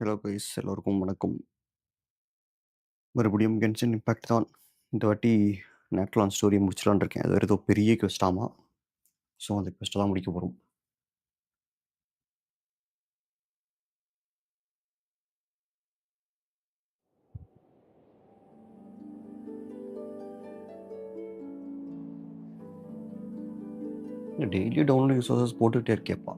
Hello guys, எல்லோருக்கும் வணக்கம். மறுபடியும் கென்ஷன் இம்பேக்ட் தான். இந்த வாட்டி நேட்லான் ஸ்டோரியை முடிச்சிடலான்னு இருக்கேன். அது ஏதோ பெரிய குவெஸ்டாமா. ஸோ அந்த குவெஸ்ட்டை தான் முடிக்க போகிறோம். டெய்லி டவுன்லோட் ரிசோர்ஸஸ் போட்டுக்கிட்டே இருக்கேப்பா.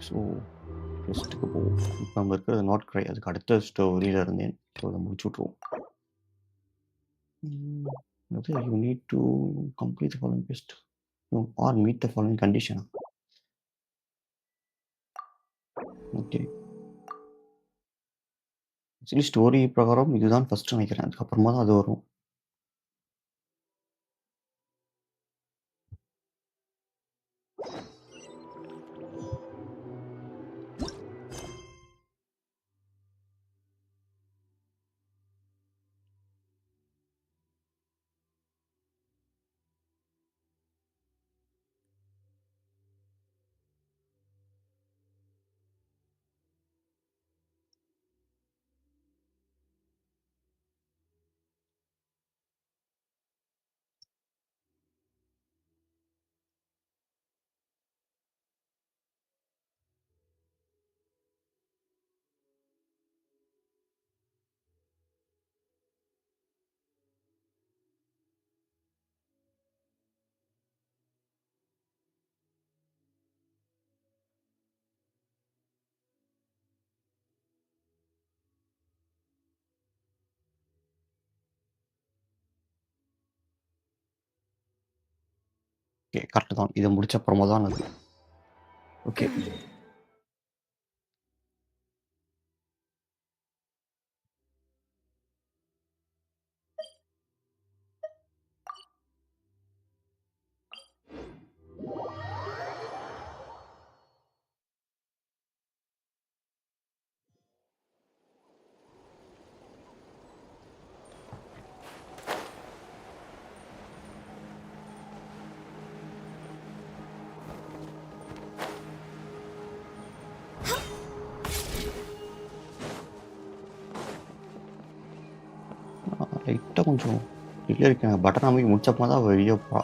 ஸோ ஃபஸ்ட்டுக்கு போவோம். இப்போ நம்ம இருக்கிறது நாட் க்ரை, அதுக்கு அடுத்த ஸ்டோரியில் இருந்தேன். ஸோ அதை முடிச்சு விட்ருவோம். You need to complete the following quest or meet the following கண்டிஷனா? ஓகே, ஆக்சுவலி ஸ்டோரி பிரகாரம் இதுதான் ஃபஸ்ட்டு நினைக்கிறேன். அதுக்கப்புறமா தான் அது வரும். ஓகே, கரெக்டு தான். இதை முடிச்ச அப்புறமா தான் அது. ஓகே, லைட்டாக கொஞ்சம் டிலே இருக்கேன். பட்டன் அமைக்க முடிச்சப்போ தான் வெளியே போகிறா.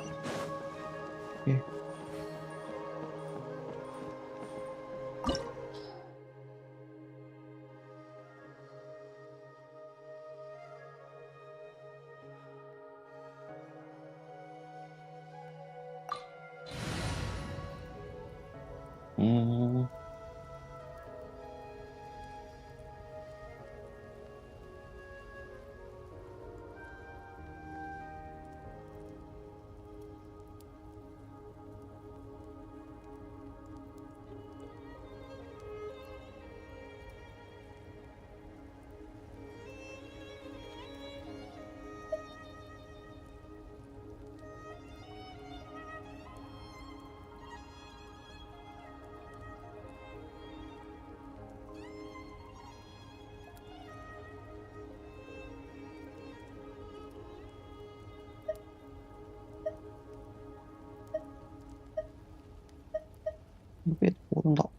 ஓகே, போதும் தான்.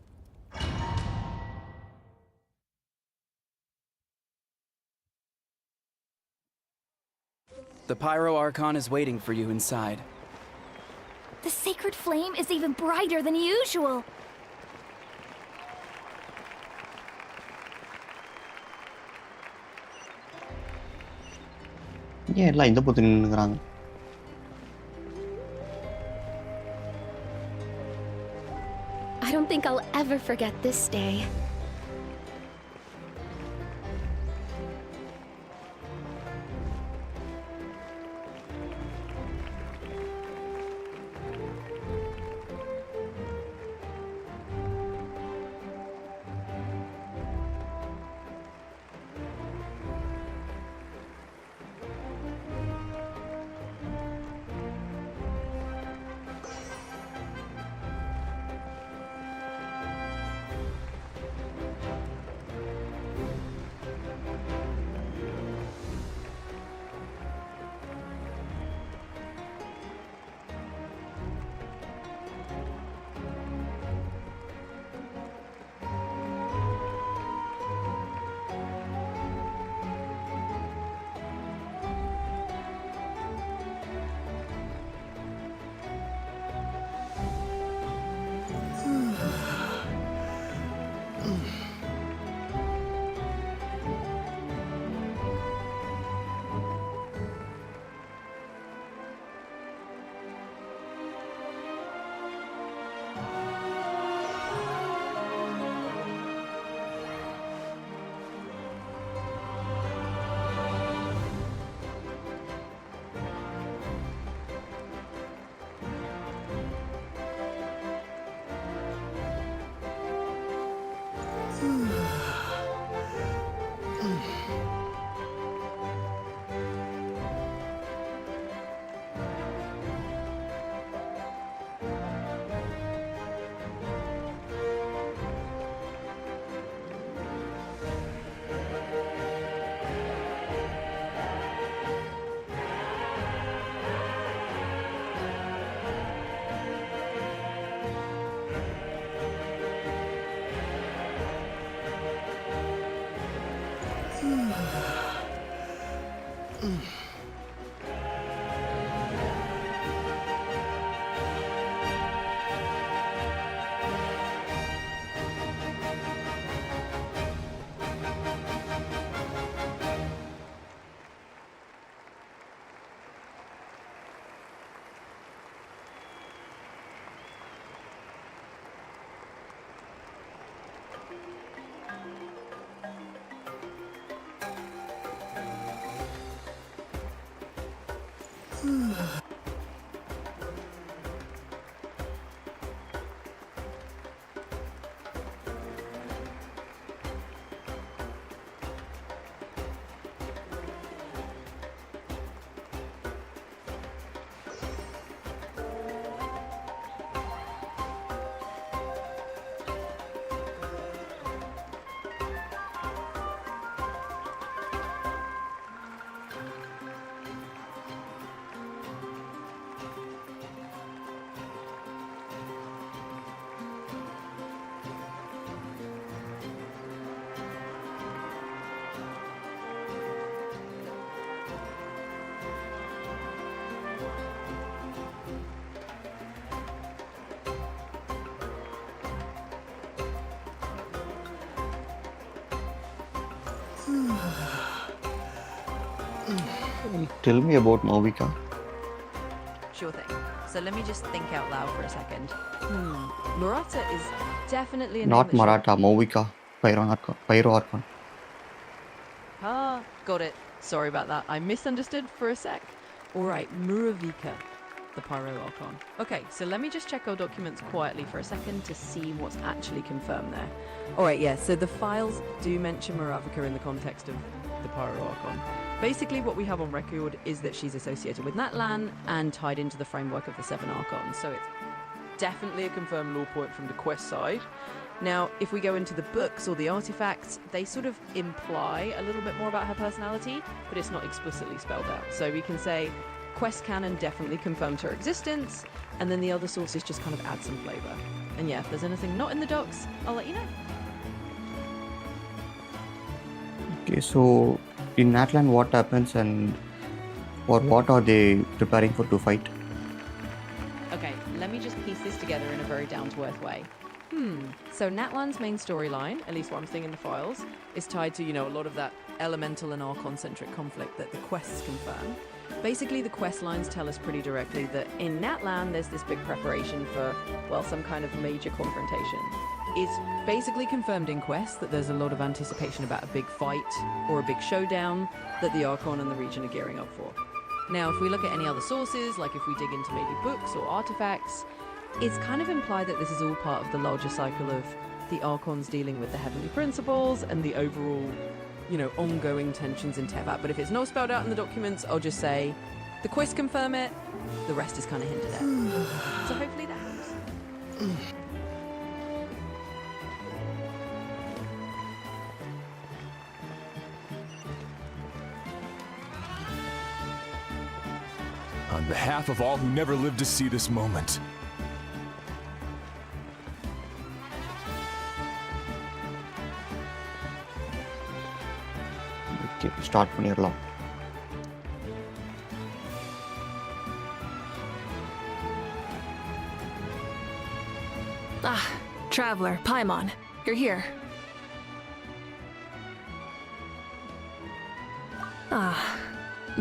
The Pyro Archon is waiting for you inside. The sacred flame is even brighter than usual. ஏன் எல்லாம் இந்த பக்கம் நின்னுக்கிறாங்க? I don't think I'll ever forget this day. Tell me about Movika. Sure thing. So let me just think out loud for a second. Murata is definitely a Not name that Maratha, Movika. Pyro Archon. Ah, got it. Sorry about that. I misunderstood for a sec. Alright, Muravika, the Pyro Archon. Okay, so let me just check our documents quietly for a second to see what's actually confirmed there. Alright, yeah, so the files do mention Muravika in the context of the Pyro Archon. Basically, what we have on record is that she's associated with Natlan and tied into the framework of the Seven Archons, so it's definitely a confirmed lore point from the quest side. Now, if we go into the books or the artifacts, they sort of imply a little bit more about her personality, but it's not explicitly spelled out. So we can say quest canon definitely confirmed her existence, and then the other sources just kind of add some flavour. And yeah, if there's anything not in the docs, I'll let you know. Okay, so in Natlan, what happens and or what are they preparing for to fight? Okay, let me just piece this together in a very down-to-earth way. So Natlan's main storyline, at least what I'm seeing in the files, is tied to, a lot of that elemental and Archon-centric conflict that the quests confirm. Basically, the quest lines tell us pretty directly that in Natlan, there's this big preparation for, well, some kind of major confrontation. It's basically confirmed in quests that there's a lot of anticipation about a big fight or a big showdown that the Archon and the region are gearing up for. Now, if we look at any other sources, like if we dig into maybe books or artifacts, it's kind of implied that this is all part of the larger cycle of the Archons dealing with the heavenly principles and the overall, ongoing tensions in Tevat. But if it's not spelled out in the documents, I'll just say the quests confirm it, the rest is kind of hinted at. So hopefully that helps. On behalf of all who never lived to see this moment. Okay, start பண்ணிரலாம். Ah, Traveler, Paimon, you're here.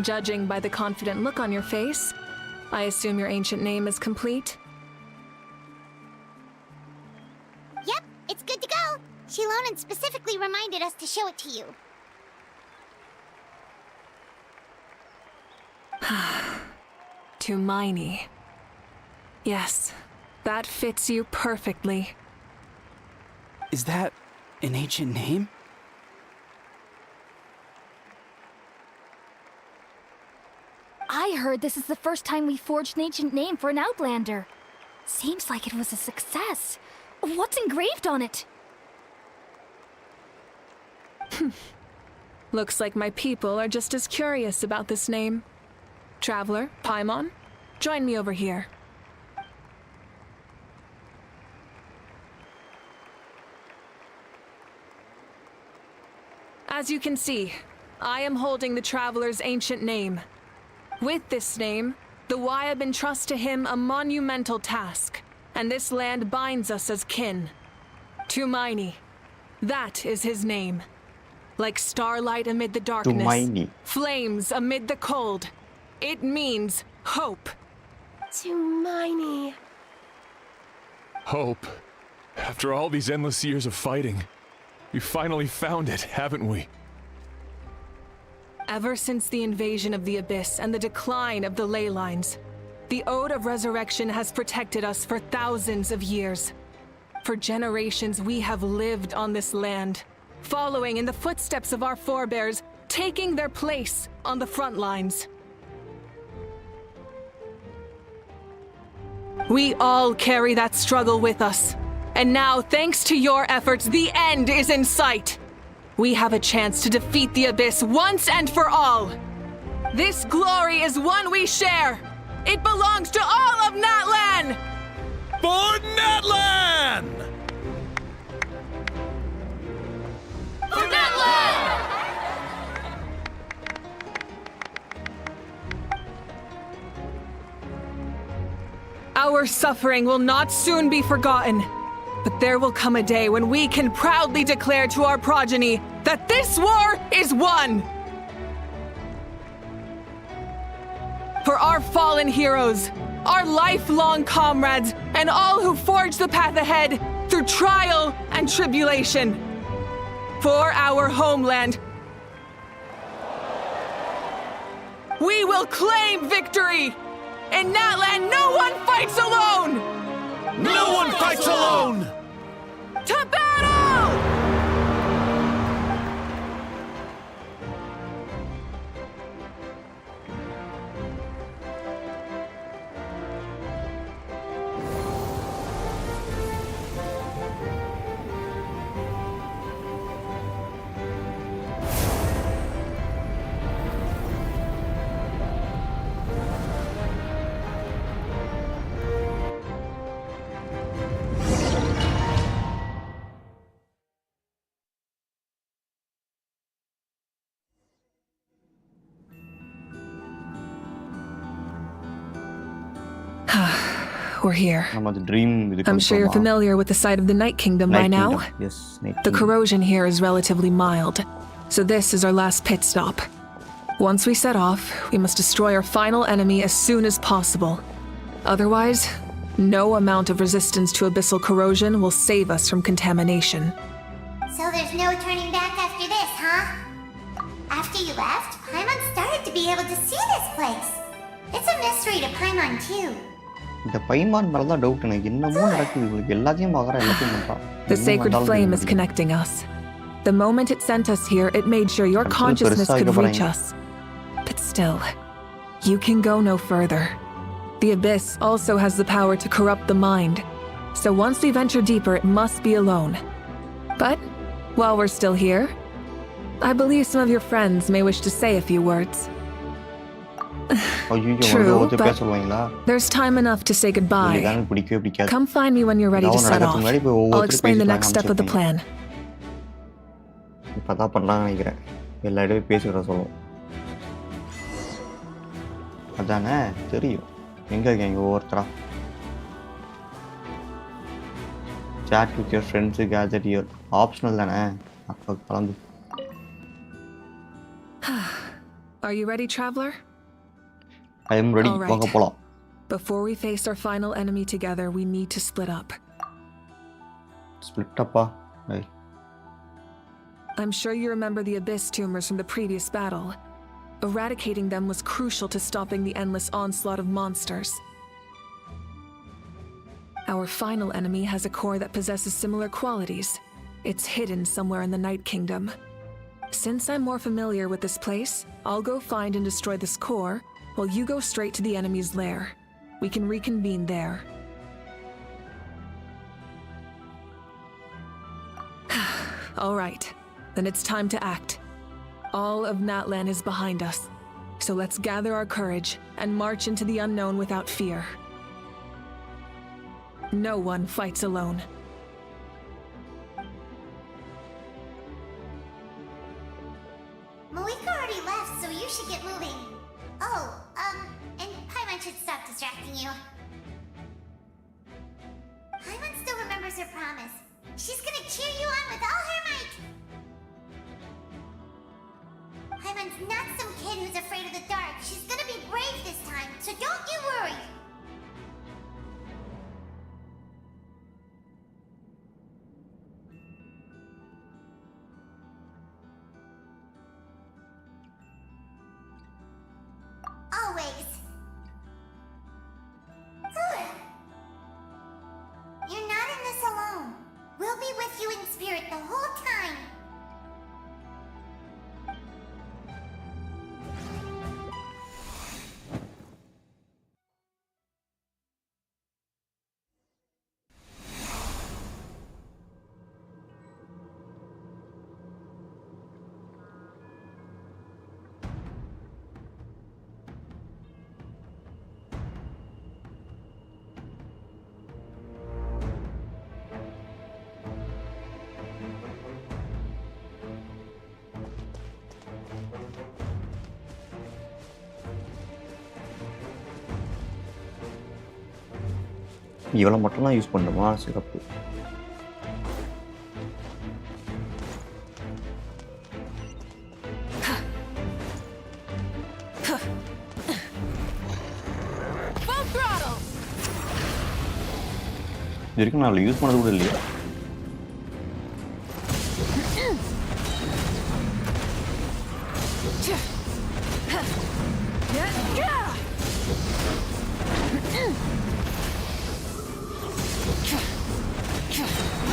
Judging by the confident look on your face, I assume your ancient name is complete? Yep, it's good to go. Shilonan specifically reminded us to show it to you. Tumaini. Yes, that fits you perfectly. Is that an ancient name? I heard this is the first time we forged an ancient name for an Outlander. Seems like it was a success. What's engraved on it? Looks like my people are just as curious about this name. Traveler, Paimon, join me over here. As you can see, I am holding the Traveler's ancient name. With this name, the Waiab entrust to him a monumental task, and this land binds us as kin. Tumaini, that is his name. Like starlight amid the darkness, Tumaini. flames amid the cold, it means hope. Tumaini. Hope. After all these endless years of fighting, we finally found it, haven't we? Ever since the invasion of the Abyss and the decline of the ley lines, the Ode of Resurrection has protected us for thousands of years. For generations, we have lived on this land, following in the footsteps of our forebears, taking their place on the front lines. We all carry that struggle with us, and now, thanks to your efforts, the end is in sight. We have a chance to defeat the Abyss once and for all. This glory is one we share. It belongs to all of Natlan! For Natlan! For Natlan! Our suffering will not soon be forgotten. But there will come a day when we can proudly declare to our progeny that this war is won! For our fallen heroes, our lifelong comrades, and all who forge the path ahead through trial and tribulation. For our homeland, we will claim victory! In Natlan, no one fights alone! No one fights alone! To battle! we're here. நம்ம அது dream இது I'm sure you're familiar with the site of the Night Kingdom by now. Yes, Night The Kingdom. corrosion here is relatively mild, so this is our last pit stop. Once we set off, we must destroy our final enemy as soon as possible. Otherwise, no amount of resistance to abyssal corrosion will save us from contamination. So there's no turning back after this, huh? After you left, Paimon started to be able to see this place. It's a mystery to Paimon too. இந்த பைமான் மேல தான் doubt எனக்கு. என்னமோ நடக்குது, இவளுக்கு எல்லாத்தையும் பார்க்கற எல்லாத்தையும் பண்றா. The sacred flame is connecting us. The moment it sent us here, it made sure your consciousness could reach us. But still, you can go no further. The abyss also has the power to corrupt the mind. So once we venture deeper, it must be alone. But while we're still here, I believe some of your friends may wish to say a few words. True, but there's time enough to say goodbye. Come find me when you're ready to set off. I'll explain the next step of the plan. இப்பதான் பண்ணலாம்னு நினைக்கிறேன். எல்லா இடத்தையும் பேசிக்கிற சொல்லுவோம். அதானே தெரியும். எங்க இருக்கீங்க ஒவ்வொருத்தரா? Chat with your friends, gather here. Optional தானே. அப்போ கலந்து. Are you ready, traveler? I am ready. வாங்க போலாம். Before we face our final enemy together, we need to split up. Split up. I'm sure you remember the abyss tumors from the previous battle. Eradicating them was crucial to stopping the endless onslaught of monsters. Our final enemy has a core that possesses similar qualities. It's hidden somewhere in the Night Kingdom. Since I'm more familiar with this place, I'll go find and destroy this core, while you go straight to the enemy's lair. We can reconvene there. All right, then it's time to act. All of Natlan is behind us, so let's gather our courage and march into the unknown without fear. No one fights alone. Malika already left, so you should get moving. Oh, and Paimon should stop distracting you. Paimon still remembers her promise. She's gonna cheer you on with all her might. Paimon's not some kid who's afraid of the dark. She's gonna be brave this time, so don't you worry. Always. Good. You're not in this alone. We'll be with you in spirit the whole time. இவ்வளோ மட்டும்தான் use பண்ணுமா? சிறப்பு. இது வரைக்கும் நான் use பண்ணது கூட இல்லையா?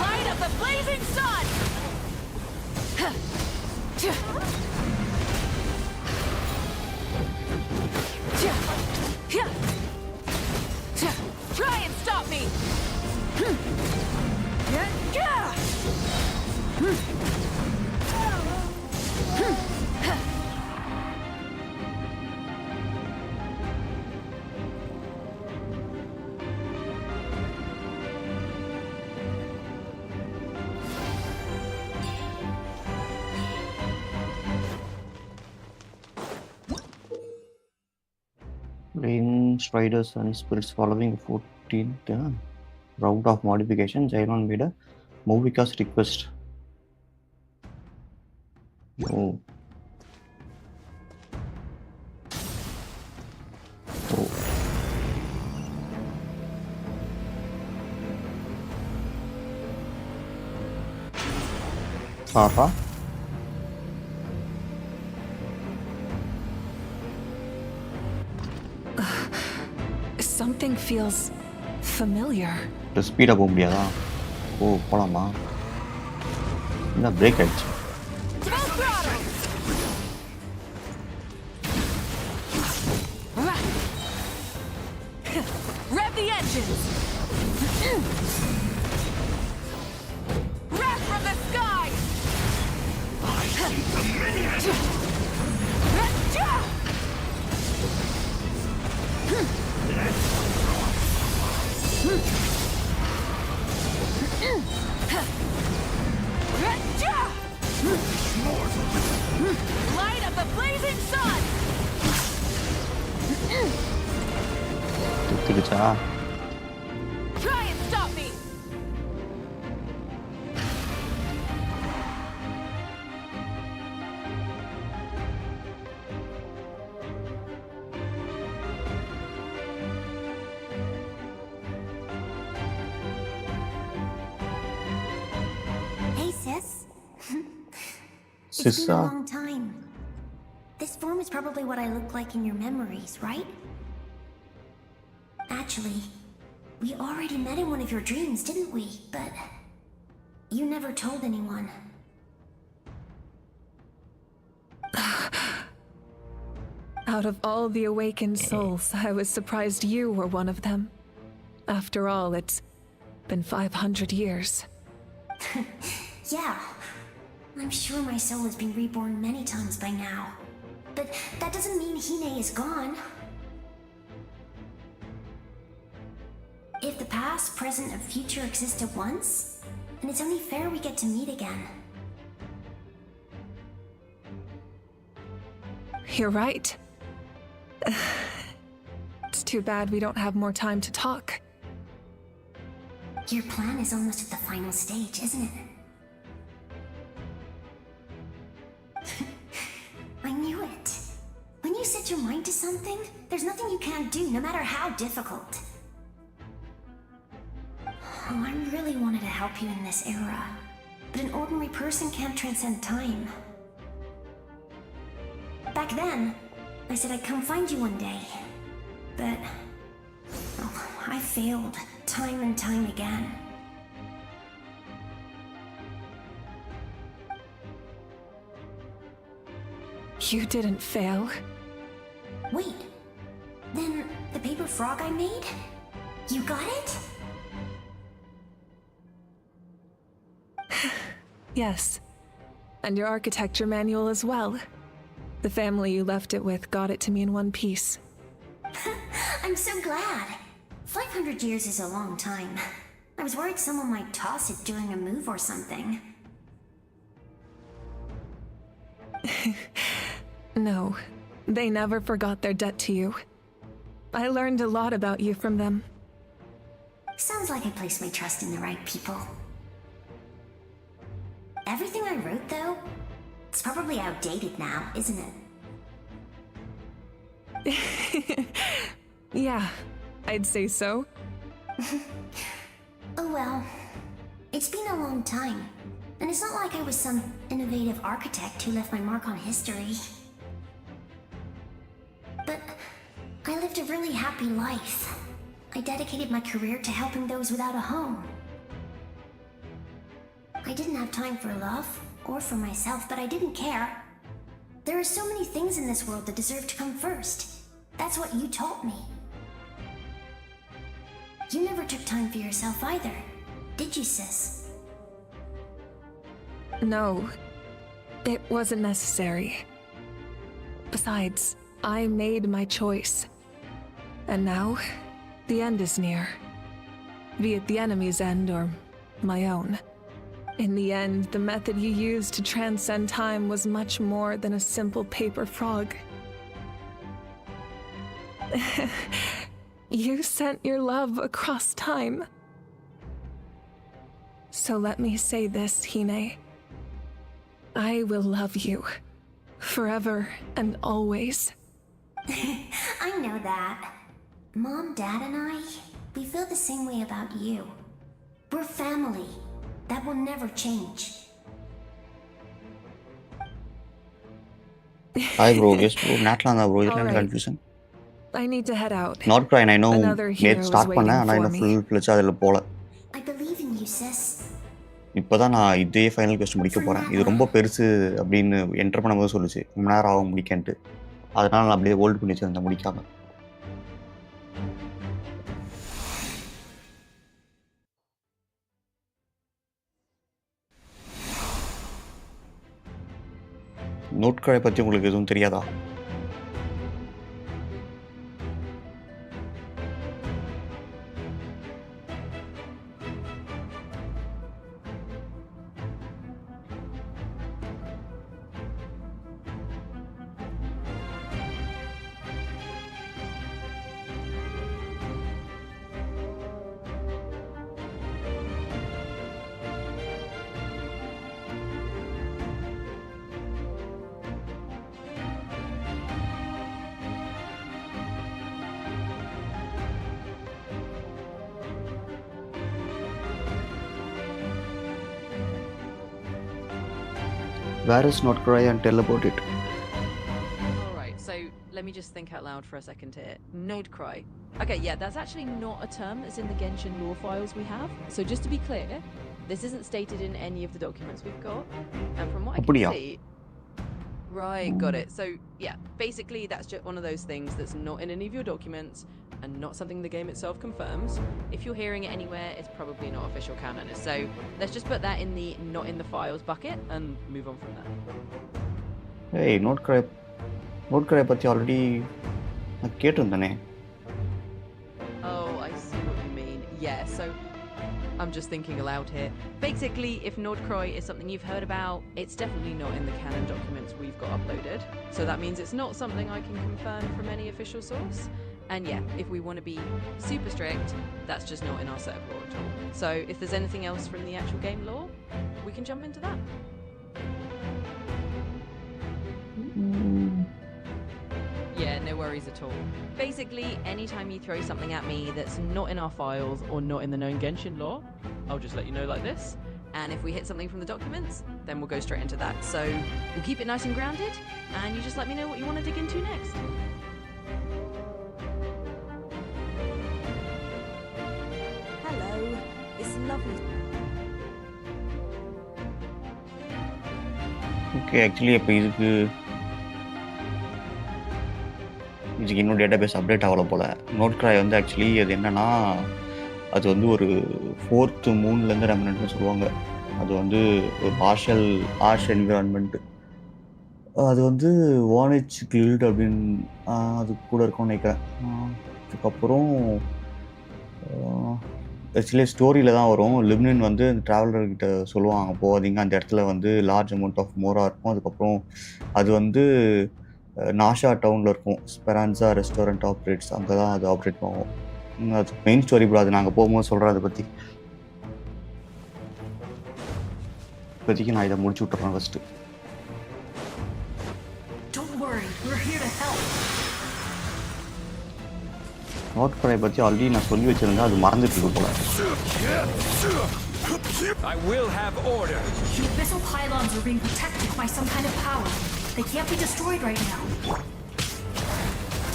Light of the blazing sun! Try and stop me! Rain, striders, and spirits following a 15th round of modification, Yelan made a movie cast request. Oh. Oh. Papa. Something feels familiar. ஸ்பீடாக போக முடியாதா? ஓ போகலாமா? என்ன break ஆயிடுச்சு? Rev the engines! Rev from the sky! I see the minions! Light of the blazing sun! சுத்திடுச்சா? Try and stop me! Hey, sis. It's been Sissa. a long time. This form is probably what I look like in your memories, right? Actually, we already met in one of your dreams, didn't we? But you never told anyone. Out of all the awakened souls, I was surprised you were one of them. After all, it's been 500 years. Yeah. I'm sure my soul has been reborn many times by now. But that doesn't mean Hine is gone. If the past, present, and future exist at once, then it's only fair we get to meet again. You're right. It's too bad we don't have more time to talk. Your plan is almost at the final stage, isn't it? I knew it. When you set your mind to something, there's nothing you can't do, no matter how difficult. Oh, I really wanted to help you in this era, but an ordinary person can't transcend time. Back then, I said I'd come find you one day, but I failed time and time again. You didn't fail. Wait, then the paper frog I made? You got it? Yes. And your architecture manual as well. The family you left it with got it to me in one piece. I'm so glad. 500 years is a long time. I was worried someone might toss it during a move or something. No, they never forgot their debt to you. I learned a lot about you from them. Sounds like I placed my trust in the right people. Everything I wrote, though, it's probably outdated now, isn't it? Yeah, I'd say so. Oh well. It's been a long time. And it's not like I was some innovative architect who left my mark on history. But I lived a really happy life. I dedicated my career to helping those without a home. I didn't have time for love, or for myself, but I didn't care. There are so many things in this world that deserve to come first. That's what you taught me. You never took time for yourself either, did you, sis? No, it wasn't necessary. Besides, I made my choice. And now, the end is near. Be it the enemy's end or my own. In the end, the method you used to transcend time was much more than a simple paper frog. You sent your love across time. So let me say this, Hine. I will love you. Forever and always. I know that. Mom, Dad, and I, we feel the same way about you. We're family. That will never change. Hi bro, yes bro. Natlan bro. All It's right. confusion. I need to head out. Not crying. I know. Another hero நேத்து is start waiting பண்ணேன் ஆனா for இன்னும் me. Full ஃபிளட்ஜா அதில் போல. I believe in you, sis. இப்போதான் நான் இதே final question முடிக்க போறேன். இது ரொம்ப பெருசு அப்படின்னு என்டர் பண்ணும்போது சொல்லுச்சு ரொம்ப நேரம் ஆகும் முடிக்கன்ட்டு. அதனால நான் அப்படியே ஹோல்ட் பண்ணி வச்சிருந்தேன் முடிக்காம. நோட்களை பற்றி உங்களுக்கு எதுவும் தெரியாதா? Where is Notcry and tell about it? Alright, so let me just think out loud for a second here. Node cry. Okay, yeah, that's actually not a term that's in the Genshin lore files we have. So just to be clear, this isn't stated in any of the documents we've got. And from what I can அப்படியா? see... Right, got it. So, yeah, basically that's just one of those things that's not in any of your documents and not something the game itself confirms. If you're hearing it anywhere, it's probably not official canon. So let's just put that in the not in the files bucket and move on from there. Hey, Notcry பற்றி already நான் கேட்டிருந்தேனே. Oh, I see what you mean. Yeah, so I'm just thinking aloud here. Basically, if Nordcroy is something you've heard about, it's definitely not in the canon documents we've got uploaded. So that means it's not something I can confirm from any official source. And yeah, if we want to be super strict, that's just not in our set of lore at all. So if there's anything else from the actual game lore, we can jump into that. Yeah, no worries at all. Basically, anytime you throw something at me that's not in our files or not in the known Genshin lore, I'll just let you know like this. And if we hit something from the documents, then we'll go straight into that. So we'll keep it nice and grounded, and you just let me know what you want to dig into next. Hello, it's lovely. Okay actually இப்போ இதுக்கு இன்னும் data base update ஆகலை போல். நோட்க்ராய் வந்து actually அது என்னென்னா அது வந்து ஒரு 4th மூன்லேருந்து ரெமினன்ட்னு சொல்லுவாங்க. அது வந்து ஒரு ஆர்ஷ் என்விரான்மெண்ட்டு. அது வந்து வானேஜ் கில்டு அப்படின்னு அது கூட இருக்கும்னு நினைக்கிறேன். அதுக்கப்புறம் ஆக்சுவலி ஸ்டோரியில் தான் வரும். லிப்னின் வந்து அந்த ட்ராவலர்கிட்ட சொல்லுவாங்க போகாதீங்க, அந்த இடத்துல வந்து லார்ஜ் அமௌண்ட் ஆஃப் மோராக இருக்கும். அதுக்கப்புறம் அது வந்து நாஷா டவுனில் இருக்கும். ஸ்பெரான்ஸா ரெஸ்டாரண்ட் ஆப்ரேட்ஸ், அங்கே தான் அது ஆப்ரேட் ஆகும். அது மெயின் ஸ்டோரி ப்ரோ. அது நாங்கள் போகும்போது சொல்கிறேன் அதை பற்றி. இப்போதைக்கு நான் இதை முடிச்சு விட்டுறேன் ஃபஸ்ட்டு. நோட்க்ரை பற்றி ஆல்ரெடி நான் சொல்லி வச்சுருந்தேன், அது மறந்துட்டு இருக்கு போல. I will have order. The abyssal pylons are being protected by some kind of power. They can't be destroyed right now.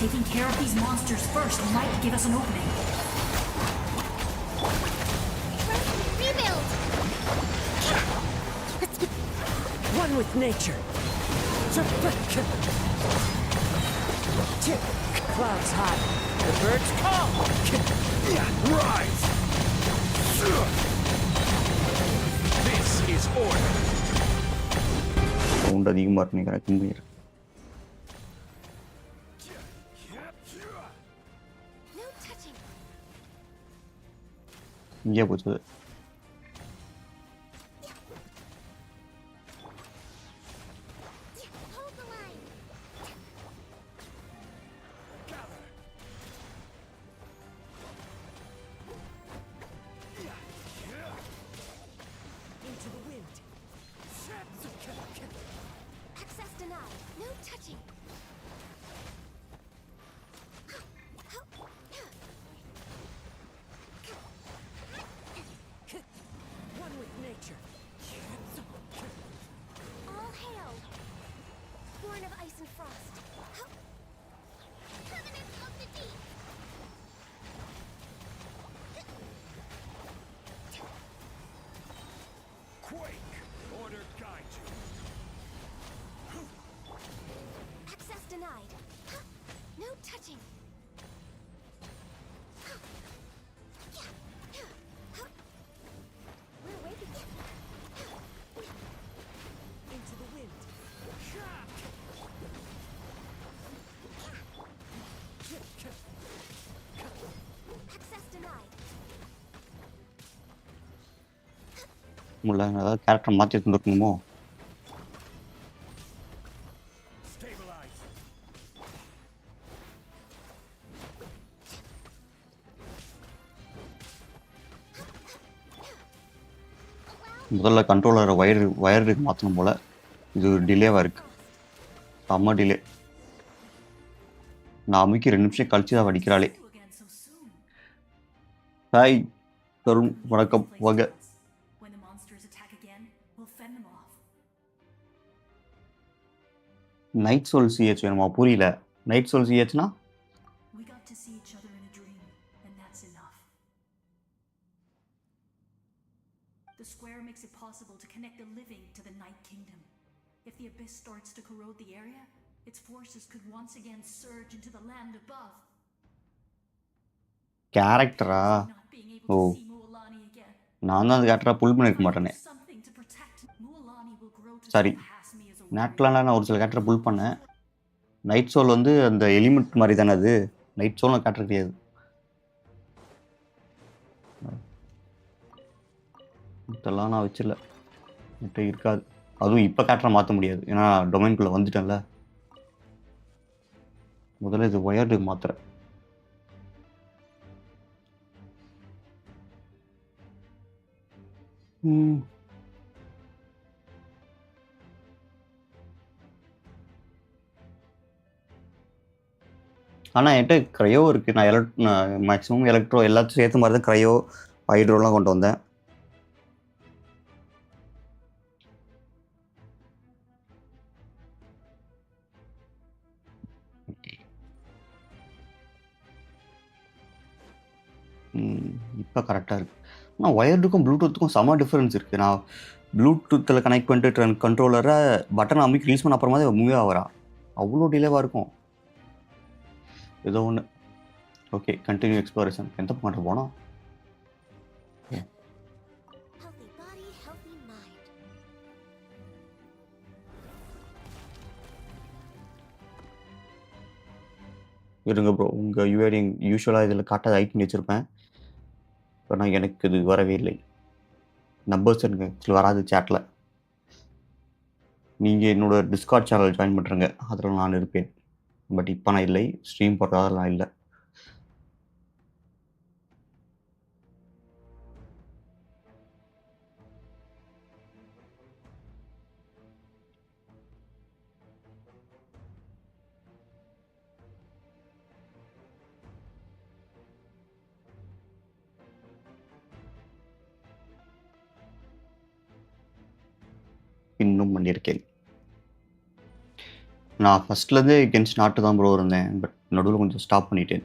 Taking care of these monsters first might give us an opening. Rebuild! One with nature. Clouds high. The birds call. Rise. This is order. Sound அதிகமாக இருக்கு நினைக்கிறேன். கிம்பியர் No touching. இங்கே போச்சு. Hold the line. முடியல, ஏதாவது character மாற்றி எடுத்துருக்கணுமோ? முதல்ல கண்ட்ரோலரை வயருக்கு மாற்றணும் போல். இது டிலேவாக இருக்குது, செம்ம டிலே. நான் அமுக்கி 2 நிமிஷம் கழிச்சு தான் வடிக்கிறாளே. ஹாய் தருண், வணக்கம், வாங்க. நைட் சோல் சிஹெச் வேணுமா? புரியல. நைட் சோல் சிஹெச்னா? The square makes it possible to connect the living to the Night Kingdom. If the abyss starts to corrode the area, its forces could once again surge into the land above. கேரக்டரா? ஓ, நான் தான் அந்த கேரக்டராக புல் பண்ணியிருக்க மாட்டேனே. Sorry, நேட்லாண்டில் நான் ஒரு சில கேரக்டரை புல் பண்ணேன். நைட் சோல் வந்து அந்த எலிமெண்ட் மாதிரி தானே அது. நைட் சோல் நான் கேரக்டர் கிடையாது. இதெல்லாம் நான் வச்சிடல, என்கிட்ட இருக்காது. அதுவும் இப்போ கேரக்டரை மாற்ற முடியாது, ஏன்னா டொமைன்குள்ளே வந்துட்டேன்ல. முதல்ல இது ஒயர்டு மாத்துறேன். ஆனால் என்கிட்ட க்ரையோ இருக்குது. நான் மேக்ஸிமம் எலக்ட்ரோ எல்லாத்தையும் சேர்த்த மாதிரி தான் க்ரையோ ஹைட்ரோலாம் கொண்டு வந்தேன். இப்போ கரெக்டாக இருக்குது. ஆனால் ஒயர்டுக்கும் ப்ளூடூத்துக்கும் செம டிஃப்ரென்ஸ் இருக்குது. நான் ப்ளூடூத்தில் கனெக்ட் பண்ணிட்டு கண்ட்ரோலரை பட்டன் அமைக்கி ரிலீஸ் பண்ண அப்புறமா தான் மூவே ஆகிறா. அவ்வளோ டிலேவாக இருக்கும். ஏதோ ஒன்று. Okay, continue exploration. எந்த பக்கம் போனோம்? இருங்க ப்ரோ, உங்கள் யூஆரிங் யூஸ்வலாக இதில் காட்டாத ஐட்டம் வச்சுருப்பேன். இப்போ நான் எனக்கு இது வரவே இல்லை. நம்பர்ஸ் எனக்கு ஆக்சுவலி வராது சேட்டில். நீங்கள் என்னோடய டிஸ்கார்ட் சேனல் ஜாயின் பண்ணுறேங்க, அதில் நான் இருப்பேன். பட் இப்போ நான் இல்லை, ஸ்ட்ரீம் போடுறதால நான் இல்லை. இன்னும் பண்ணியிருக்கேன். நான் ஃபஸ்ட்லேருந்தே கென்ஷின் நாட்டு தான் ப்ரோ இருந்தேன். பட் நடுவில் கொஞ்சம் ஸ்டாப் பண்ணிட்டேன்.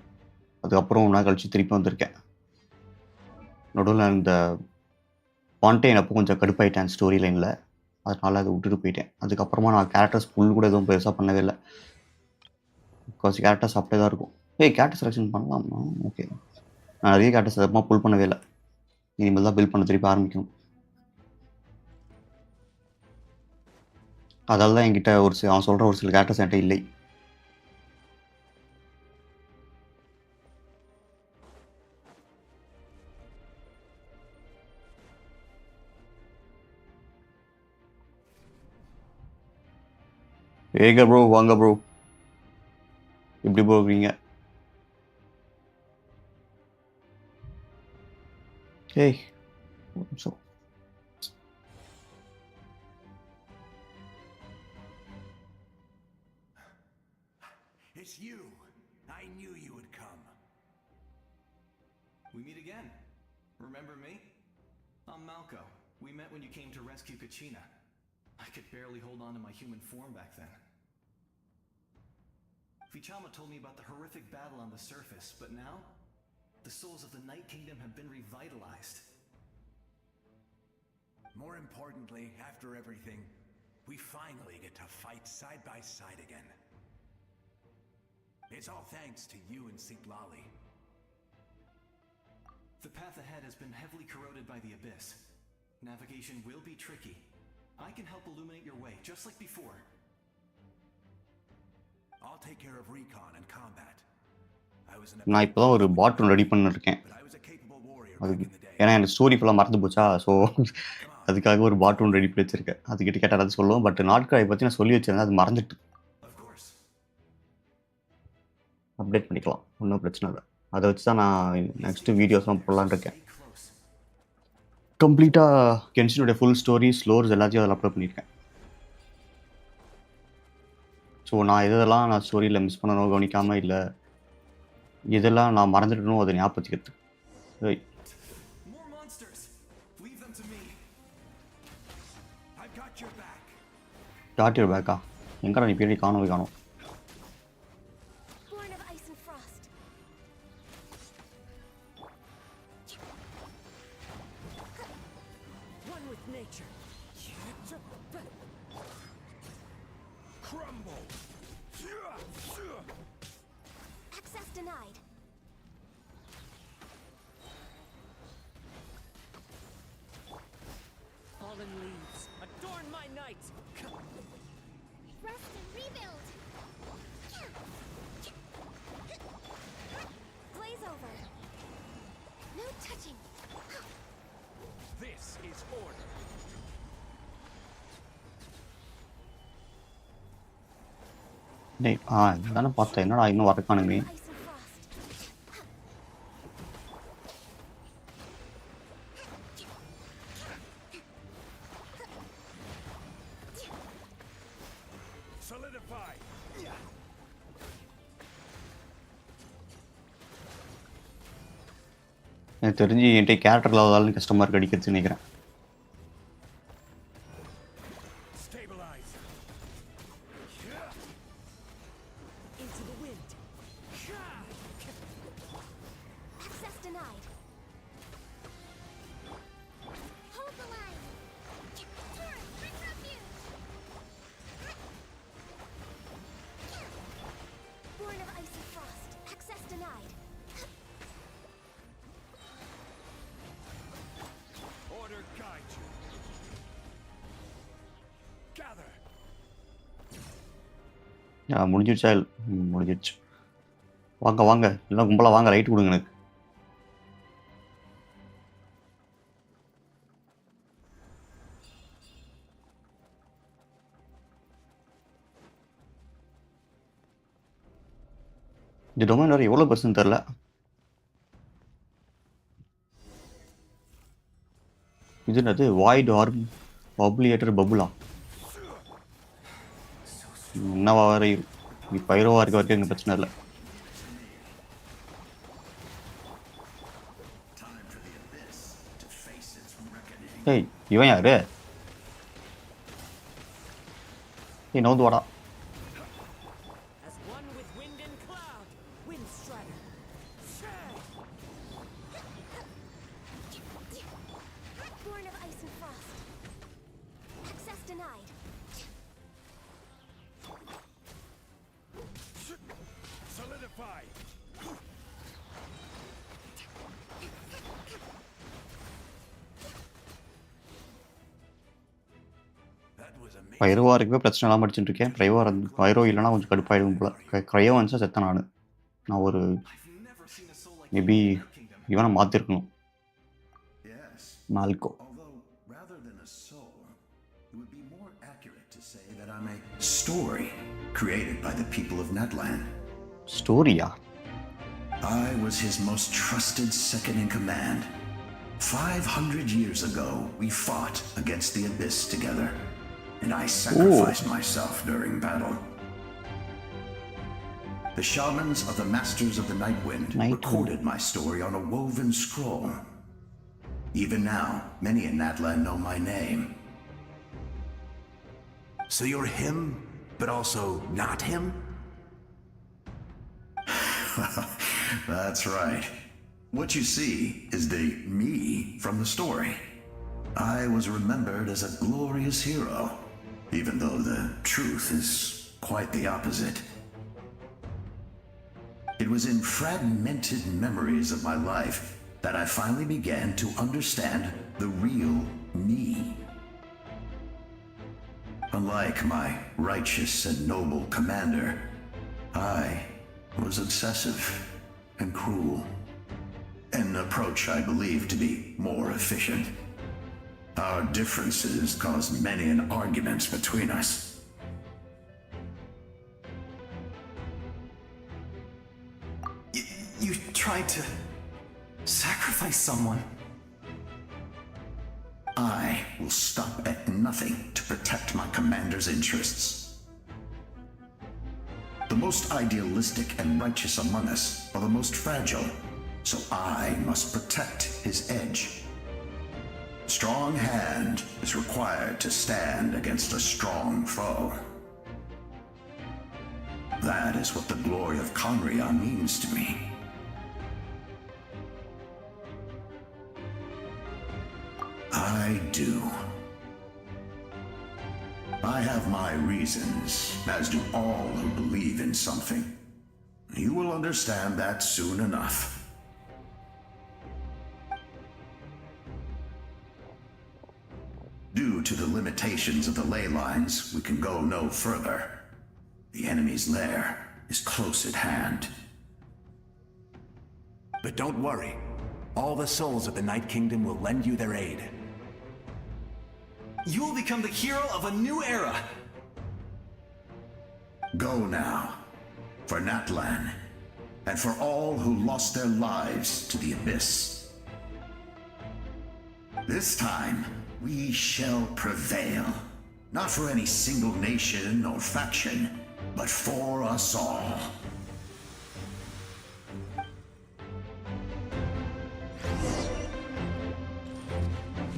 அதுக்கப்புறம் 1 நாள் கழிச்சு திருப்பி வந்திருக்கேன். நடுவில் இந்த பாண்டேன் அப்போ கொஞ்சம் கடுப்பாயிட்டேன் ஸ்டோரி லைனில், அதனால் அதை விட்டுட்டு போயிட்டேன். அதுக்கப்புறமா நான் கேரக்டர்ஸ் ஃபுல் கூட எதுவும் பெருசாக பண்ணவே இல்லை. பிகாஸ் கேரக்டர்ஸ் அப்படியே தான் இருக்கும். கேரக்டர் செலெக்ஷன் பண்ணலாமா? ஓகே, நான் நிறைய கேரக்டர்ஸ் எதுவுமா புல் பண்ணவே இல்லை. இனிமேல் தான் பில் பண்ண திருப்பி ஆரம்பிக்கணும். அதால் தான் என்கிட்ட அவன் சொல்கிற ஒரு சில கேரக்டர்ஸ் என்கிட்ட இல்லை. ஏங்க ப்ரோ, வாங்க ப்ரோ. எப்படி ப்ரோ இருக்கீங்க? ஏய், ஒரு நிமிஷம். It's you. I knew you would come. We meet again. Remember me? I'm Malco. We met when you came to rescue Kachina. I could barely hold on to my human form back then. Vichama told me about the horrific battle on the surface, but now the souls of the Night Kingdom have been revitalized. More importantly, after everything, we finally get to fight side by side again. It's all thanks to you and Sitlali. The path ahead has been heavily corroded by the abyss. Navigation will be tricky. I can help illuminate your way, just like before. I'll take care of recon and combat. நான் இப்போ தான் ஒரு பாட் ready பண்ணிருக்கேன். But I was a capable warrior அது back in the day. ஏன்னா எனக்கு story ஃபுல்லாக மறந்து போச்சா, ஸோ அதுக்காக ஒரு பாட் ஒன்று ரெடி பண்ணி வச்சிருக்கேன். அதுக்கிட்ட கேட்டால் அது சொல்லுவோம். பட் நாட்காயை பற்றி நான் சொல்லி வச்சிருந்தேன், அது மறந்துட்டு. அப்டேட் பண்ணிக்கலாம், ஒன்றும் பிரச்சனை இல்லை. அதை வச்சு தான் நான் நெக்ஸ்ட்டு வீடியோஸ்லாம் போடலான்னு இருக்கேன். கம்ப்ளீட்டாக கென்ஷினுடைய ஃபுல் ஸ்டோரிஸ், லோர்ஸ் எல்லாத்தையும் அதில் அப்லோட் பண்ணியிருக்கேன். ஸோ நான் இதெல்லாம் நான் ஸ்டோரியில் மிஸ் பண்ணணும், கவனிக்காமல் இல்லை, இதெல்லாம் நான் மறந்துடணும், அதை ஞாபகத்துக்கு. got your back. எங்கடா நீ பின்னாடி காணோம். தானே பார்த்தேன், என்னடா இன்னும் வரக்கானுமே. எனக்கு தெரிஞ்சு என்கிட்ட கேரக்டர் இல்லாததாலும் கஷ்டமாக இருக்கு அடிக்கிறதுன்னு நினைக்கிறேன். முடிஞ்சிடுச்சா? முடிஞ்சிடுச்சு. வாங்க எல்லாம் கும்பலாக வாங்க, லைட் கொடுங்க எனக்கு. இந்த டொமைன் வேறு எவ்வளோ பெருசுன்னு தெரில. இது என்னது? வாய்ட் ஆர்ம் பப்ளியேட்டர் பபுலா. என்னவா வேற பைரோவா இருக்க வரைக்கும் எங்கள் பிரச்சனை இல்லை. ஏய் இவன் யாரு? ஏய் நவுந்து வாடா. பைரோவா இருக்கவே பிரச்சனை எல்லாம் படிச்சுட்டு இருக்கேன். பைரோ இல்லைனா கொஞ்சம் கடுப்பாயிடும் போல. க்ரையோ வந்துச்சா செத்த நான் ஒரு மேபி இவனை மாற்றிருக்கணும். மால்கோ. Story created by the people of Natlan. Story-ya? I was his most trusted second in command. 500 years ago, we fought against the Abyss together, and I sacrificed myself during battle. The shamans of the Masters of the Nightwind recorded my story on a woven scroll. Even now, many in Natlan know my name. So you're him, but also not him? That's right. What you see is the me from the story. I was remembered as a glorious hero, even though the truth is quite the opposite. It was in fragmented memories of my life that I finally began to understand the real me. Unlike my righteous and noble commander, I was obsessive and cruel, an approach I believed to be more efficient. Our differences caused many an arguments between us. You tried to sacrifice someone. I will stop at nothing to protect my commander's interests. The most idealistic and righteous among us are the most fragile, so I must protect his edge. Strong hand is required to stand against a strong foe. That is what the glory of Conria means to me. I do. I have my reasons, as do all who believe in something. You will understand that soon enough. Due to the limitations of the ley lines, we can go no further. The enemy's lair is close at hand. But don't worry. All the souls of the Night Kingdom will lend you their aid. You will become the hero of a new era! Go now, for Natlan, and for all who lost their lives to the Abyss. This time, we shall prevail. Not for any single nation or faction, but for us all.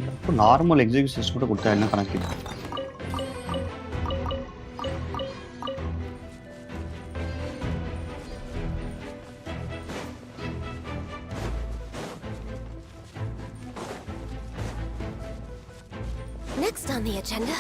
இப்போ normal executions கூட கொடுத்தா என்ன கணக்கு? Next on the agenda.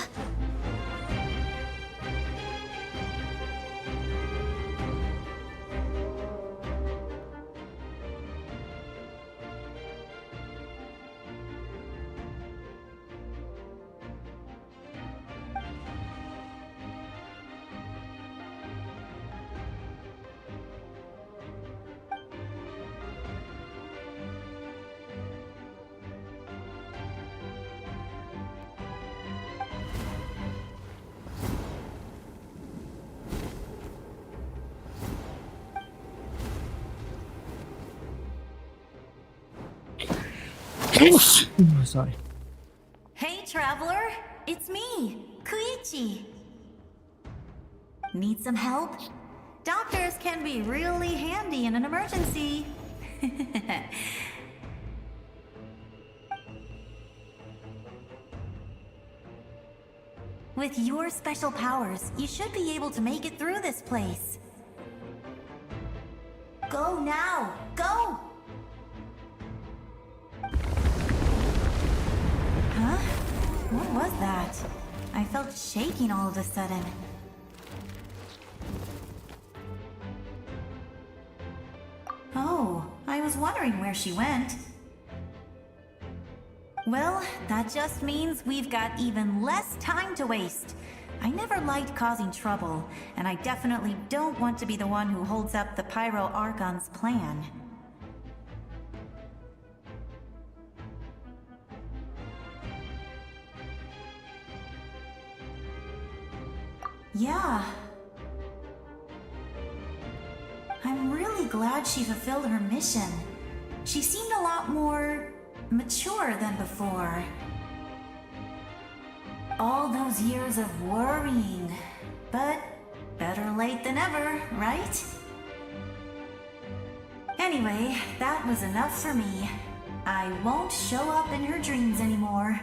Sorry. Hey, traveler! It's me, Koichi. Need some help? Doctors can be really handy in an emergency. With your special powers, you should be able to make it through this place. Go now! Go! Huh? What was that? I felt shaking all of a sudden. Oh, I was wondering where she went. Well, that just means we've got even less time to waste. I never liked causing trouble, and I definitely don't want to be the one who holds up the Pyro Archon's plan. Yeah. I'm really glad she fulfilled her mission. She seemed a lot more mature than before. All those years of worrying, but better late than ever, right? Anyway, that was enough for me. I won't show up in her dreams anymore.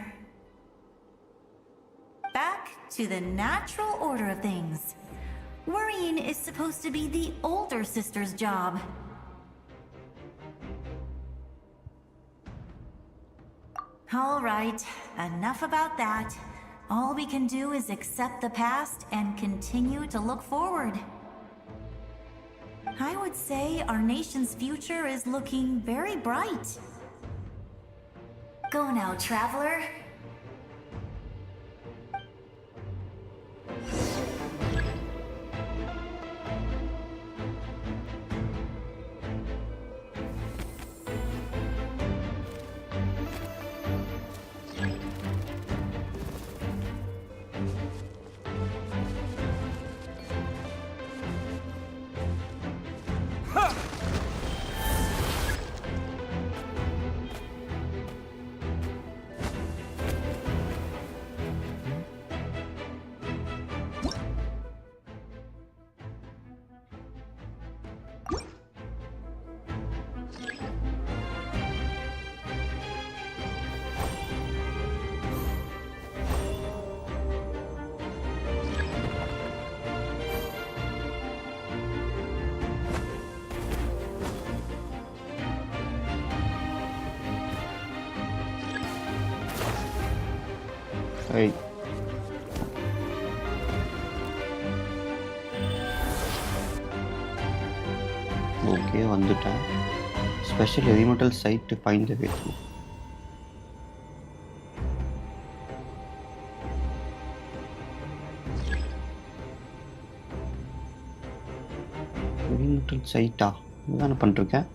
Back to the natural order of things. Worrying is supposed to be the older sister's job. All right, enough about that. All we can do is accept the past and continue to look forward. I would say our nation's future is looking very bright. Go now, traveler. ஏய் okay வந்துட்டேன். Special elemental sight to find the way through. Elemental சைட்டா இதுதானே பண்ணிருக்கேன்.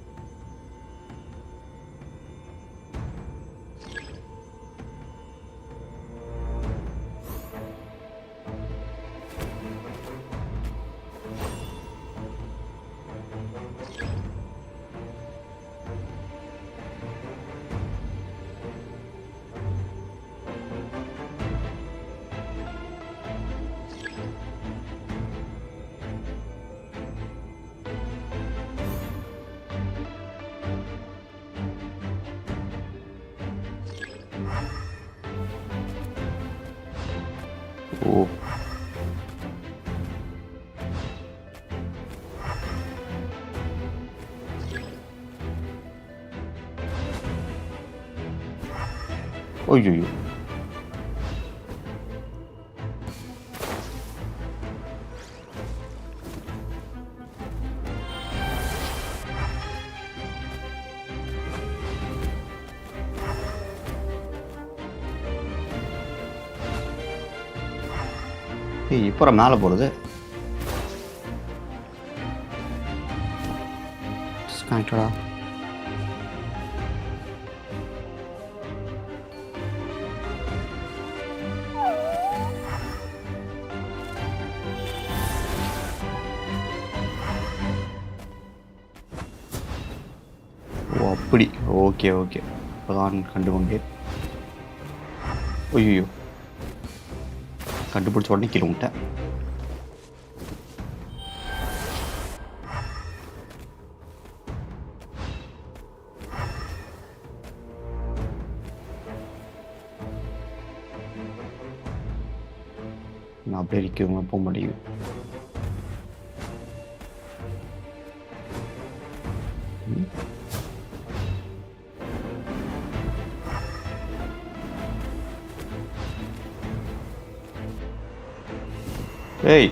ஓ ஐயோ ஏய் இப்போ மேலே போகிறது டிஸ்கனெக்டடா. ஓ அப்படி ஓகே ஓகே இப்போதான் கண்டுகொண்டேன். ஐயோ கண்டுபிடிச்ச உடனே கீழே விட்டேன். நான் அப்படியே நிற்கவங்க போக மாட்டேங்குது. ஏய்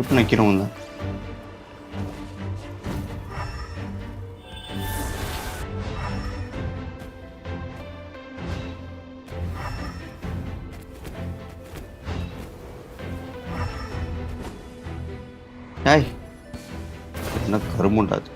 இப்போ நிற்கிறோம் தான். ஏய் என்ன கருமுண்டாது.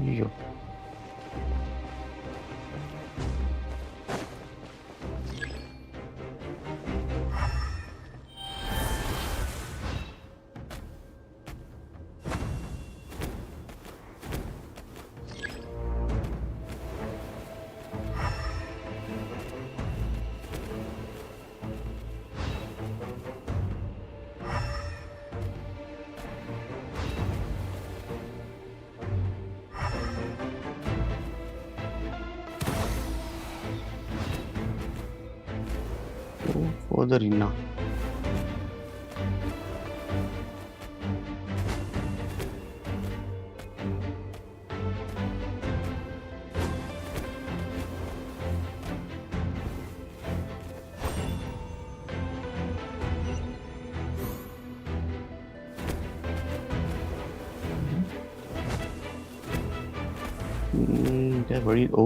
ஐயோ போதறினா வழி. ஓ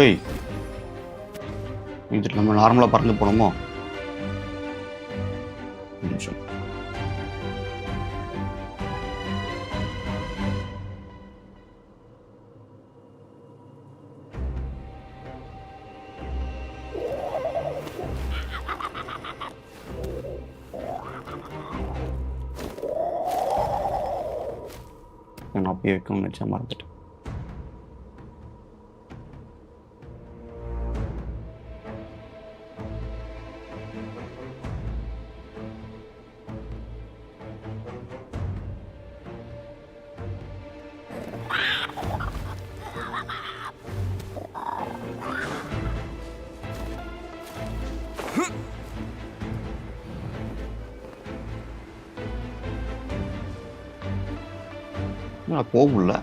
ஏய், இது நம்ம நார்மலாக பறந்து போனோமோ? ஒரு நிமிஷம். நான் அப்படியே வைக்கணும்னு நினச்சா மறந்துட்டேன். போக முடியல.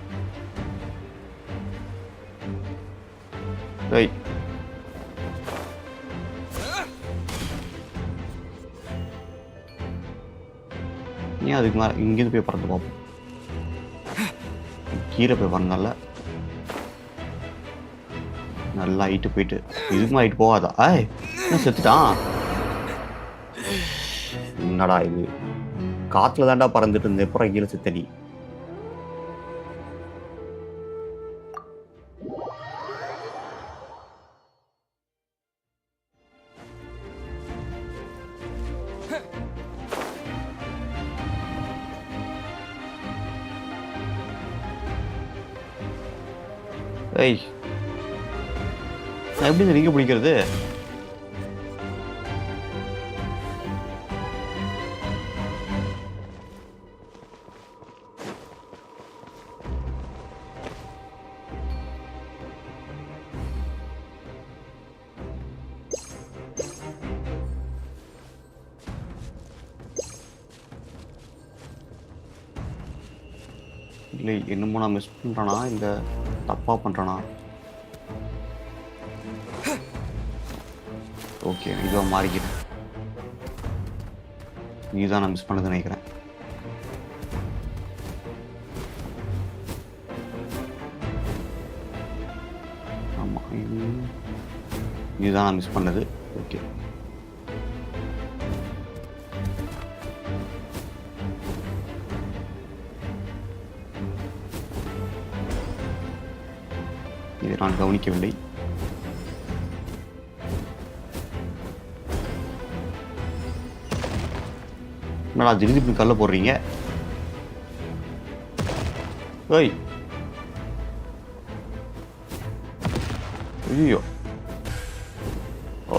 ஏய், ஏன் அதுக்கு மேலே இங்கேருந்து போய் பறந்து பார்ப்போம். கீழே போய் பறந்தால நல்லா ஹைட்டு போயிட்டு இதுக்குமா ஹைட்டு போகாதா? ஏய், செத்துட்டான். என்னடா இது, காற்றுல தாண்டா பறந்துட்டு இருந்தேன், அப்புறம் கீழே செத்தடி. ஏய், நான் எப்படி நீங்க பிடிக்கிறது? இல்லை, என்னமோ நான் மிஸ் பண்ணுறேனா இல்லை தப்பாக பண்ணுறேனா? ஓகே, இதுவாக மாறிக்கிறேன். இதுதான் நான் மிஸ் பண்ணதுன்னு நினைக்கிறேன். ஆமாம், இதுதான் நான் மிஸ் பண்ணது. ஓகே, இதை நான் கவனிக்கவில்லை. என்னடா திடீர்னு கல்ல போடுறீங்க? ஏய், ஐயோ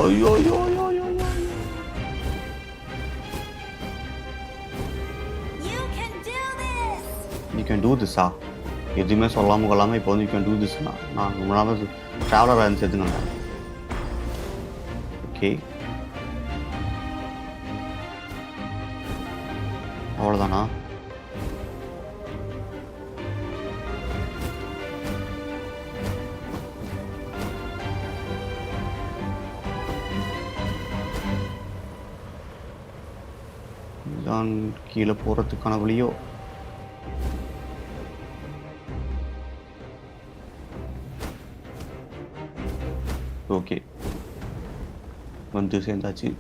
ஐயோ ஐயோ ஐயோ ஐயோ, you can do this. எதுவுமே சொல்லாமல் கொள்ளாமல் இப்போ வந்து யூ கேன் டூ திஸ்னா நான் ரொம்ப நாள் ட்ராவலராக இருந்து சேர்த்துங்க. ஓகே, அவ்வளோதானா? இதுதான் கீழே போகிறதுக்கான வழியோ? ஓகே, வந்து சேர்ந்தாச்சு.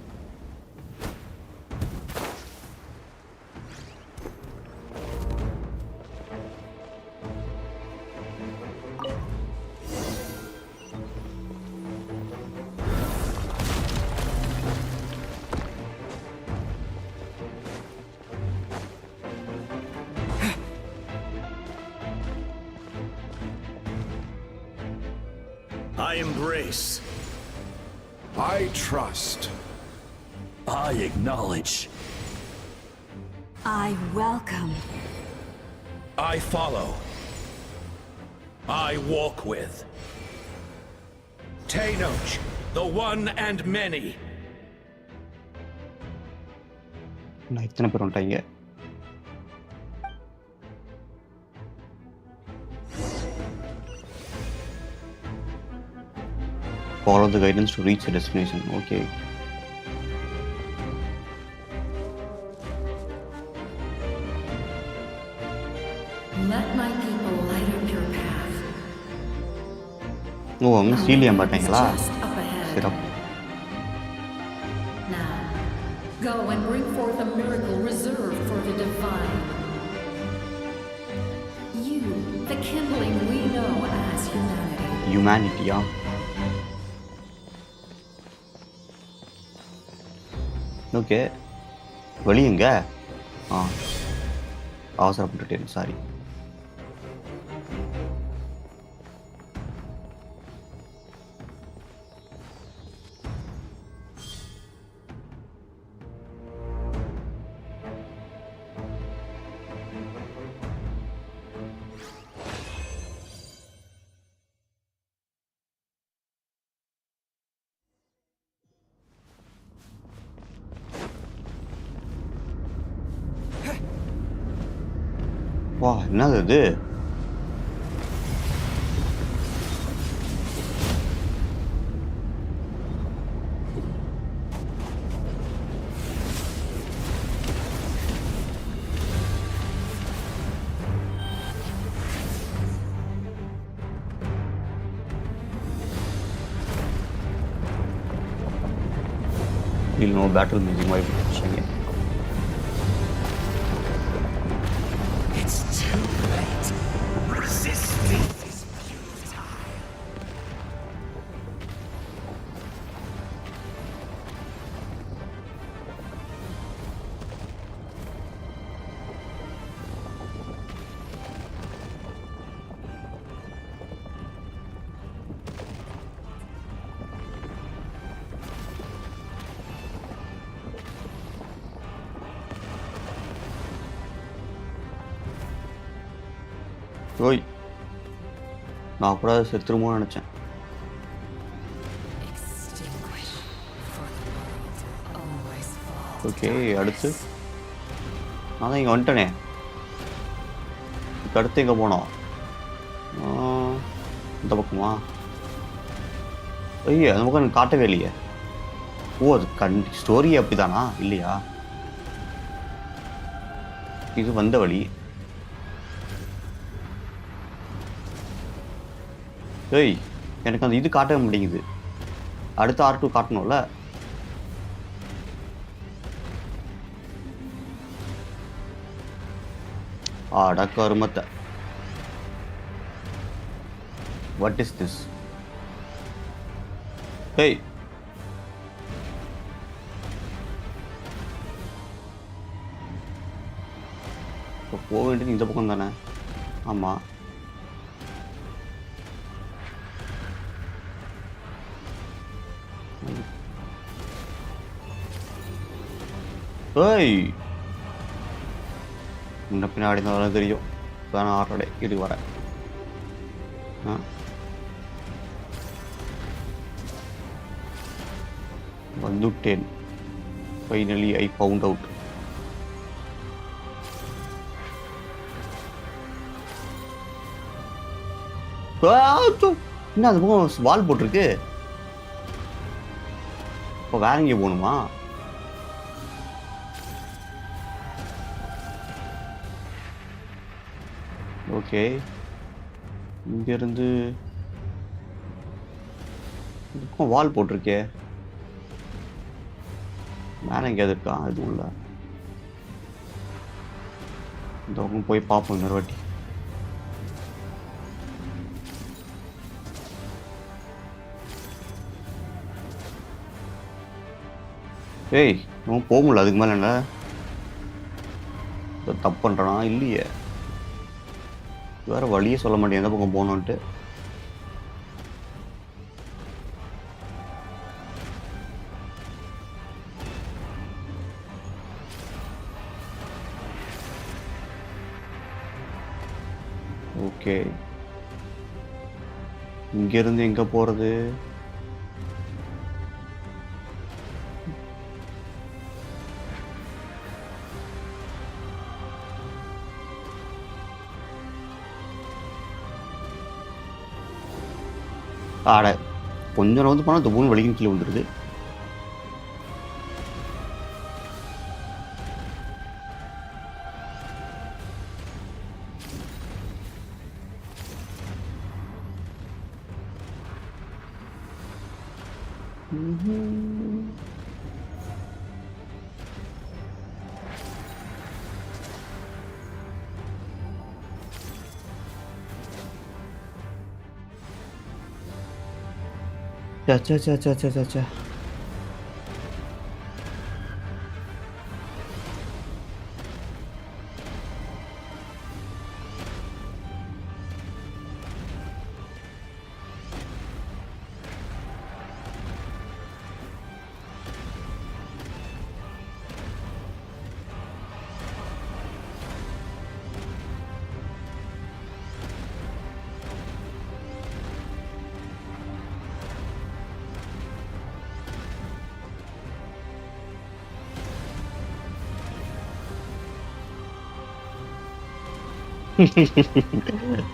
I embrace. I trust. I acknowledge. I welcome. I follow. I walk with. Tenoch, the one and many. நான் இத்தனை பேர் வந்துட்டாங்க. Follow the guidance to reach the destination. Okay. Let my people light up your path. ஓ அவங்க சீலியம் பார்த்தீங்களா? Just up ahead. சிறப்பு. Now, go and bring forth a miracle reserved for the divine. You, the kindling we know as humanity. ஹியூமனிட்டியா? Okay, வழி எங்க? அவசரப்பட்டுட்டேன், sorry. வா, என்னது இது? We'll know battle music மாதிரி போட்டுருச்சாங்க. It's too late. Resisting is futile. ஓய், நான் கூட செத்துருமோ நினச்சேன். ஓகே, அடுத்து நான் தான் இங்கே வந்துட்டேனே. இப்போ அடுத்து எங்கே போனோம்? இந்த பக்கமா? ஐயா, அந்த பக்கம் எனக்கு காட்டவே இல்லையே. ஓ, அது ஸ்டோரி அப்படி தானா? இல்லையா? இது வந்த வழி. ஏய், எனக்கு அந்த இது காட்டவே மாட்டேங்குது. அடுத்த R2 காட்டணும்ல. அடக்க அருமத்தை. What is this? ஏய், இப்போ போக வேண்டியது இந்த பக்கம் தானே? ஆமாம். ஏய், முன்ன பின்னாடி தான் தெரியும். இப்போ நான் ஆட்டோட இது வரேன். வந்துட்டேன். Finally I found out. என்ன அது பக்கம் வால் போட்டிருக்கு? இப்போ வேற எங்கே போகணுமா? ஓகே, இங்கேருந்து இதுக்கும் வால் போட்டிருக்கே. மேலே எங்கேயாவது இருக்கா? அது உள்ள இந்த பக்கம் போய் பார்ப்போம் இன்னொரு வாட்டி. ஏய், நம்ம போக முடியல. அதுக்கு மேலே என்ன தப்பு பண்ணுறானா? இல்லையே, வேறு வழியே சொல்ல மாட்டேன் எந்த பக்கம் போகணுன்ட்டு. ஓகே, இங்கேருந்து எங்கே போகிறது? ஆட கொஞ்சம் வந்து போனால் துப்புன்னு வலிக்கும் கீழே வந்துடுது. சே.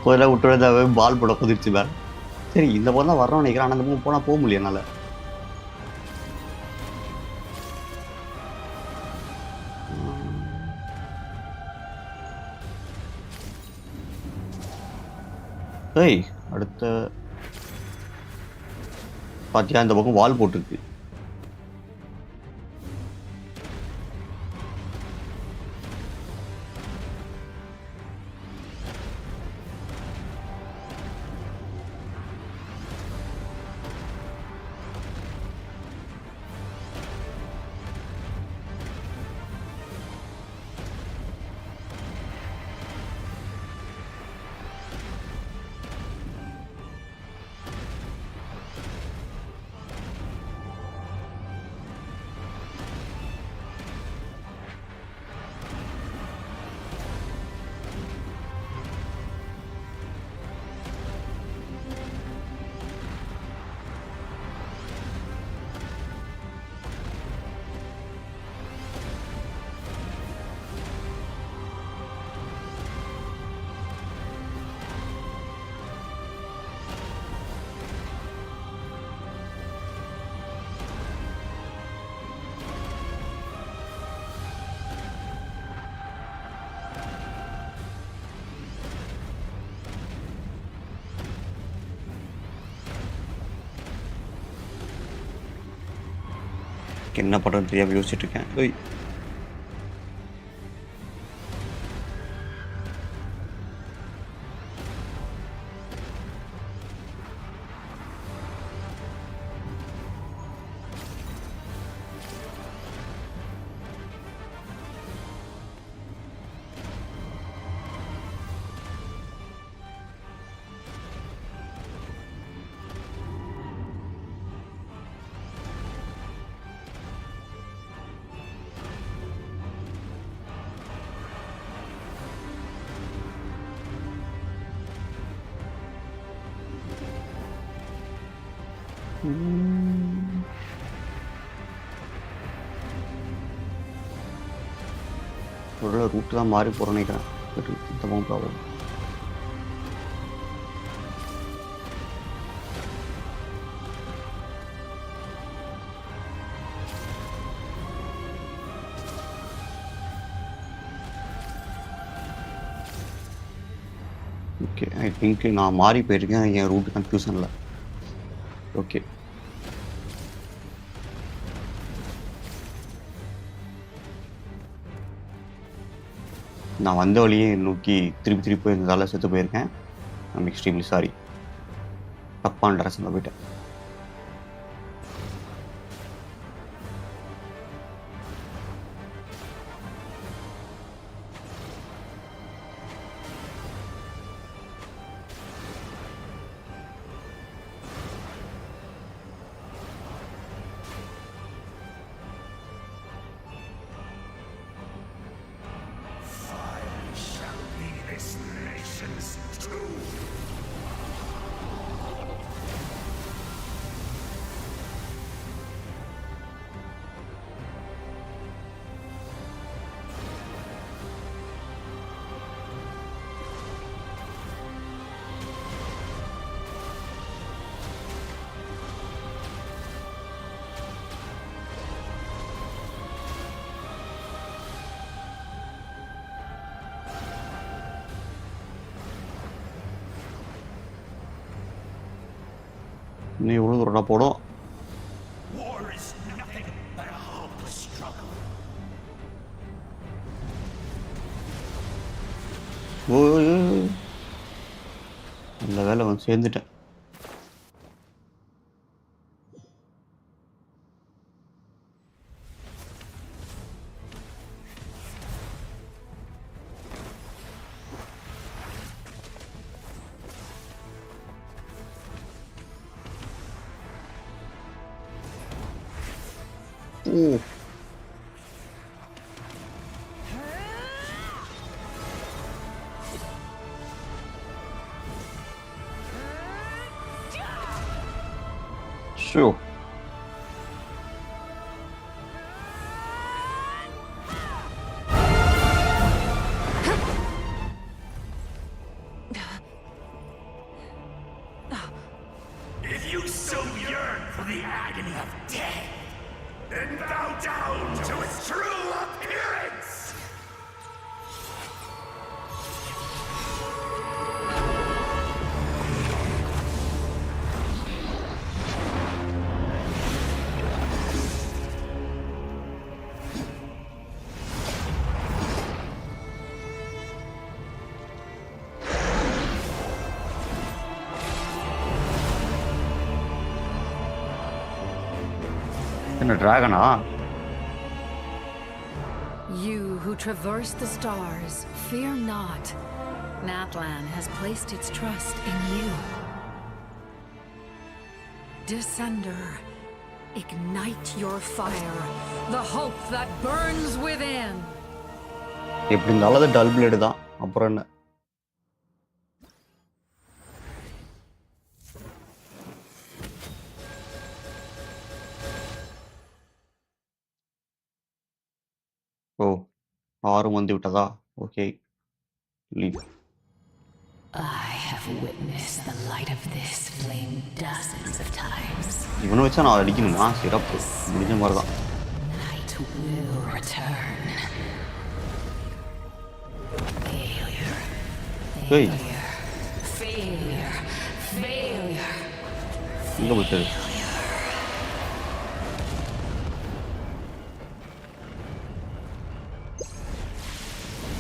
கொஞ்ச நேரம் விட்டு பால் போட குதிர்ச்சு மேல. சரி இந்த பக்கம் தான் வரணும்னு நினைக்கிறேன். ஆனால் அந்த பக்கம் போனால் போக முடியும் என்னால். ஏய் அடுத்த பாத்தியா இந்த பக்கம் வால் போட்டுருக்கு. என்ன பண்ணுறது தெரியாமல் யோசிச்சுட்டு இருக்கேன். ஓய் ஒரு ரூட்டு தான் மாறி போகிறேன்னு நினைக்கிறேன். இந்த பக்கம் ப்ராப்ளம். ஓகே ஐ திங்க் நான் மாறி போயிருக்கேன். என் ரூட்டு கன்ஃபியூஷனில். ஓகே நான் வந்த வழியே நோக்கி திருப்பி போயிருந்ததால செத்து போயிருக்கேன். I'm extremely sorry. தப்பான ட்ரெஸ்ஸில் போயிட்டேன். இன்னும் எவ்வளோ தூரம் போடும். ஓய் நல்ல வேலை வந்து சேர்ந்துட்டேன். ஓ show If you so yearn for the agony of death, then bow down to its true appearance! என்ன டிராகனா? You who traverse the stars, fear not. Natlan has placed its trust in you. Descender, ignite your fire, the hope that burns within. எப்படி இருந்தாலும் அது dull blade தான். அப்புறம் என்ன? ஓ 6 வந்து விட்டதா? Okay leave. I have witnessed the light of this flame dozens of times. இவனை வச்சா நான் அடிக்கணுமா? சிறப்பு முடிஞ்ச மாதிரி தான். Night will return. Failure. ஏய் Failure. Failure. எங்கே போயிட்டு?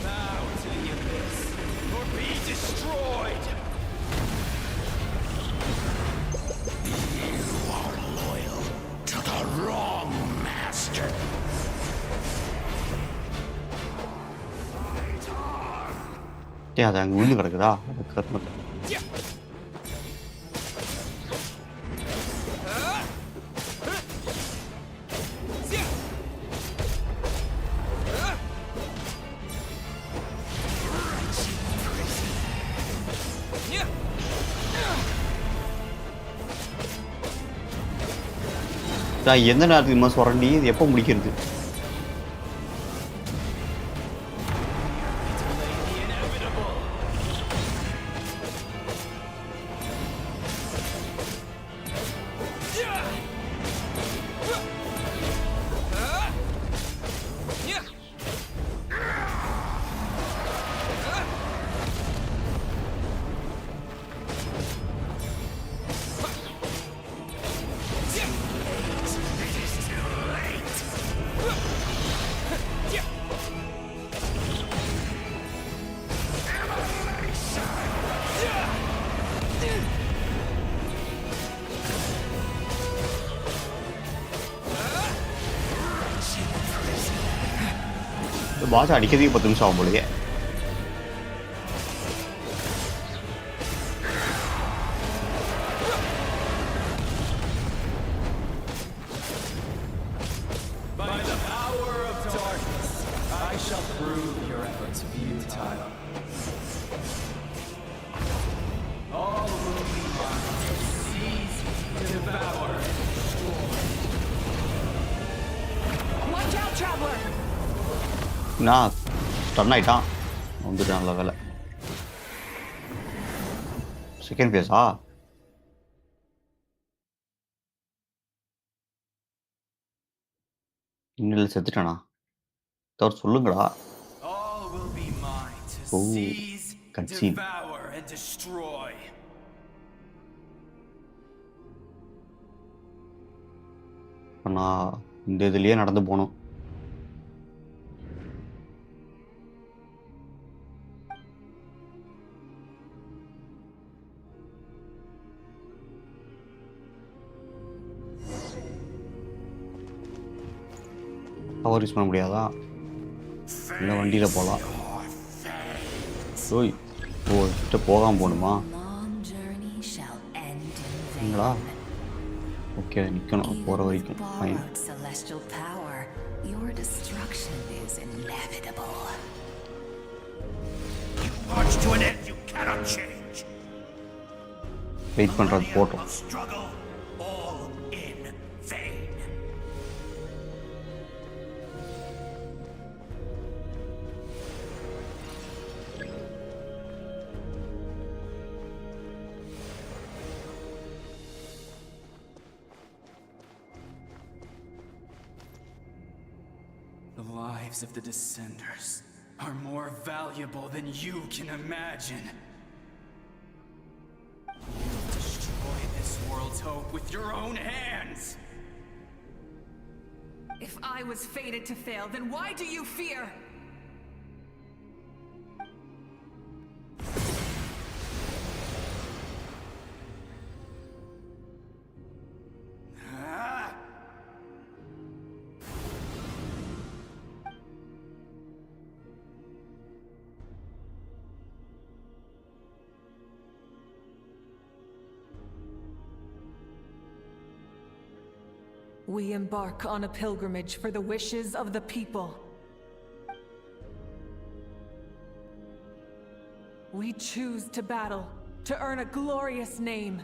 Bow to the abyss, or be destroyed! You are loyal to the wrong master. ஏன் அது அங்கே விழுந்து கிடக்குதா? அது கர்மத்தை. நான் எந்த நேரத்துக்கு இம்மா சுரண்டி இது எப்போ முடிக்கிறது? பாஸ் அடிக்கிறதுக்கு 10 நிமிஷம் ஆகும் போலயே. By the power of darkness, I shall prove your efforts futile. All will be mine to seize, devour, destroy. Watch out, traveler! நான் ஸ்டன் ஆயிட்டான். வந்துட்டான் நல்ல வேலை. செகண்ட் பேஸா? இன்னில் செத்துட்டானா? தவிர சொல்லுங்கடா. All will be mine to Oh, seize, cutscene. devour, and destroy. நான் இந்த இதுலயே நடந்து போகணும். பவர் யூஸ் பண்ண முடியாதா? இல்லை வண்டியில் போகலாம். ஓய் ஓ கிட்ட போகாமல் போகணுமா? இல்லைங்களா? ஓகே நிற்கணும் போகிற வரைக்கும். ஃபைன். வெயிட் பண்ணுறது போட்டோம். The lives of the Descenders are more valuable than you can imagine. You destroy this world's hope with your own hands! If I was fated to fail, then why do you fear? We embark on a pilgrimage for the wishes of the people. We choose to battle, to earn a glorious name.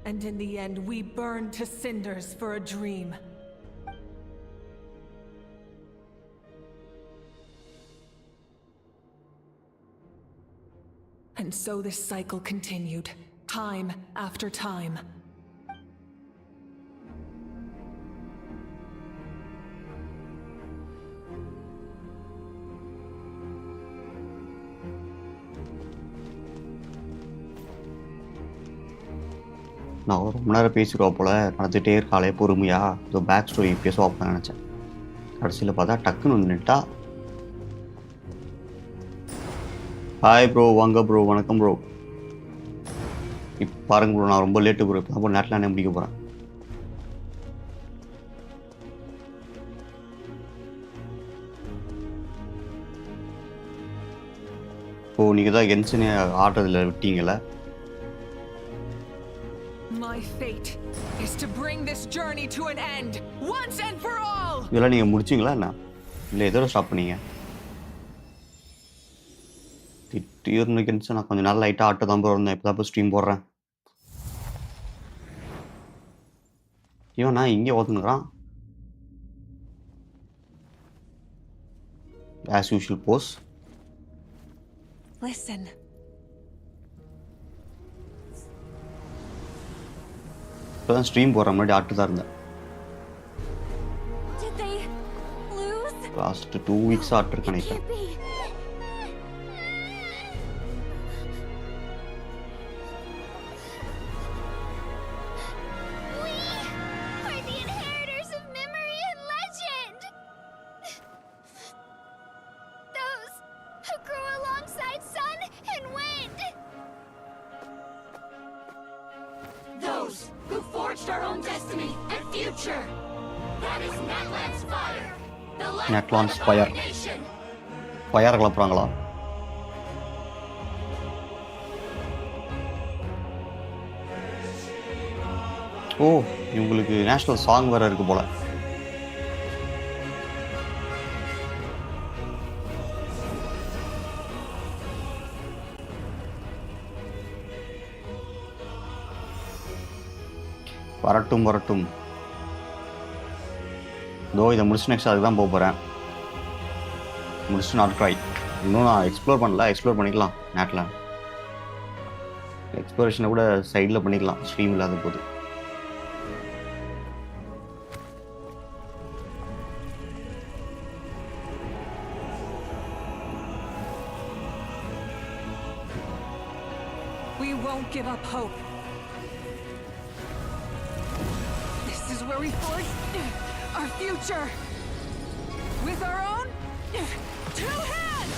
And in the end, we burn to cinders for a dream. And so this cycle continued, time after time. நான் ரொம்ப நேரம் பேசிடுவோம் போல் நடந்துகிட்டே இருக்காளே பொறுமையாக இதோ back story பேசுவோம் அப்படின்னு நினச்சேன். கடைசியில் பார்த்தா டக்குன்னு நின்றுட்டா. ஹாய் ப்ரோ, வாங்க ப்ரோ, வணக்கம் ப்ரோ. இப்போ பாருங்க ப்ரோ, நான் ரொம்ப லேட்டு ப்ரோ. இப்போ நேட்டில் என்ன முடிக்க போகிறேன். இப்போ நீங்கள் தான் கென்ஷனே ஆடுறதுல விட்டீங்களே. My fate is to bring this journey to an end once and for all. இதெல்லாம் நீங்கள் முடிச்சிங்களா என்ன? இல்லை எதோ ஸ்டாப் பண்ணீங்க? திடீர்னு கென்ஷன் நான் கொஞ்சம் நாள் லைட்டாக ஆட்டோ தான் போகிறேன். இப்போ தான் ஸ்ட்ரீம் போடுறேன். இவன் நான் இங்கே ஓத்துனுக்குறான். As usual boss. Listen. இப்போ தான் ஸ்ட்ரீம் போடுற முன்னாடி ஆட்டு தான் இருந்தேன். லாஸ்ட் 2 weeks ஆட்டு நினைக்கிறேன். Natlan Spire. ஃபயர் கிளப்புறாங்களா? ஓ, இவங்களுக்கு நேஷனல் சாங் வேற இருக்கு போல. வரட்டும் வரட்டும். இதோ இதை முடிச்சு நெக்ஸ்ட் அதுக்கு தான் போக போகிறேன். முடிச்சுட்டு நாட் ட்ரை. இன்னும் நான் எக்ஸ்ப்ளோர் பண்ணல. எக்ஸ்ப்ளோர் பண்ணிக்கலாம். நேட்லாண்ட் எக்ஸ்ப்ளோரேஷனை கூட சைடில் பண்ணிக்கலாம் ஸ்ட்ரீம் இல்லாத போது. We won't give up hope. This is where we forge our future with our own 2 hands.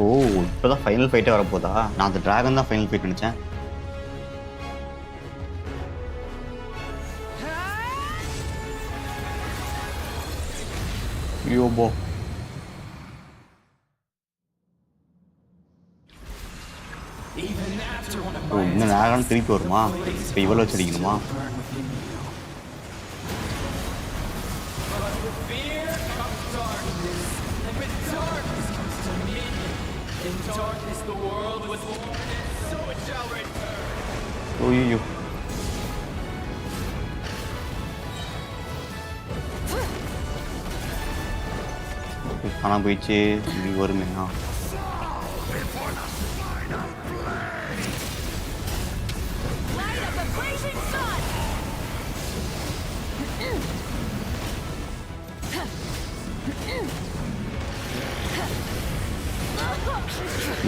ஓ இப்போதான் ஃபைனல் ஃபைட்டே வரப்போதா? நான் அந்த டிராகன் தான் ஃபைனல் ஃபைட் நினச்சேன். யோபோ ஓ இந்த டிராகன் திருப்பி வருமா? இப்போ இவ்வளோ வச்சிருக்கணுமா? ஐயோ காணாம போயிடுச்சு. இது வருமேண்ணா.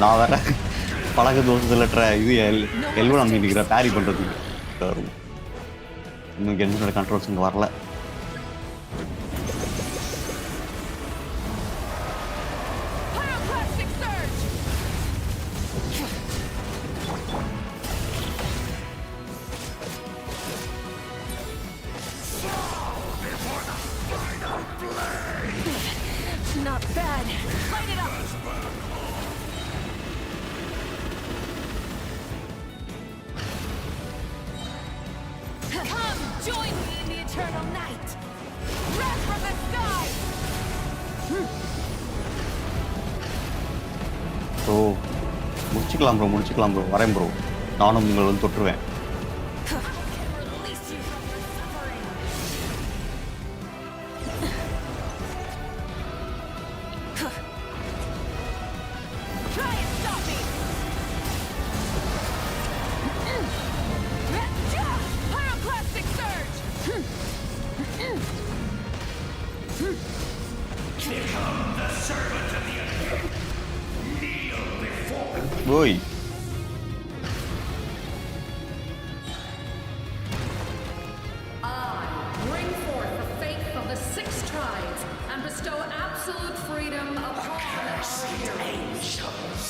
நான் வேற பழக தோசத்தில் இது எல்வன் அங்கே இருக்கிற பேரி பண்ணுறதுக்கு இன்னும் என்னோட கண்ட்ரோல்ஸ் இங்கே வரல. ப்ரோ முடிச்சுக்கலாம் ப்ரோ வரேன் ப்ரோ. நானும் உங்களை வந்து தொட்டுருவேன். ஓய் bring forth the faith of the six tribes and bestow absolute freedom upon our angels.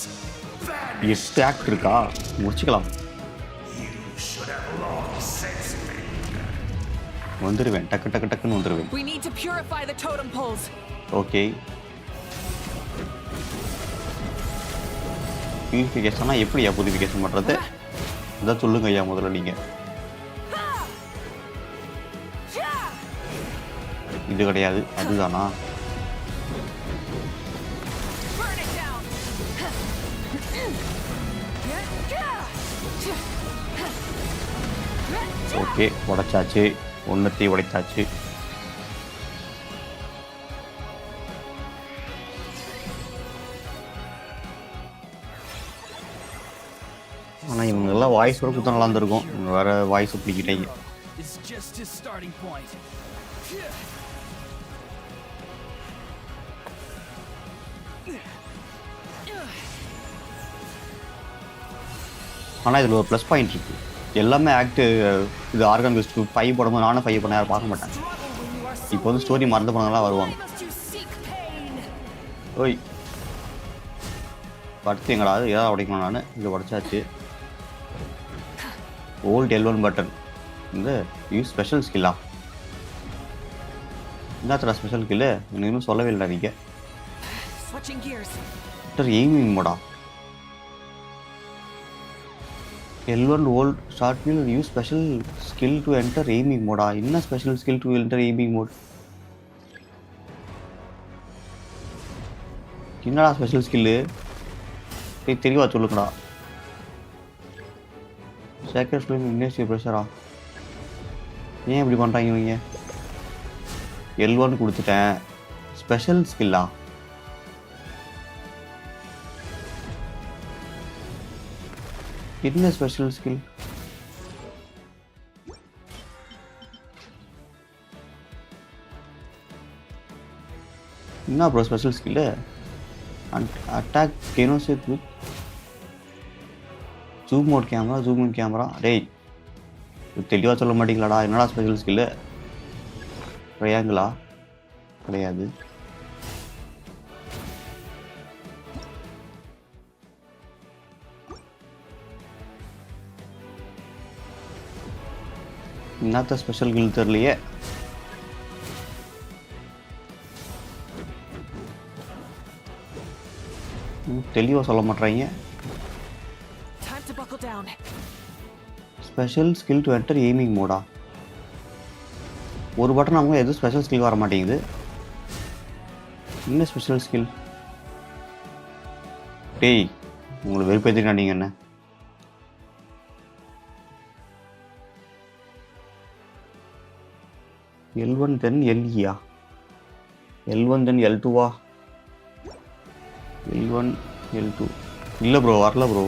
எட்டு ஆக்ட் இருக்கா? முடிச்சுக்கலாம். வந்துடுவேன். டக்குன்னு வந்துடுவேன். We need to purify the totem poles. Okay பியூரிஃபிகேஷனா எப்படியா பியூரிஃபிகேஷன் பண்ணுறது? அதான் சொல்லுங்க ஐயா முதல்ல நீங்கள். இது கிடையாது அதுதானா? ஓகே உடைச்சாச்சு. ஒன்றத்தையும் உடைச்சாச்சு. ஆனால் இவங்கெல்லாம் வாய்ஸ் கூட கொடுத்தா நல்லா இருந்திருக்கும். இவங்க வேற வாய்ஸ் பிடிக்கிட்டீங்க. ஆனால் இதில் ஒரு ப்ளஸ் பாயிண்ட் இருக்குது. எல்லாமே ஆக்டு இது ஆர்கான் குவெஸ்ட் 5 போடும்போது நானும் 5 பண்ண யாரும் பார்க்க மாட்டேன். இப்போ வந்து ஸ்டோரி மறந்து போனவங்களாம் வருவாங்க. ஓய் படுத்து எங்கடா ஏதாவது உடைக்கணும். நான் இதை உடைச்சாச்சு. ஓல்ட் L1 பட்டன் இந்த யூஸ் ஸ்பெஷல் ஸ்கில்லா? என்னத்தடா ஸ்பெஷல் ஸ்கில்லு? எனக்கு இன்னும் சொல்லவே இல்லை. நீங்கள் எய்மிங் மோடா? L1 old start wheel use special skill to enter aiming mode. என்ன special skill to enter aiming mode? என்னடா ஸ்பெஷல் ஸ்கில்லு? தெளிவாக சொல்லுங்கடா. சேக்கர் ஸ்டோரி இண்டஸ்ட்ரி ப்ரெஷரா? ஏன் இப்படி பண்ணுறாங்க இவங்க? L1 கொடுத்துட்டேன். ஸ்பெஷல் ஸ்கில்லா? என்ன ஸ்பெஷல் ஸ்கில்? என்ன ப்ரோ ஸ்பெஷல் ஸ்கில்லு? அட்டாக் கெனோசிட் with zoom mode camera, zoom in camera. டேய் தெளிவாக சொல்ல மாட்டீங்களாடா? என்னடா ஸ்பெஷல் ஸ்கில்லு? ட்ரையாங்கிளா? கிடையாது. என்னத்த ஸ்பெஷல் கில் தெரியலையே. தெளிவாக சொல்ல மாட்டேறாங்க. Special skill to enter aiming மோடா. ஒரு பட்டன் அவங்க எதுவும் ஸ்பெஷல் ஸ்கில் வர மாட்டேங்குது. என்ன ஸ்பெஷல் ஸ்கில்? டேய் உங்களுக்கு வெறுப்பேற்றிக்காண்டீங்க என்ன? L1 then LEயா? L1 then L2வா? L1 L2 இல்லை ப்ரோ, வரல ப்ரோ.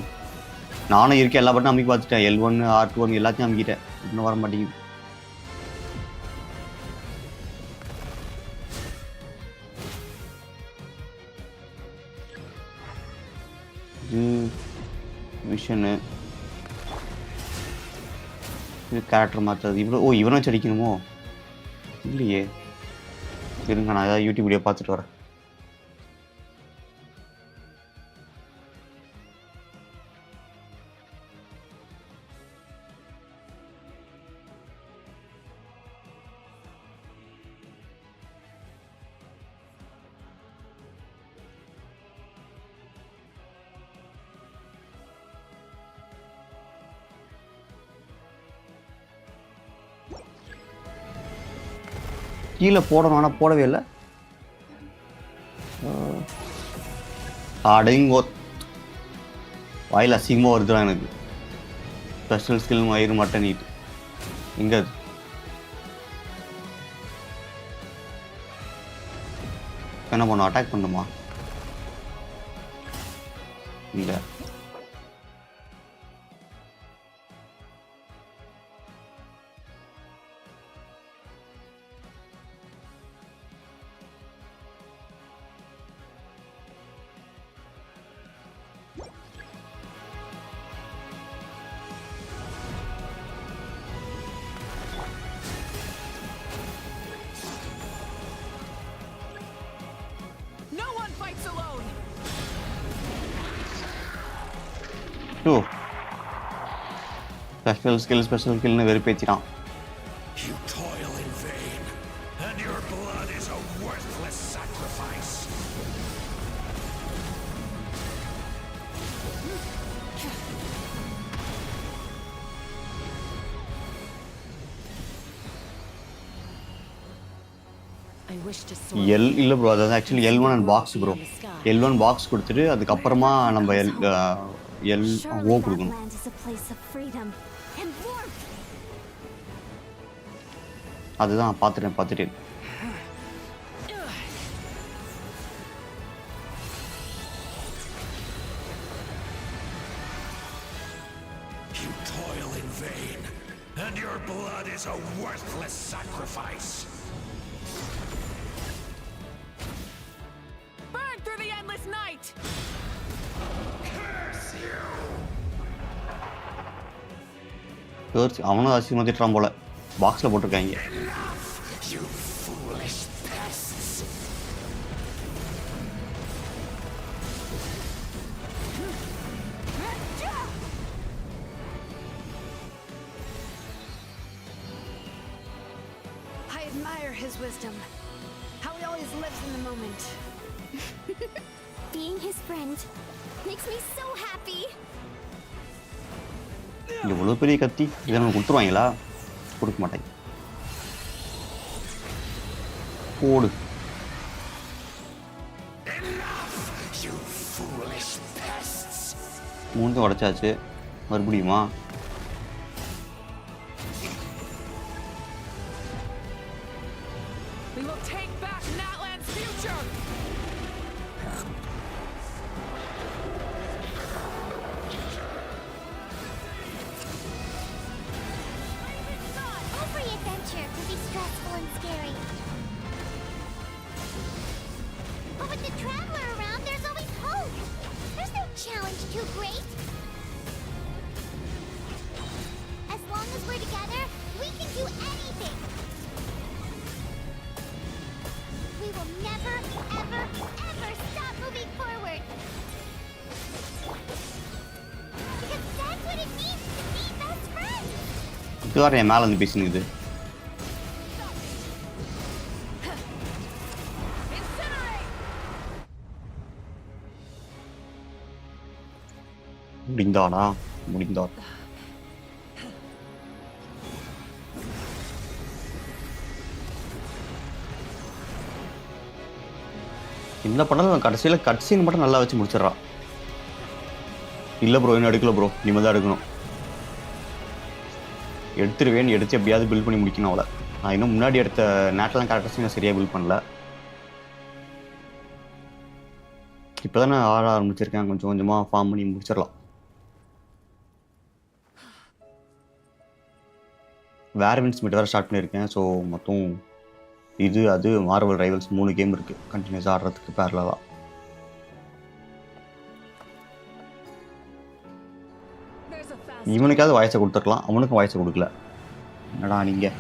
நானும் இருக்கேன், எல்லா பட்டும் அமைக்க பார்த்துட்டேன். L1 R2 எல்லாத்தையும் அமைக்கிட்டேன், இன்னும் வர மாட்டேங்குது. இது மிஷனு, இது கேரக்டர் மாற்றது. இவனை வச்சு அடிக்கணுமோ? இல்லையே, இருங்க நான் ஏதாவது யூடியூப் வீடியோ பார்த்துட்டு வரேன். கீழே போடணும், ஆனால் போடவே இல்லை. அடைங்கோ, வாயில் அசிங்கமாக வருதுதான் எனக்கு. ஸ்பெஷல் ஸ்கில் மயிறு மட்டன் நீட்டு எங்கே? அது என்ன பண்ணும்? அட்டாக் பண்ணுமா? இல்லை. ஸ்பெஷல் ஸ்கில்னு வெறுப்பேற்றிட்டான். இல்லை ப்ரோ, அதாவது actually L1 and box bro. L1 box கொடுத்துட்டு அதுக்கப்புறமா நம்ம LO கொடுக்கணும். அதுதான் பார்த்துட்டேன். You toil in vain, and your blood is a worthless sacrifice. Burn through the endless night. Curse you. அவனும் அசிங்கமாக திட்டுறான் போல. பாக்ஸில் போட்டிருக்காங்க. You foolish pests. I admire his wisdom. How he always lives in the moment. Being his friend makes me so happy. இவ்வளோ பெரிய கத்தி இதை நம்ம கொடுத்துருவாங்களா? கொடுக்க மாட்டாங்க. போடு. மூணு உடைச்சாச்சு, மறுபடியுமா? We will take back Natlan's future. Every adventure can be stressful and scary. But with the Traveler around, there's always hope. There's no challenge too great. As long as we're together, we can do anything. We will never, ever இதுவார என் மேலே வந்து பேசினுக்குது. முடிந்தானா? முடிந்தார். என்ன பண்ணாலும் கடைசியில் கட்சீன் மட்டும் நல்லா வச்சு முடிச்சிடறான். இல்லை bro, இன்னும் எடுக்கல ப்ரோ, இனிமேல் தான் எடுக்கணும். எடுத்துருவேன், எடுத்து எப்படியாவது பில்ட் பண்ணி முடிக்கணும் அவளை. நான் இன்னும் முன்னாடி எடுத்த நேட்லான் கேரக்டர்ஸையும் நான் சரியாக பில்ட் பண்ணல. இப்போ தான் நான் ஆட ஆரம்பிச்சிருக்கேன், கொஞ்சம் கொஞ்சமாக ஃபார்ம் பண்ணி முடிச்சிடலாம். வேர்வின்ஸ் மீட் வேறு ஸ்டார்ட் பண்ணியிருக்கேன். ஸோ மொத்தம் இது அது மார்வல் ரைவல்ஸ் 3 கேம் இருக்குது கண்டினியூஸாக ஆடுறதுக்கு பேரலாக. இவனுக்காவது வாய்ஸை கொடுத்துருக்கலாம், அவனுக்கும் வாய்ஸை கொடுக்கல. என்னடா நீங்கள்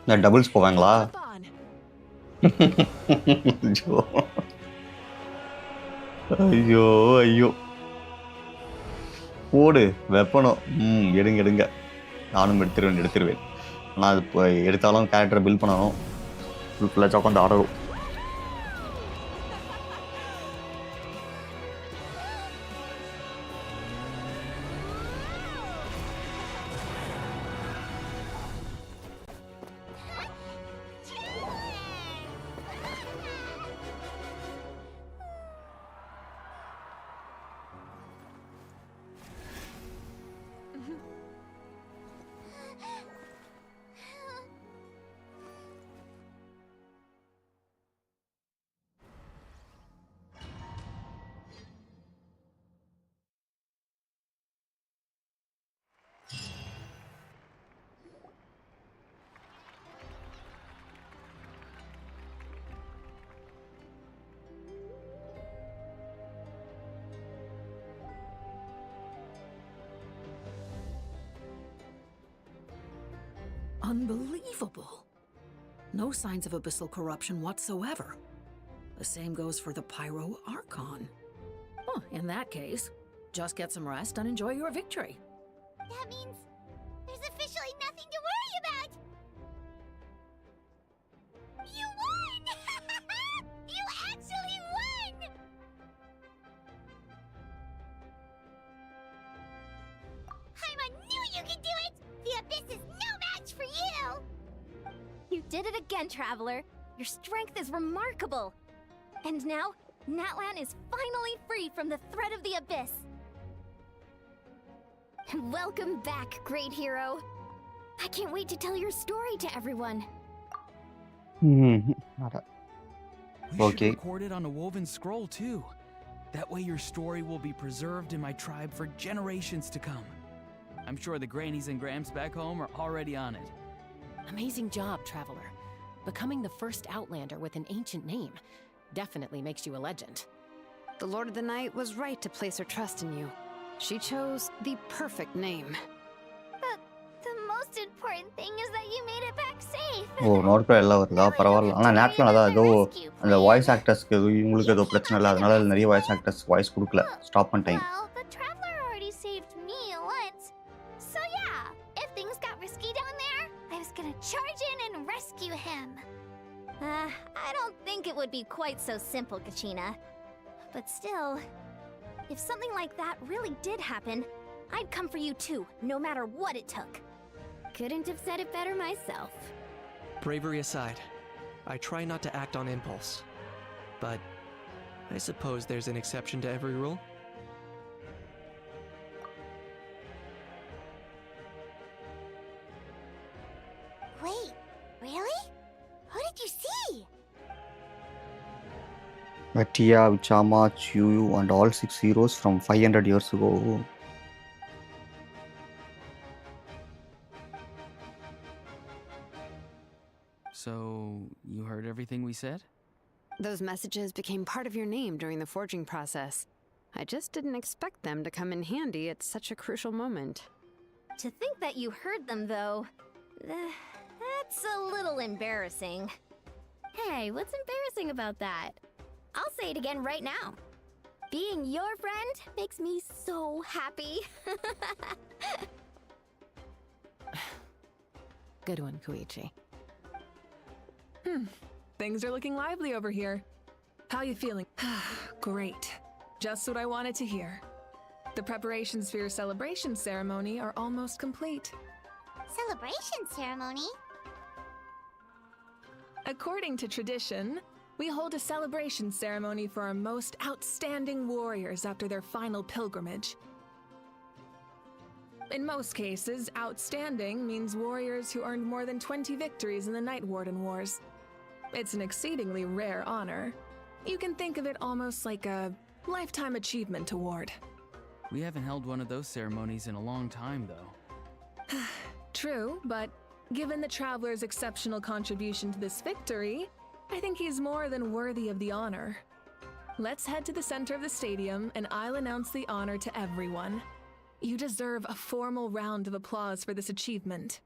இந்த டபுள்ஸ் போவாங்களா? ஐயோ ஐயோ போடு வெப்பனும். எடுங்க நானும் எடுத்துருவேன். ஆனால் அது இப்போ எடுத்தாலும் கேரக்டரை பில்ட் பண்ணணும். ஃபுல்லாக உட்காந்து ஆடணும். Unbelievable. No signs of abyssal corruption whatsoever. The same goes for the Pyro Archon. Oh, in that case, just get some rest and enjoy your victory. That means there's officially nothing to worry about! You won! You actually won! Paimon knew you could do it! The Abyss is no match for you! You did it again, Traveler. Your strength is remarkable. And now, Natlan is finally free from the threat of the Abyss. Welcome back, great hero. I can't wait to tell your story to everyone. We should record it on a woven scroll too. That way your story will be preserved in my tribe for generations to come. I'm sure the grannies and grams back home are already on it. Amazing job, Traveler. Becoming the first Outlander with an ancient name definitely makes you a legend. The Lord of the Night was right to place her trust in you. She chose the perfect name. But the most important thing is that you made it back safe. Oh notepad எல்லாம் வருதா? பரவாயில்ல. ஆனால் நேட்லான் அதான் ஏதோ அந்த voice ஆக்டர்ஸ்க்கு இவங்களுக்கு ஏதோ பிரச்சனை இல்லை, அதனால நிறைய வாய்ஸ் ஆக்டர்ஸ் வாய்ஸ் கொடுக்கல, ஸ்டாப் பண்ணிட்டாங்க. Well, the Traveler already saved me once. So yeah, if things got risky down there, I was gonna charge in and rescue him. I don't think it would be quite so simple, Kachina. But still, if something like that really did happen, I'd come for you too, no matter what it took. Couldn't have said it better myself. Bravery aside, I try not to act on impulse. But I suppose there's an exception to every rule. Wait, really? Who did you see? Vatia, Vichama, Chuyu, and all 6 heroes from 500 years ago. So, you heard everything we said? Those messages became part of your name during the forging process. I just didn't expect them to come in handy at such a crucial moment. To think that you heard them, though, that's a little embarrassing. Hey, what's embarrassing about that? I'll say it again right now. Being your friend makes me so happy. Good one, Koichi. Things are looking lively over here. How you feeling? Great. Just what I wanted to hear. The preparations for your celebration ceremony are almost complete. Celebration ceremony? According to tradition, we hold a celebration ceremony for our most outstanding warriors after their final pilgrimage. In most cases, outstanding means warriors who earned more than 20 victories in the Night Warden Wars. It's an exceedingly rare honor. You can think of it almost like a lifetime achievement award. We haven't held one of those ceremonies in a long time, though. True, but given the Traveler's exceptional contribution to this victory, I think he's more than worthy of the honor. Let's head to the center of the stadium and I'll announce the honor to everyone. You deserve a formal round of applause for this achievement.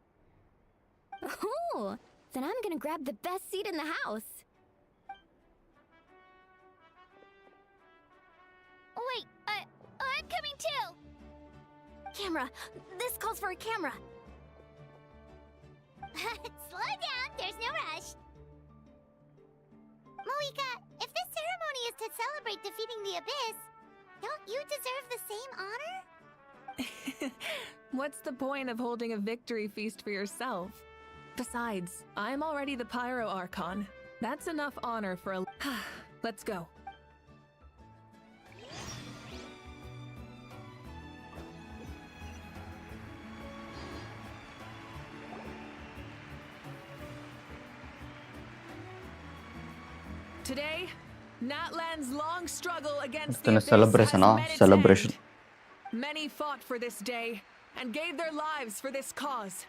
Ooh, then I'm gonna grab the best seat in the house. Wait, I'm coming too! Camera! This calls for a camera! Slow down, there's no rush. Moika, if this ceremony is to celebrate defeating the Abyss, don't you deserve the same honor? What's the point of holding a victory feast for yourself? Besides, I'm already the Pyro Archon. That's enough honor for a... Let's go. Today, Natlan's long struggle against the Abyss celebration, has met its celebration. end. Many fought for this day and gave their lives for this cause.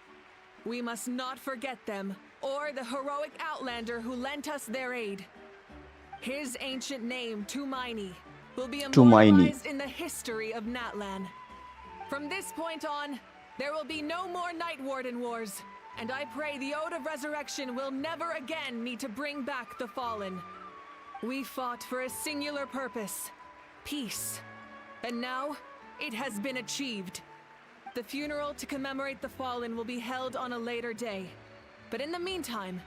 We must not forget them or the heroic Outlander who lent us their aid. His ancient name, Tumaini, will be immortalized in the history of Natlan. From this point on, there will be no more Night Warden Wars, and I pray the Ode of Resurrection will never again need to bring back the Fallen. We fought for a singular purpose, peace, and now it has been achieved. The funeral to commemorate the Fallen will be held on a later day, but in the meantime,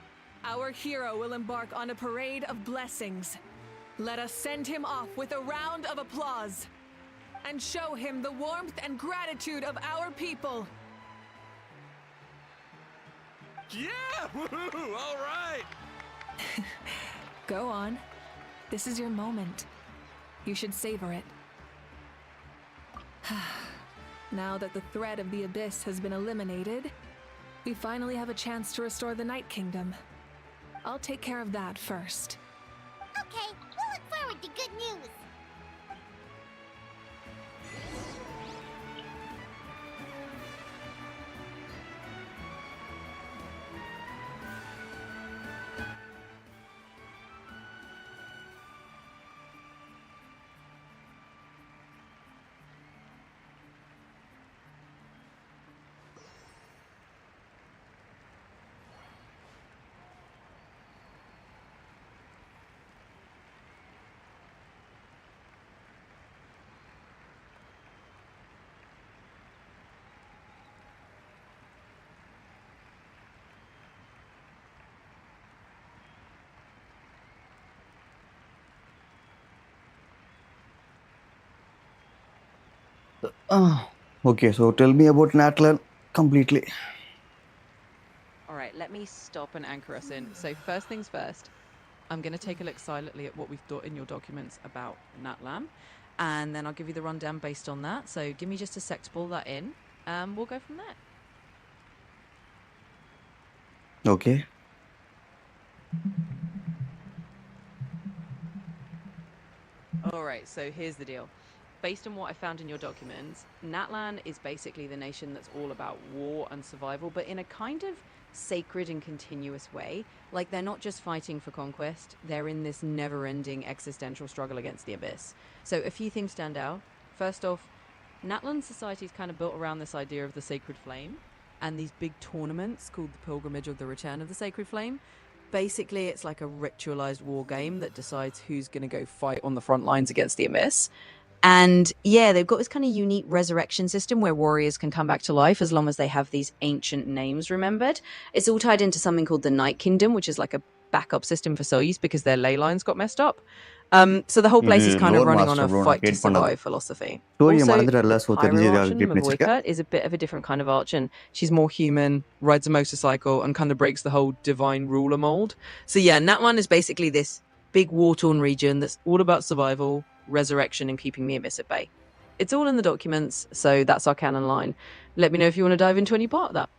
our hero will embark on a parade of blessings. Let us send him off with a round of applause and show him the warmth and gratitude of our people. Yeah! Woohoo! All right! Go on. This is your moment. You should savor it. Now that the threat of the Abyss has been eliminated, we finally have a chance to restore the Night Kingdom. I'll take care of that first. Okay, we'll look forward to good news. Okay, so tell me about Natlan completely. All right, let me stop and anchor us in. So first things first, I'm going to take a look silently at what we've got in your documents about Natlan, and then I'll give you the rundown based on that. So give me just a sec to pull that in, and we'll go from there. Okay. All right, so here's the deal. Based on what I found in your documents, Natlan is basically the nation that's all about war and survival, but in a kind of sacred and continuous way. Like, they're not just fighting for conquest, they're in this never-ending existential struggle against the Abyss. So a few things stand out. First off, Natlan society is kind of built around this idea of the sacred flame, and these big tournaments called the Pilgrimage of the Return of the Sacred Flame. Basically, it's like a ritualized war game that decides who's going to go fight on the front lines against the Abyss. And yeah, they've got this kind of unique resurrection system where warriors can come back to life as long as they have these ancient names remembered. It's all tied into something called the Night Kingdom, which is like a backup system for souls because their ley lines got messed up. So the whole place is kind of running on a fight to survive philosophy. Also, the pyro archon, Mavoika, is a bit of a different kind of archon. She's more human, rides a motorcycle, and kind of breaks the whole divine ruler mold. So yeah, Natlan is basically this big war-torn region that's all about survival, resurrection, and keeping the Abyss at bay. It's all in the documents, so that's our canon line. Let me know if you want to dive into any part of that.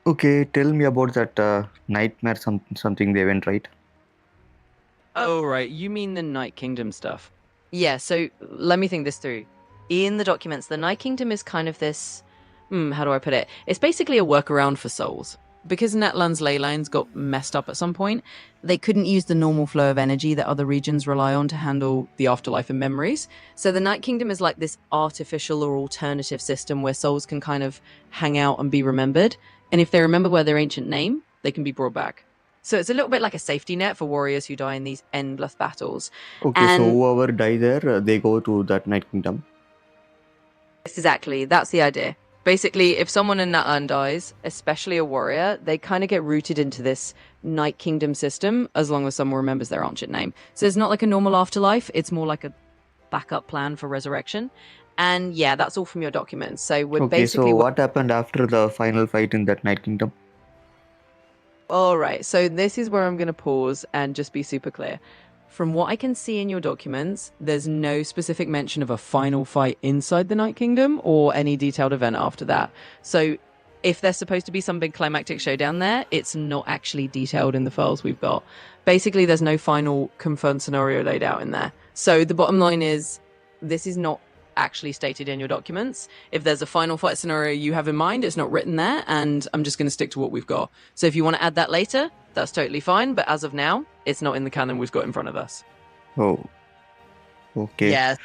Okay, tell me about that nightmare something they went, right? Oh, right. You mean the Night Kingdom stuff? Yeah, so let me think this through. In the documents, the Night Kingdom is kind of this... how do I put it? It's basically a workaround for souls. Because Natlan's ley lines got messed up at some point, they couldn't use the normal flow of energy that other regions rely on to handle the afterlife and memories. So the Night Kingdom is like this artificial or alternative system where souls can kind of hang out and be remembered. And if they remember their ancient name, they can be brought back. So it's a little bit like a safety net for warriors who die in these endless battles. Okay, so whoever die there, they go to that Night Kingdom. Exactly, that's the idea. Basically, if someone in Natlan dies, especially a warrior, they kind of get rooted into this Night Kingdom system as long as someone remembers their ancient name. So it's not like a normal afterlife, it's more like a backup plan for resurrection. And yeah, that's all from your documents. So we're basically... so what happened after the final fight in that Night Kingdom? All right, so this is where I'm going to pause and just be super clear. From what I can see in your documents, there's no specific mention of a final fight inside the Night Kingdom or any detailed event after that. So if there's supposed to be some big climactic showdown there, it's not actually detailed in the files we've got. Basically, there's no final confirmed scenario laid out in there. So the bottom line is, this is not actually stated in your documents. If there's a final fight scenario you have in mind, it's not written there, and I'm just going to stick to what we've got. So if you want to add that later, that's totally fine, but as of now, it's not in the canon we've got in front of us. Oh. Okay. Yeah.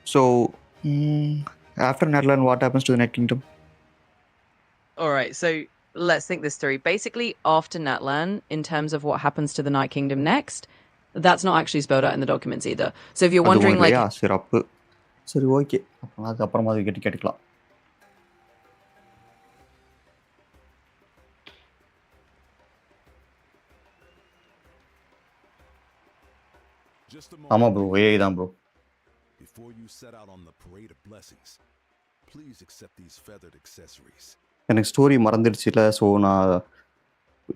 So, after Natlan, what happens to the Night Kingdom? Alright, so let's think this through. Basically, after Natlan, in terms of what happens to the Night Kingdom next, that's not actually spelled out in the documents either. So if you're wondering, like... சரி okay அது அப்புறமா அது கேட்டுக்கலாம். ஆமா bro AI தான் bro. Before you set out on the parade of blessings, please accept these feathered accessories. எனக்கு story மறந்துடுச்சுல, so நான்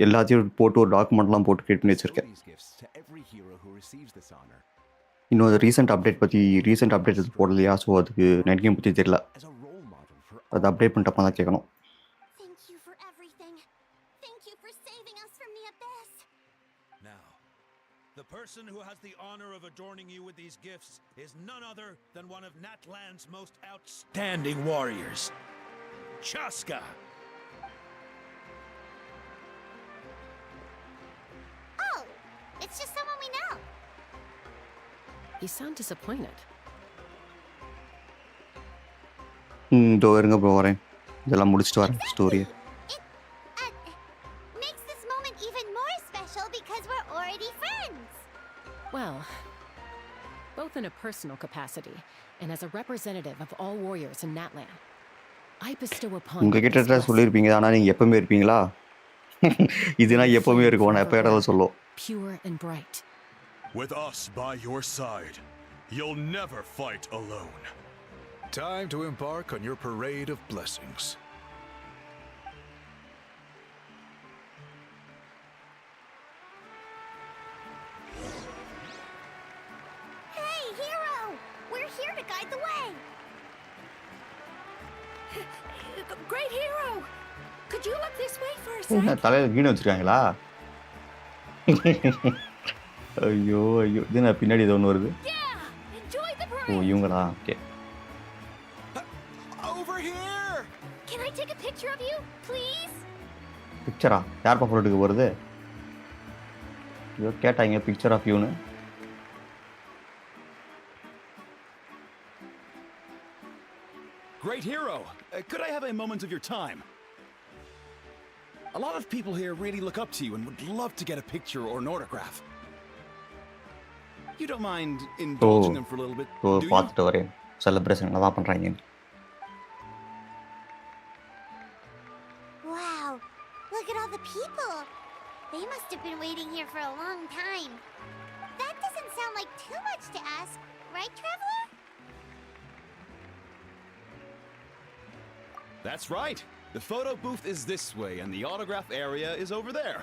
எல்லாத்தையும் போட்டு ஒரு டாக்குமெண்ட்லாம் போட்டு கிரியேட் பண்ணி வச்சிருக்கேன். இன்னும் ரீசெண்ட் அப்டேட் எதுவும் போடலையா, ஸோ அதுக்கு நைட் கேம் பற்றி தெரியல. அது அப்டேட் பண்ணிட்டப்போ தான் கேட்கணும். The person who has the honor of adorning you with these gifts is none other than one of Natlan's most outstanding warriors, Chaska. Oh, it's just someone we know. You sound disappointed. இதோ இருங்க bro வரேன், இதெல்லாம் முடிச்சுட்டு வரேன் ஸ்டோரியை. Makes this moment even more special because we're already friends. Well, both in a personal capacity and as a representative of all warriors in Natlan, I bestow upon you உங்ககிட்ட சொல்லியிருப்பீங்க, ஆனால் நீங்கள் எப்பவுமே இருப்பீங்களா? இதுனா எப்பவுமே இருக்கும், நான் எப்போ இடத்துல சொல்லுவோம். Pure and bright. With us by your side, you'll never fight alone. Time to embark on your parade of blessings. Hey, hero! We're here to guide the way. Great hero! Could you look this way for a second? தலையில் வீணை வச்சிருக்காங்களா? ஐயோ ஐயோ, இது நான் பின்னாடி ஏதோ ஒன்று வருது. ஓ இவங்களா? Okay. Can I take a picture of you, please? பிக்சரா? யார் போட்டோக்கு வருது? ஐயோ கேட்டாங்க பிக்சர் ஆஃப் யூன்னு. Great hero! Could I have a moment of your time? A lot of people here really look up to you and would love to get a picture or an autograph. You don't mind indulging them for a little bit, do you? பார்த்துட்டு வரேன் celebration என்னதான் பண்றாங்க. Wow, look at all the people. They must have been waiting here for a long time. That doesn't sound like too much to ask, right, Traveler? That's right. The photo booth is this way and the autograph area is over there.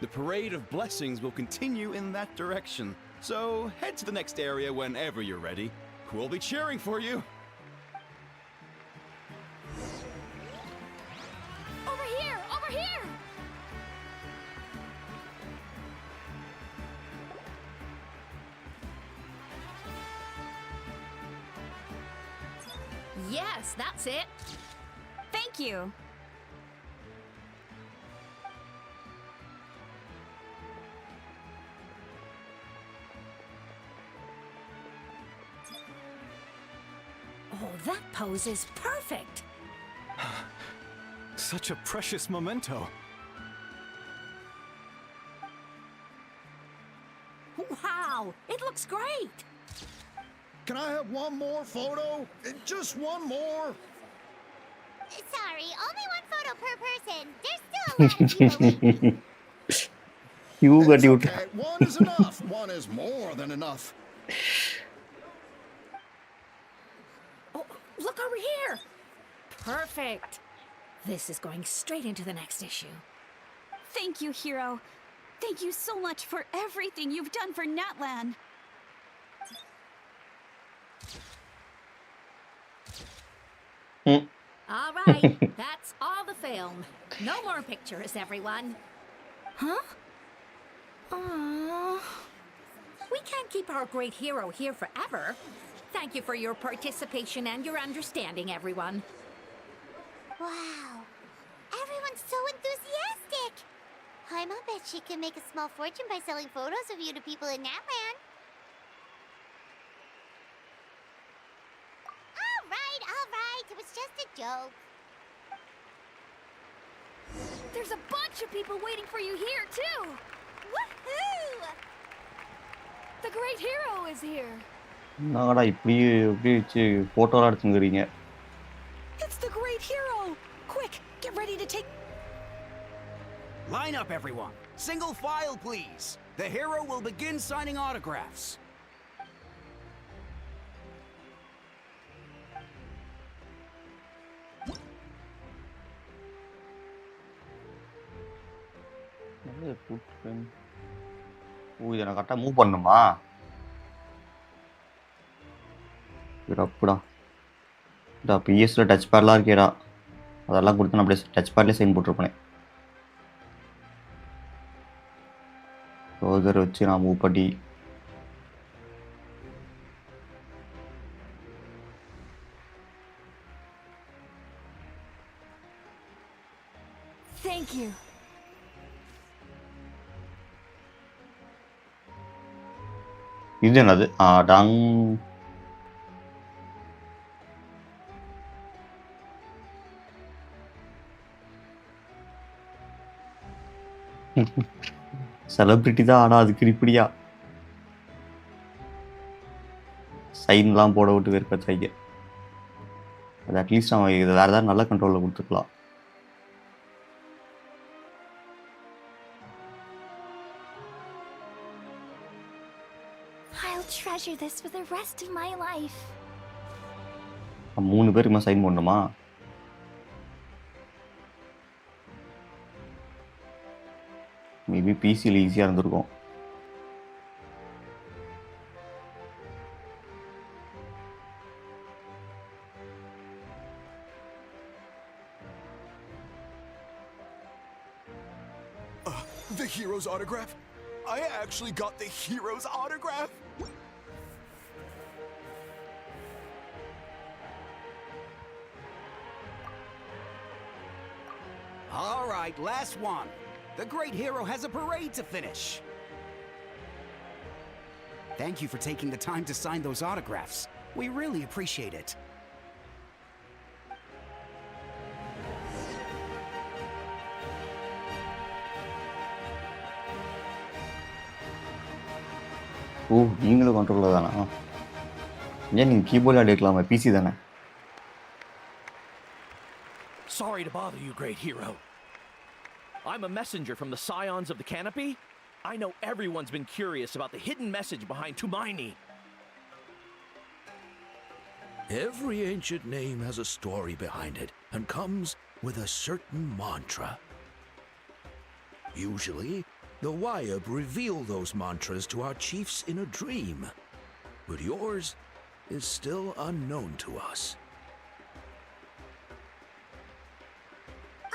The parade of blessings will continue in that direction. So head to the next area whenever you're ready. We'll be cheering for you. Over here! Over here! Yes, that's it. Thank you. Oh, that pose is perfect. Such a precious memento. Wow, it looks great. Can I have one more photo? Just one more. Sorry, only one photo per person. There's still a lot of people waiting. You got you. Okay, one is enough. One is more than enough. Oh, look over here. Perfect. This is going straight into the next issue. Thank you, Hero. Thank you so much for everything you've done for Natlan. All right, that's all the film. No more pictures, everyone. Huh? Aww. We can't keep our great hero here forever. Thank you for your participation and your understanding, everyone. Wow, everyone's so enthusiastic. Paimon bet she can make a small fortune by selling photos of you to people in Natlan. All right, it was just a joke. There's a bunch of people waiting for you here, too! Woohoo! The great hero is here! என்னடா இப்படி வச்சு போட்டோலாம் எடுத்துங்கறீங்க. It's the great hero! Quick, get ready to take... Line up, everyone. Single file, please. The hero will begin signing autographs. ஓ இதை நான் கரெக்டாக move பண்ணுமா? அப்படிடா இந்த பிஎஸ்ல touch பேட்லாம் இருக்கேடா, அதெல்லாம் கொடுத்து நான் அப்படியே டச் பேட்லேயே சைன் போட்டிருப்பேன். ரோசர் வச்சு நான் மூவ் பண்ணி Thank you. இது என்னது? டங் செலிபிரிட்டி தான், ஆனால் அதுக்கு இப்படியா சைன்லாம் போட விட்டு வெறுப்பச்சாங்க. அது அட்லீஸ்ட் அவன் இது வேறு ஏதாவது நல்ல கண்ட்ரோலில் கொடுத்துக்கலாம். I'll treasure this for the rest of my life. 3 பேருக்கு சைன் பண்ணணுமா? மேபி பிசியில் ஈஸியாக இருந்திருக்கும். The hero's autograph? I actually got the hero's autograph? All right, last one. The great hero has a parade to finish. Thank you for taking the time to sign those autographs. We really appreciate it. ஓ நீங்களும் கண்ட்ரோலில் தானா? ஏன் நீங்கள் கீபோர்டில் எடுக்கலாமா? PC தானே? Sorry to bother you, great hero. I'm a messenger from the Scions of the Canopy. I know everyone's been curious about the hidden message behind Tumaini. Every ancient name has a story behind it and comes with a certain mantra. Usually, the Wayab reveal those mantras to our chiefs in a dream, but yours is still unknown to us.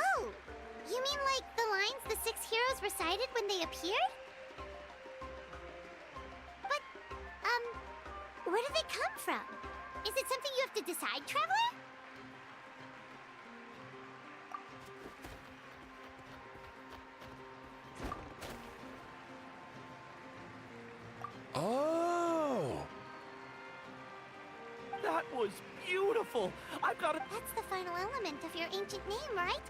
Oh, you mean like the lines the 6 heroes recited when they appeared? But, where do they come from? Is it something you have to decide, Traveler? Oh! That was beautiful. I've got a... That's the final element of your ancient name, right?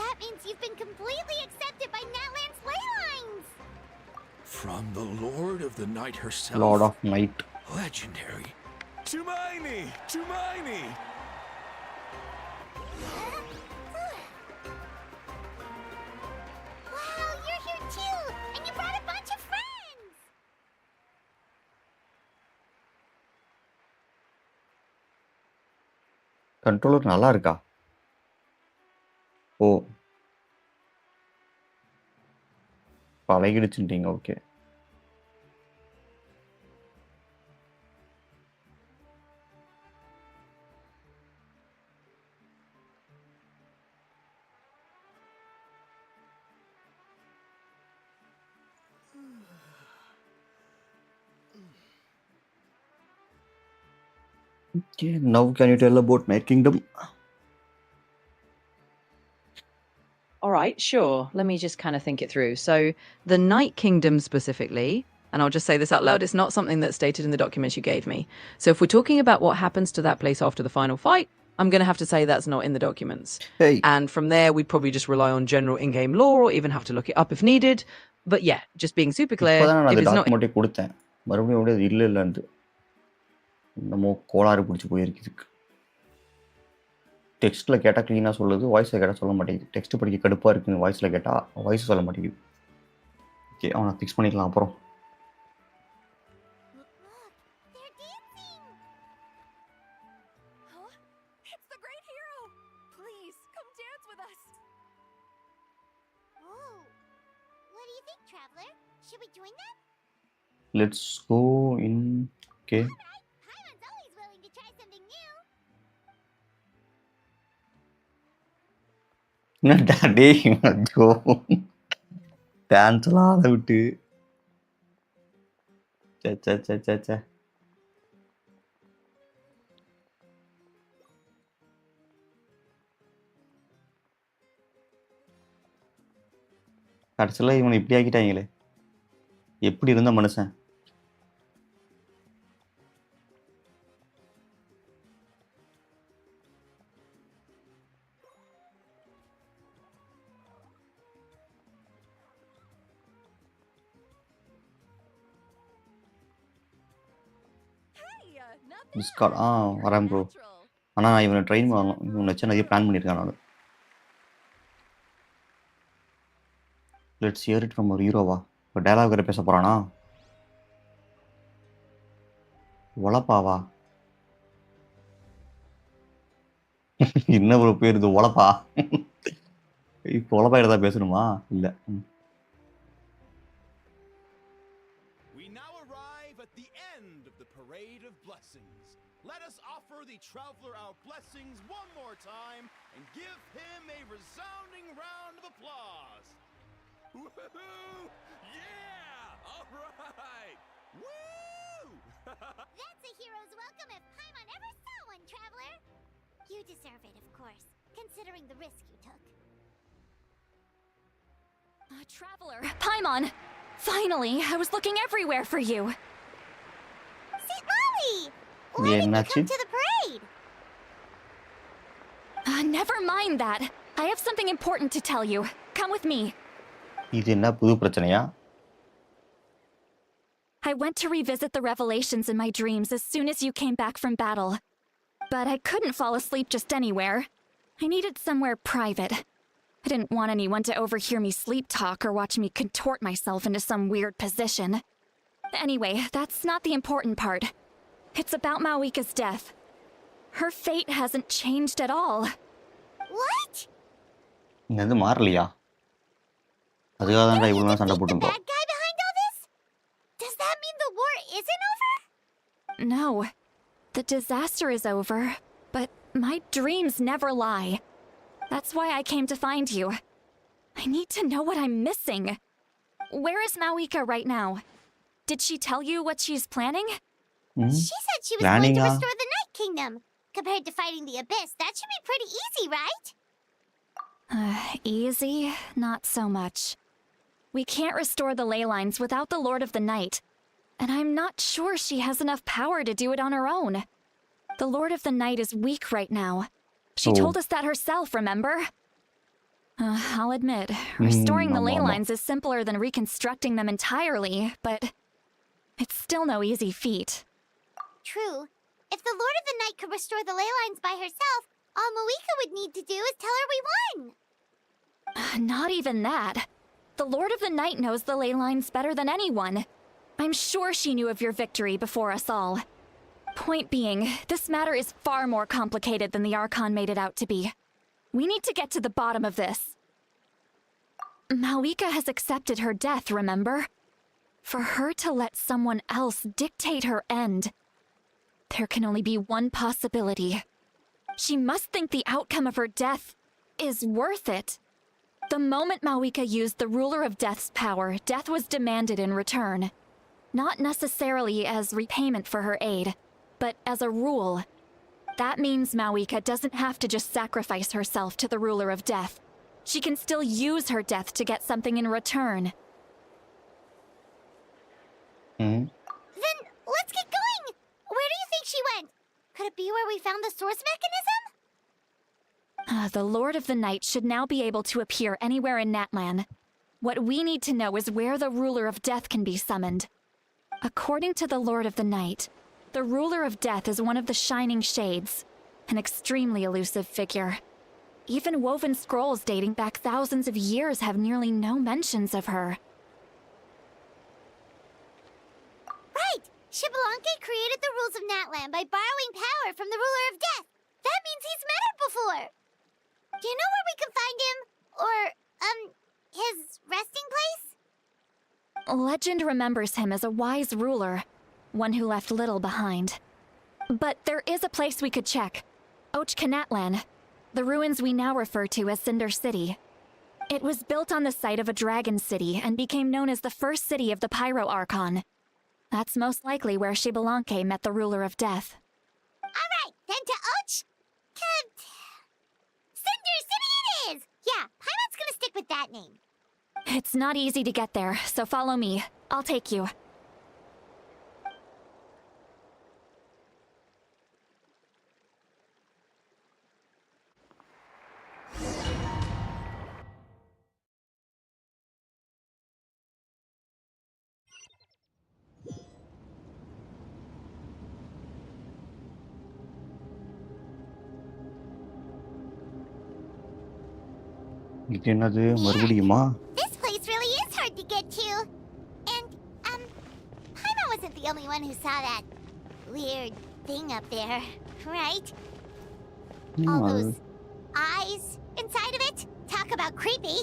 That means you've been completely accepted by Natlan's ley lines! From the Lord of the Night herself. Lord of Night. Legendary. Tumaini! Tumaini! Wow, you're here too! And you brought a bunch of friends! Controller நல்லா இருக்கா? ஓ பழகிடுச்சுட்டீங்க. Okay. Okay, now can you tell about my kingdom? All right, sure. Let me just kind of think it through. So, the Night Kingdom specifically, and I'll just say this out loud, it's not something that's stated in the documents you gave me. So, if we're talking about what happens to that place after the final fight, I'm going to have to say that's not in the documents. Hey. And from there, we'd probably just rely on general in-game lore or even have to look it up if needed. But yeah, just being super clear, இப்போதான் நான் if அந்த it's not... டாக்குமெண்ட்டே கொடுத்தேன். மறுபடியும் அது இல்லைன்னு என்னமோ கோளாறு பிடிச்சி போயிருக்கு இதுக்கு. டெக்ஸ்ட்டில் கேட்டால் க்ளீனாக சொல்லுது, வாய்ஸில் கேட்டால் சொல்ல மாட்டேங்குது. டெக்ஸ்ட் படிக்க கடுப்பாக இருக்குன்னு வாய்ஸில் கேட்டால் வாய்ஸ் சொல்ல மாட்டேங்குது. ஓகே, அவனை ஃபிக்ஸ் பண்ணிக்கலாம் அப்புறம். It's the great hero! Please, come dance with us! Oh, what do you think, Traveler? Should we join them? Let's go in. Okay. Paimon's always willing to try something new. என்னடா டேய் ஐயோ டான்ஸ்லாம் ஆட விட்டு சே கடைசியில் இவனை இப்படி ஆக்கிட்டாங்களே. எப்படி இருந்த மனுஷன். டிஸ்கார்ட் வரேன் ப்ரோ. ஆனால் நான் இவனை ட்ரெயின் பண்ணணும். இவனை வச்சு நிறைய பிளான் பண்ணியிருக்கேன் நான். லெட்ஸ் ஹியர் இட் ஃப்ரம் ஒரு ஹீரோவா. இப்போ டயலாக் வேறு பேச போகிறானா? ஒலப்பாவா? என்ன ஒரு பேர் இது ஒலப்பா? இப்போ ஒலப்பாயிட தான் பேசணுமா? இல்லை. We now arrive at the end of the Parade of Blessings. Let us offer the traveler our blessings one more time and give him a resounding round of applause. Woohoo! Yeah! All right! Woo! That's a hero's welcome if Paimon ever saw one, Traveler. You deserve it, of course, considering the risk you took. Traveler, Paimon! Finally, I was looking everywhere for you. St. Molly! Why didn't you come to the parade? Never mind that. I have something important to tell you. Come with me. இது என்ன புது பிரச்சனையா? I went to revisit the revelations in my dreams as soon as you came back from battle. But I couldn't fall asleep just anywhere. I needed somewhere private. I didn't want anyone to overhear me sleep talk or watch me contort myself into some weird position. Anyway, that's not the important part. It's about Mawika's death. Her fate hasn't changed at all. What? இது மாறலையா? அதுக்காக தான் இவ்வளவு நேரம் சண்டை போட்டுருந்தோம். Bad guy behind all this? Does that mean the war isn't over? No. The disaster is over, but my dreams never lie. That's why I came to find you. I need to know what I'm missing. Where is Mawika right now? Did she tell you what she's planning? She said she was going to restore the Night Kingdom. Compared to fighting the Abyss, that should be pretty easy, right? Easy? Not so much. We can't restore the ley lines without the Lord of the Night. And I'm not sure she has enough power to do it on her own. The Lord of the Night is weak right now. She told us that herself, remember? I'll admit, restoring the ley lines is simpler than reconstructing them entirely, but it's still no easy feat. True. If the Lord of the Night could restore the ley lines by herself, all Mawika would need to do is tell her we won. Not even that. The Lord of the Night knows the ley lines better than anyone. I'm sure she knew of your victory before us all. Point being, this matter is far more complicated than the Archon made it out to be. We need to get to the bottom of this. Mawika has accepted her death, remember? For her to let someone else dictate her end, there can only be one possibility. She must think the outcome of her death is worth it. The moment Mawika used the Ruler of Death's power, death was demanded in return. Not necessarily as repayment for her aid, but as a rule. That means Mawika doesn't have to just sacrifice herself to the Ruler of Death. She can still use her death to get something in return. Then let's get going! Where do you think she went? Could it be where we found the source mechanism? The Lord of the Night should now be able to appear anywhere in Natlan. What we need to know is where the Ruler of Death can be summoned. According to the Lord of the Night, the Ruler of Death is one of the Shining Shades, an extremely elusive figure. Even woven scrolls dating back thousands of years have nearly no mentions of her. Right! Xbalanque created the rules of Natlan by borrowing power from the Ruler of Death. That means he's met her before. Do you know where we can find him? Or, his resting place? Legend remembers him as a wise ruler, one who left little behind. But there is a place we could check. Natlan, the ruins we now refer to as Cinder City. It was built on the site of a dragon city and became known as the first city of the Pyro Archon. That's most likely where Xbalanque met the Ruler of Death. Alright, then to Cinder City it is! Yeah, Paimon's gonna stick with that name. It's not easy to get there, so follow me. I'll take you. இது என்னது மறுபடியுமா? This place really is hard to get to. And, Paimon wasn't the only one who saw that weird thing up there, right? All those eyes inside of it? Talk about creepy.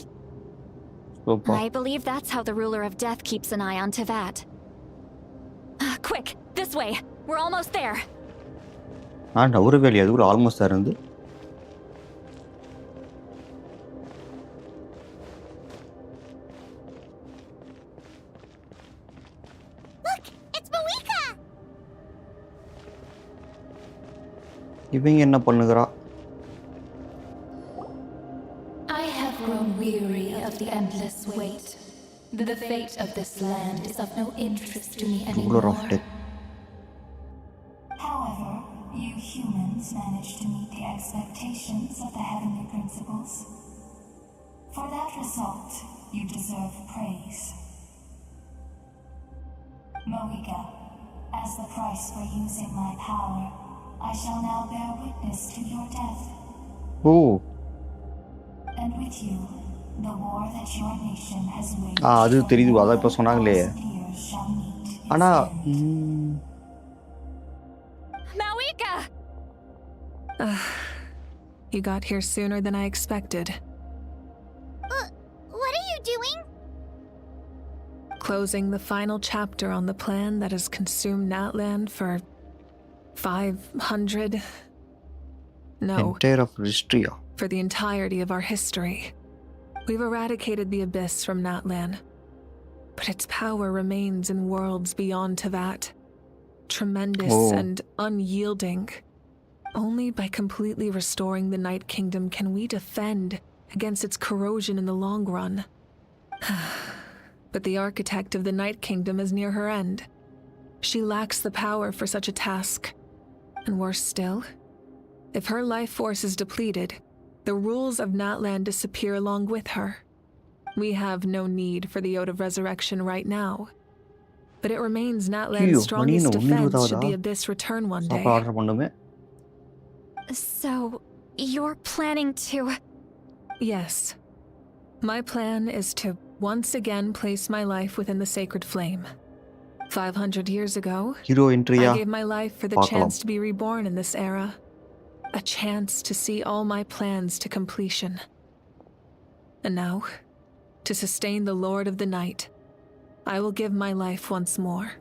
I believe that's how the Ruler of Death keeps an eye on Tevat. Quick, this way. We're almost there. ஒரு வேலையா அது கூட almost இருந்து. இவங்க என்ன பண்ணுகிறா? I have grown weary of the endless wait. The fate of this land is of no interest to me anymore. However, you humans managed to meet the expectations of the heavenly principles. For that result, you deserve praise. Moika, as the price for using my power, I shall now bear witness to your death. Oh. And with you, the war that your nation has waged அது for தெரியுது more அதான் than இப்ப சொன்னாங்களே 1,000 years shall meet its ஆனா end. Mawika! You got here sooner than I expected. What are you doing? Closing the final chapter on the plan that has consumed Natlan for 500... No. Entire of history. For the entirety of our history. We've eradicated the Abyss from Natlan. But its power remains in worlds beyond to that. Tremendous and unyielding. Only by completely restoring the Night Kingdom can we defend against its corrosion in the long run. But the architect of the Night Kingdom is near her end. She lacks the power for such a task. And worse still, if her life force is depleted, the rules of Natlan disappear along with her. We have no need for the Ode of Resurrection right now. But it remains Natlan's strongest defense should the Abyss return one day. So, you're planning to... Yes. My plan is to once again place my life within the sacred flame. 500 years ago, I gave my life for the chance to be reborn in this era. A chance to see all my plans to completion. And now, to sustain the Lord of the Night, I will give my life once more.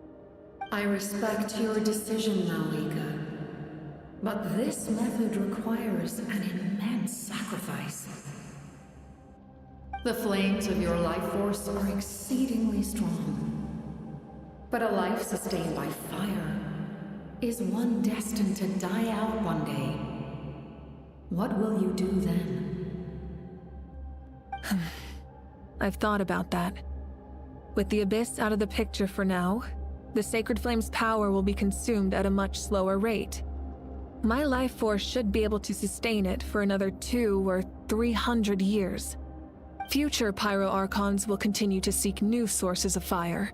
I respect your decision, Mawika. But this method requires an immense sacrifice. The flames of your life force are exceedingly strong. But a life sustained by fire is one destined to die out one day. What will you do then? I've thought about that. With the Abyss out of the picture for now, the Sacred Flame's power will be consumed at a much slower rate. My life force should be able to sustain it for another 200 or 300 years. Future Pyro Archons will continue to seek new sources of fire.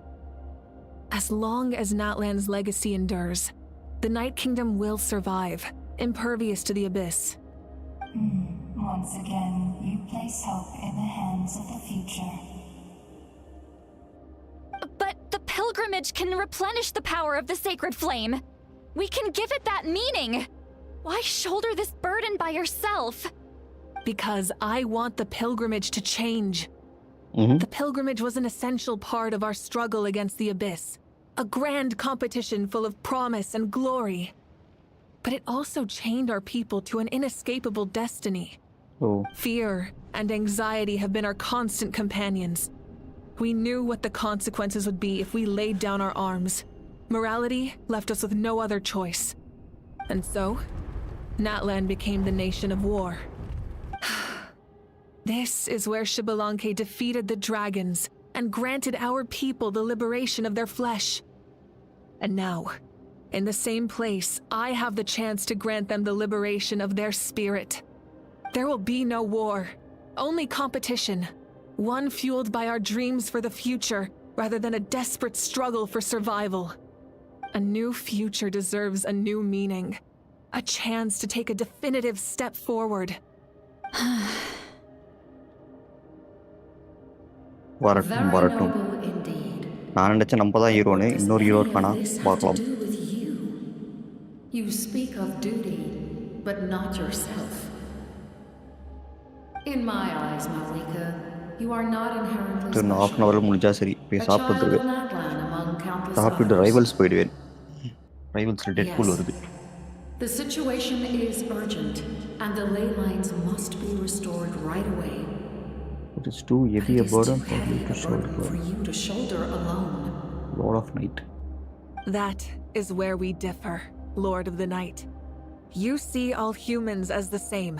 As long as Natlan's legacy endures, the Night Kingdom will survive, impervious to the Abyss. Once again, you place hope in the hands of the future. But the pilgrimage can replenish the power of the sacred flame. We can give it that meaning. Why shoulder this burden by yourself? Because I want the pilgrimage to change. The pilgrimage was an essential part of our struggle against the Abyss. A grand competition full of promise and glory. But it also chained our people to an inescapable destiny. Fear and anxiety have been our constant companions. We knew what the consequences would be if we laid down our arms. Morality left us with no other choice. And so, Natlan became the nation of war. This is where Xbalanque defeated the dragons and granted our people the liberation of their flesh. And now, in the same place, I have the chance to grant them the liberation of their spirit. There will be no war, only competition. One fueled by our dreams for the future, rather than a desperate struggle for survival. A new future deserves a new meaning. A chance to take a definitive step forward. வரட்டும் நான் நினைச்சேன் நம்ம தான் ஹீரோன்னு இன்னொரு hero இருக்கானா பார்க்கலாம். You speak of duty, but not yourself. In my eyes, Mawika, you are not inherently இன்னும் half an hour முடிஞ்சா சரி போய் சாப்பிட்டு சாப்பிட்டு ரைவல்ஸ் போயிடுவேன். ரைவல்ஸ்ல டெட்பூல் வருது. The situation is urgent and the ley lines must be restored right away. It is too heavy a burden for you to shoulder alone. Lord of Night. That is where we differ, Lord of the Night. You see all humans as the same,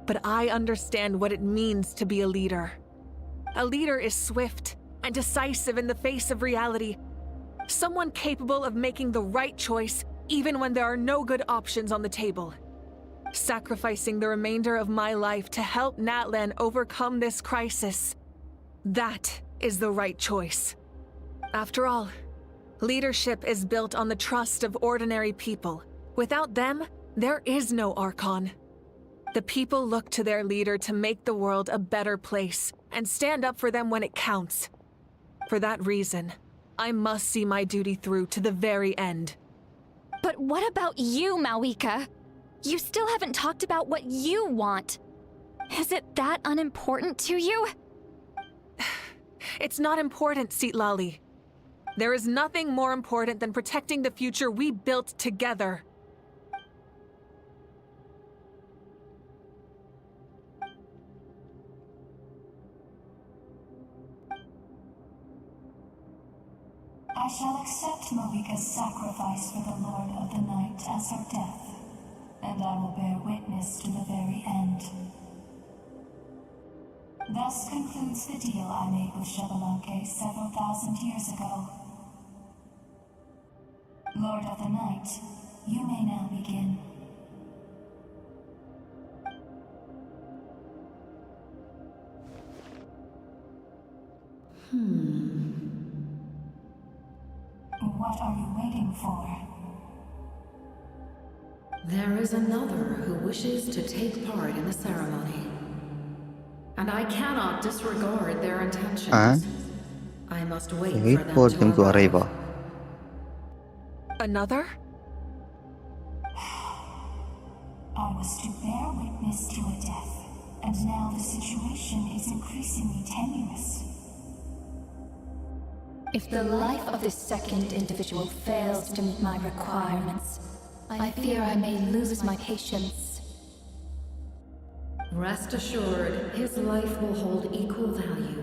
but I understand what it means to be a leader. A leader is swift and decisive in the face of reality. Someone capable of making the right choice even when there are no good options on the table. Sacrificing the remainder of my life to help Natlan overcome this crisis. That is the right choice. After all, Leadership is built on the trust of ordinary people. Without them, there is no Archon. The people look to their leader to make the world a better place and stand up for them when it counts. For that reason, I must see my duty through to the very end. But what about you, Malika? You still haven't talked about what you want. Is it that unimportant to you? It's not important, Citlali. There is nothing more important than protecting the future we built together. I shall accept Malika's sacrifice for the Lord of the Night as her death, and I will bear witness to the very end. Thus concludes the deal I made with Xbalanque several thousand years ago. Lord of the Night, you may now begin. What are you waiting for? There is another who wishes to take part in the ceremony. And I cannot disregard their intentions. I must wait for them to arrive. Another? I was to bear witness to a death, and now the situation is increasingly tenuous. If the life of this second individual fails to meet my requirements, I fear I may lose my patience. Rest assured, his life will hold equal value.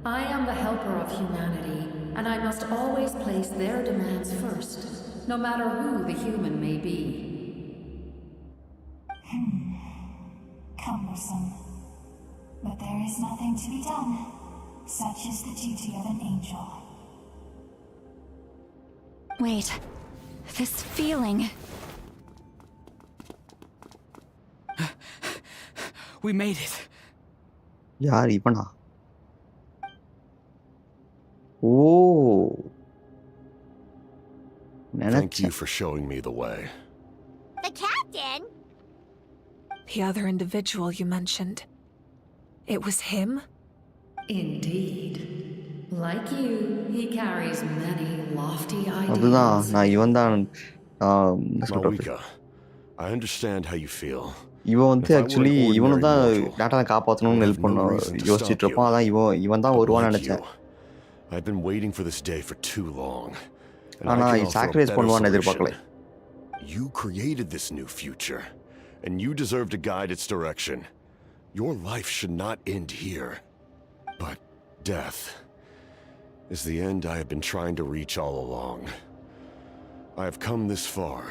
I am the helper of humanity, and I must always place their demands first, no matter who the human may be. Cumbersome. But there is nothing to be done. Such is the duty of an angel. Wait, this feeling. We made it. யார் இவனா? Oh. Thank you for showing me the way. The captain? The other individual you mentioned. It was him? Indeed. Like you, he carries many lofty அதுதான் ideals. நான் இவன் தான் Malika, I understand how you feel. இவன் வந்து actually இவனும் தான் டேட்டாவை காப்பாற்றணும்னு ஹெல்ப் பண்ண யோசிச்சுட்டு இருப்பான். அதான் இவன் தான் வருவான்னு நினைச்சேன். I've been waiting for this day for too long. ஆனா சாக்ரிஃபைஸ் பண்ணுவான்னு எதிர்பார்க்கல. You created this new future, and you deserve to guide its direction. Your life should not end here. But death is the end I have been trying to reach all along. I have come this far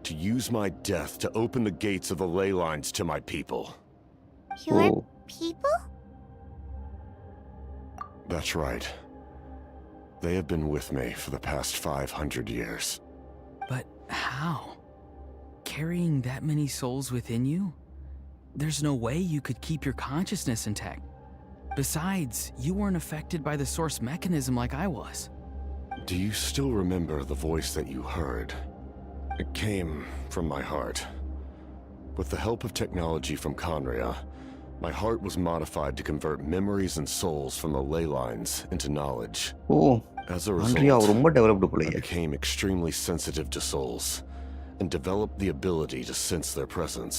to use my death to open the gates of the ley lines to my people. Your people? That's right. They have been with me for the past 500 years. But how? Carrying that many souls within you? There's no way you could keep your consciousness intact. Besides, you weren't affected by the source mechanism like I was. Do you still remember the voice that you heard? It came from my heart. With the help of technology from Conria, my heart was modified to convert memories and souls from the ley lines into knowledge. Oh, as a result, I became extremely sensitive to souls and developed the ability to sense their presence,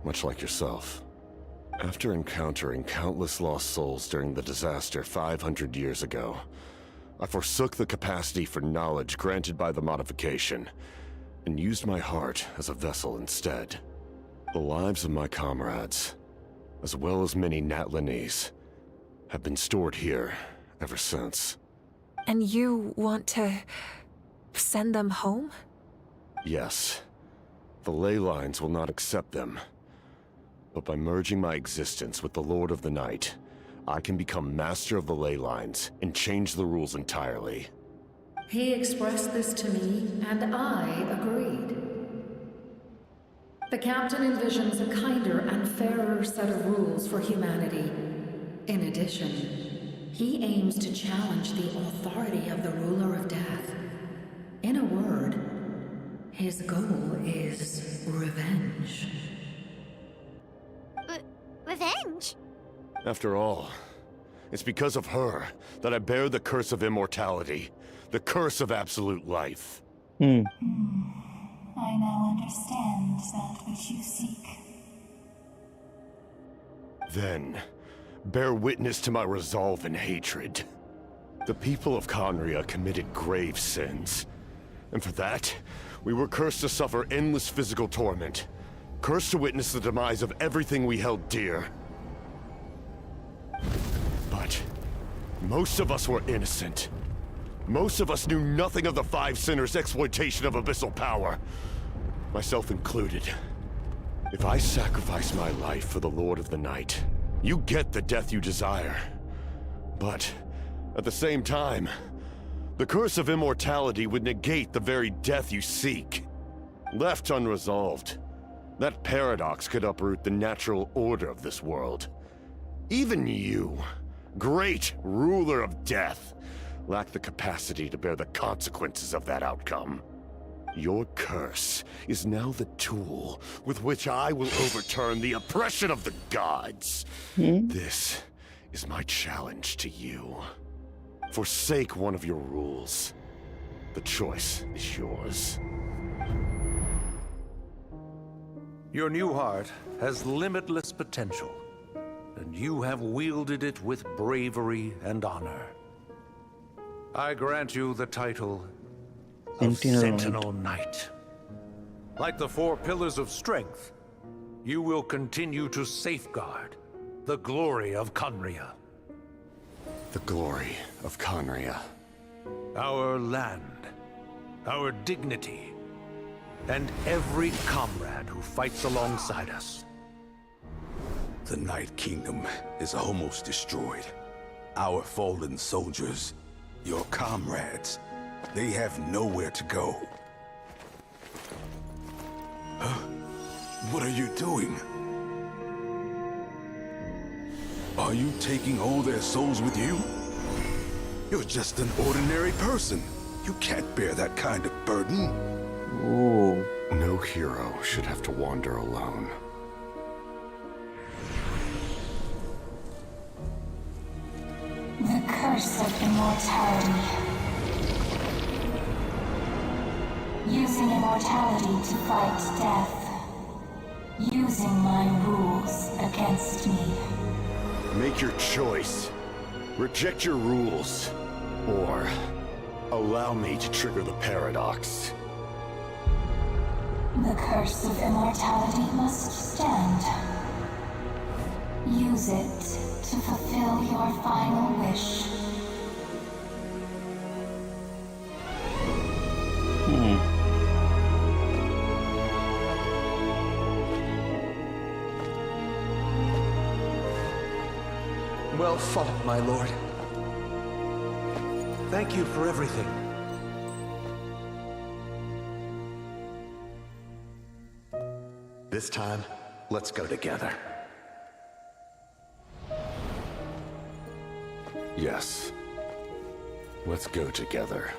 much like yourself. After encountering countless lost souls during the disaster 500 years ago, I forsook the capacity for knowledge granted by the modification and used my heart as a vessel instead. The lives of my comrades, as well as many Natlanese, have been stored here ever since. And you want to send them home? Yes. The ley lines will not accept them. But by merging my existence with the Lord of the Night, I can become master of the ley lines and change the rules entirely. He expressed this to me, and I agreed. The captain envisions a kinder and fairer set of rules for humanity. In addition, He aims to challenge the authority of the ruler of death. In a word, his goal is revenge. Revenge? After all, it's because of her that I bear the curse of immortality, the curse of absolute life. I now understand that which you seek. Then, bear witness to my resolve and hatred. The people of Conria committed grave sins. And for that, we were cursed to suffer endless physical torment. Cursed to witness the demise of everything we held dear. But most of us were innocent. Most of us knew nothing of the Five Sinners' exploitation of abyssal power. Myself included. If I sacrifice my life for the Lord of the Night, you get the death you desire. But at the same time, the curse of immortality would negate the very death you seek. Left unresolved, that paradox could uproot the natural order of this world. Even you, great ruler of death, lack the capacity to bear the consequences of that outcome. Your curse is now the tool with which I will overturn the oppression of the gods. This is my challenge to you. Forsake one of your rules. The choice is yours. Your new heart has limitless potential, and you have wielded it with bravery and honor. I grant you the title of Sentinel Knight. Like the four pillars of strength, you will continue to safeguard the glory of Conria. The glory of Conria. Our land, our dignity, and every comrade who fights alongside us. The Night Kingdom is almost destroyed. Our fallen soldiers, your comrades, they have nowhere to go. What are you doing? Are you taking all their souls with you? You're just an ordinary person. You can't bear that kind of burden. Ooh. No hero should have to wander alone. The curse of immortality. Using immortality to fight death. Using my rules against me. Make your choice. Reject your rules. Or allow me to trigger the paradox. The curse of immortality must stand. Use it to fulfill your final wish. Well fought, my lord. Thank you for everything. This time, let's go together. Yes. Let's go together.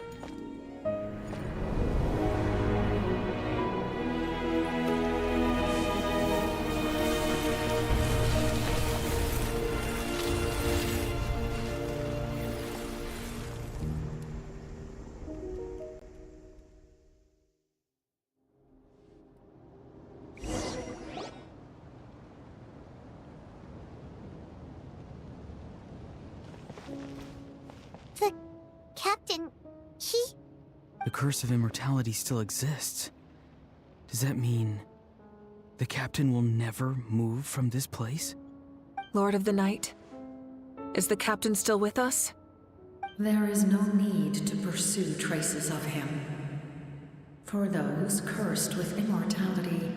The captain, he... The curse of immortality still exists. Does that mean the captain will never move from this place? Lord of the Night, is the captain still with us? There is no need to pursue traces of him. For those cursed with immortality,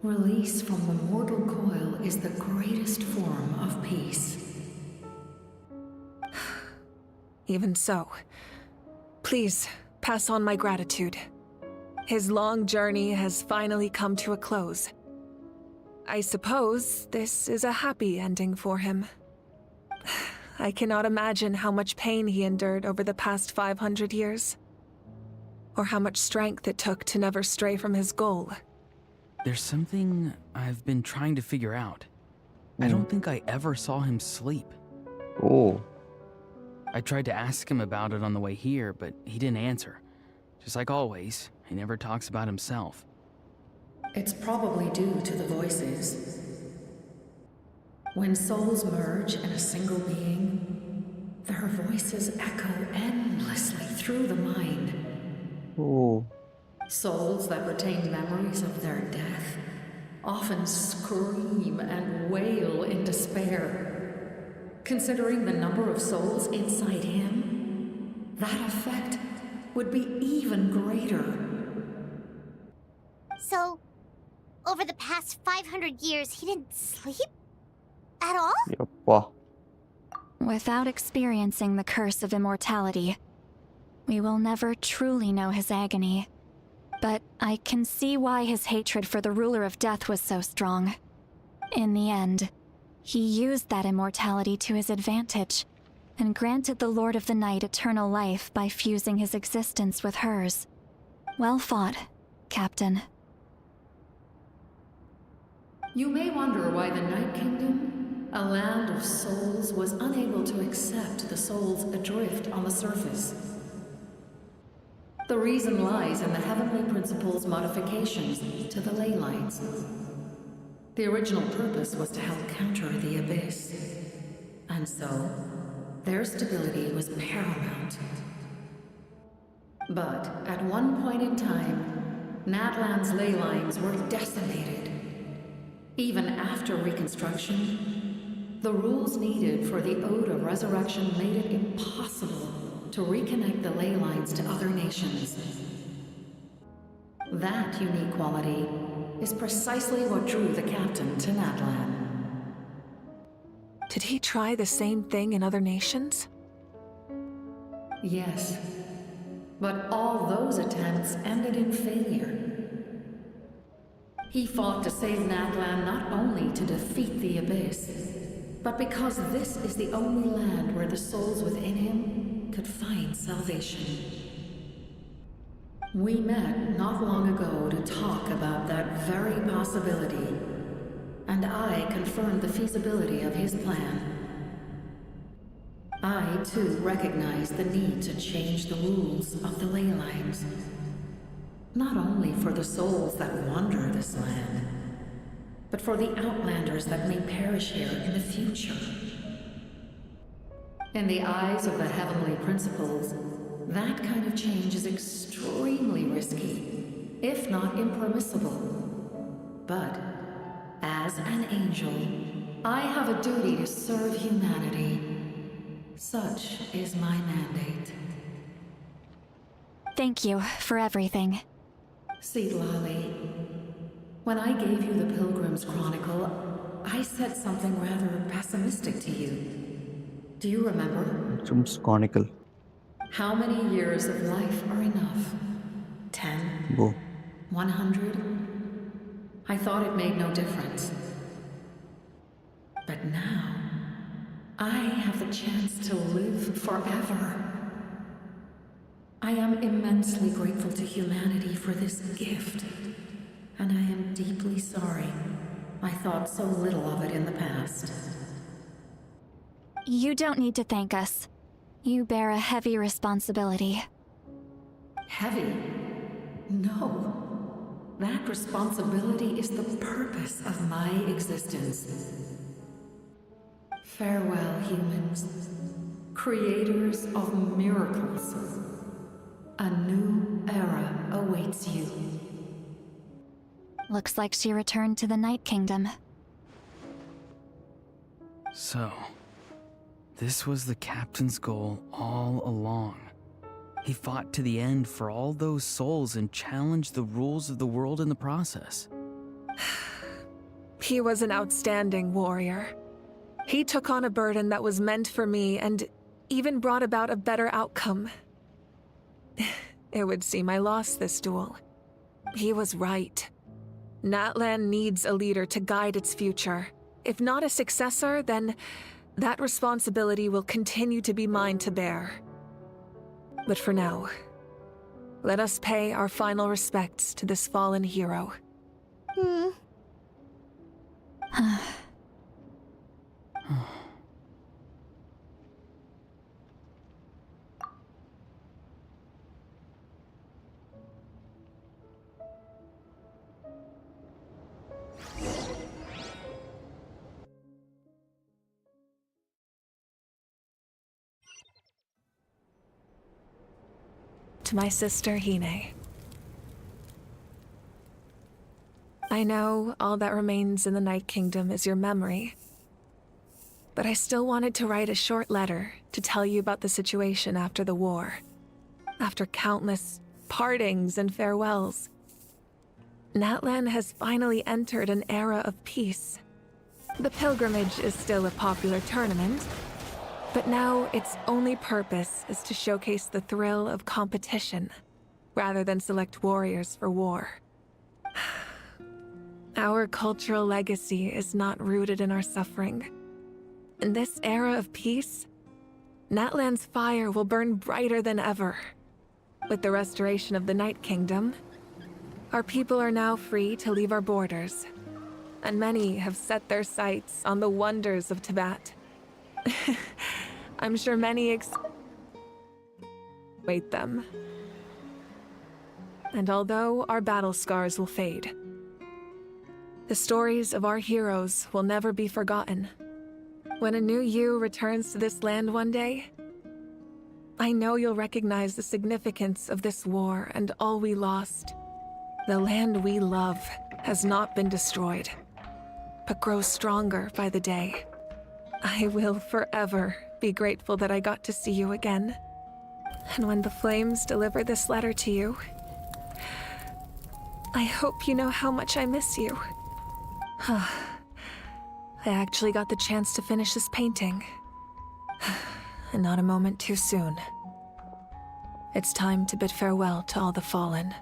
release from the mortal coil is the greatest form of peace. Even so, please pass on my gratitude. His long journey has finally come to a close. I suppose this is a happy ending for him. I cannot imagine how much pain he endured over the past 500 years. Or how much strength it took to never stray from his goal. There's something I've been trying to figure out. I don't think I ever saw him sleep. Oh. I tried to ask him about it on the way here, but he didn't answer. Just like always, he never talks about himself. It's probably due to the voices. When souls merge in a single being, their voices echo endlessly through the mind. Oh. Souls that retain memories of their death often scream and wail in despair. Considering the number of souls inside him, that effect would be even greater. So, over the past 500 years, he didn't sleep? At all? Yeppa. Without experiencing the curse of immortality, we will never truly know his agony. But I can see why his hatred for the ruler of death was so strong. In the end, he used that immortality to his advantage, and granted the Lord of the Night eternal life by fusing his existence with hers. Well fought, Captain. You may wonder why the Night Kingdom, a land of souls, was unable to accept the souls adrift on the surface. The reason lies in the Heavenly Principle's modifications to the ley lines. The original purpose was to help counter the Abyss. And so, their stability was paramount. But at one point in time, Natlan's ley lines were decimated. Even after reconstruction, the rules needed for the Ode of Resurrection made it impossible to reconnect the ley lines to other nations. That unique quality is precisely what drew the captain to Natlan. Did he try the same thing in other nations? Yes, but all those attempts ended in failure. He fought to save Natlan not only to defeat the Abyss, but because this is the only land where the souls within him could find salvation. We met not long ago to talk about that very possibility, and I confirmed the feasibility of his plan. I, too, recognize the need to change the rules of the ley lines. Not only for the souls that wander this land, but for the outlanders that may perish here in the future. In the eyes of the Heavenly Principles, that kind of change is extremely risky, if not impermissible. But, as an angel, I have a duty to serve humanity. Such is my mandate. Thank you for everything. Seedlali, when I gave you the Pilgrim's Chronicle, I said something rather pessimistic to you. Do you remember? Pilgrim's Chronicle. How many years of life are enough? 10? Go. 100? I thought it made no difference. But now, I have the chance to live forever. I am immensely grateful to humanity for this gift, and I am deeply sorry I thought so little of it in the past. You don't need to thank us. You bear a heavy responsibility. Heavy? No. That responsibility is the purpose of my existence. Farewell, humans. Creators of miracles. A new era awaits you. Looks like she returned to the Night Kingdom. So, this was the captain's goal all along. He fought to the end for all those souls and challenged the rules of the world in the process. He was an outstanding warrior. He took on a burden that was meant for me and even brought about a better outcome. It would seem I lost this duel. He was right. Natlan needs a leader to guide its future. If not a successor, then That responsibility will continue to be mine to bear. But for now, let us pay our final respects to this fallen hero. To my sister Hine. I know all that remains in the Night Kingdom is your memory, but I still wanted to write a short letter to tell you about the situation after the war. After countless partings and farewells, Natlan has finally entered an era of peace. The pilgrimage is still a popular tournament, but now its only purpose is to showcase the thrill of competition, rather than select warriors for war. Our cultural legacy is not rooted in our suffering. In this era of peace, Natlan's fire will burn brighter than ever. With the restoration of the Night Kingdom, our people are now free to leave our borders, and many have set their sights on the wonders of Tibet. I'm sure many wait them. And although our battle scars will fade, the stories of our heroes will never be forgotten. When a new you returns to this land one day, I know you'll recognize the significance of this war and all we lost. The land we love has not been destroyed, but grows stronger by the day. I will forever be grateful that I got to see you again. And when the flames deliver this letter to you, I hope you know how much I miss you. I actually got the chance to finish this painting. And not a moment too soon. It's time to bid farewell to all the fallen.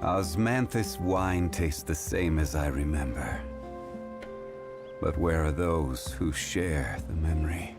Osmanthus wine tastes the same as I remember. But where are those who share the memory?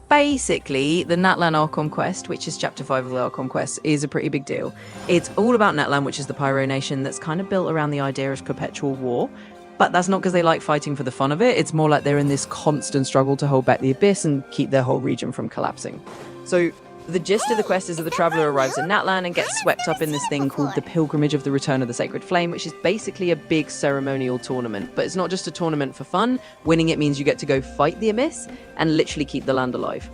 Basically, the Natlan Archon Quest, which is Chapter 5 of the Archon Quest, is a pretty big deal. It's all about Natlan, which is the Pyro nation that's kind of built around the idea of perpetual war. But that's not because they like fighting for the fun of it. It's more like they're in this constant struggle to hold back the Abyss and keep their whole region from collapsing. So the gist of the quest is that the traveller arrives in Natlan and gets swept up in this thing called the Pilgrimage of the Return of the Sacred Flame, which is basically a big ceremonial tournament. But it's not just a tournament for fun. Winning it means you get to go fight the Abyss and literally keep the land alive.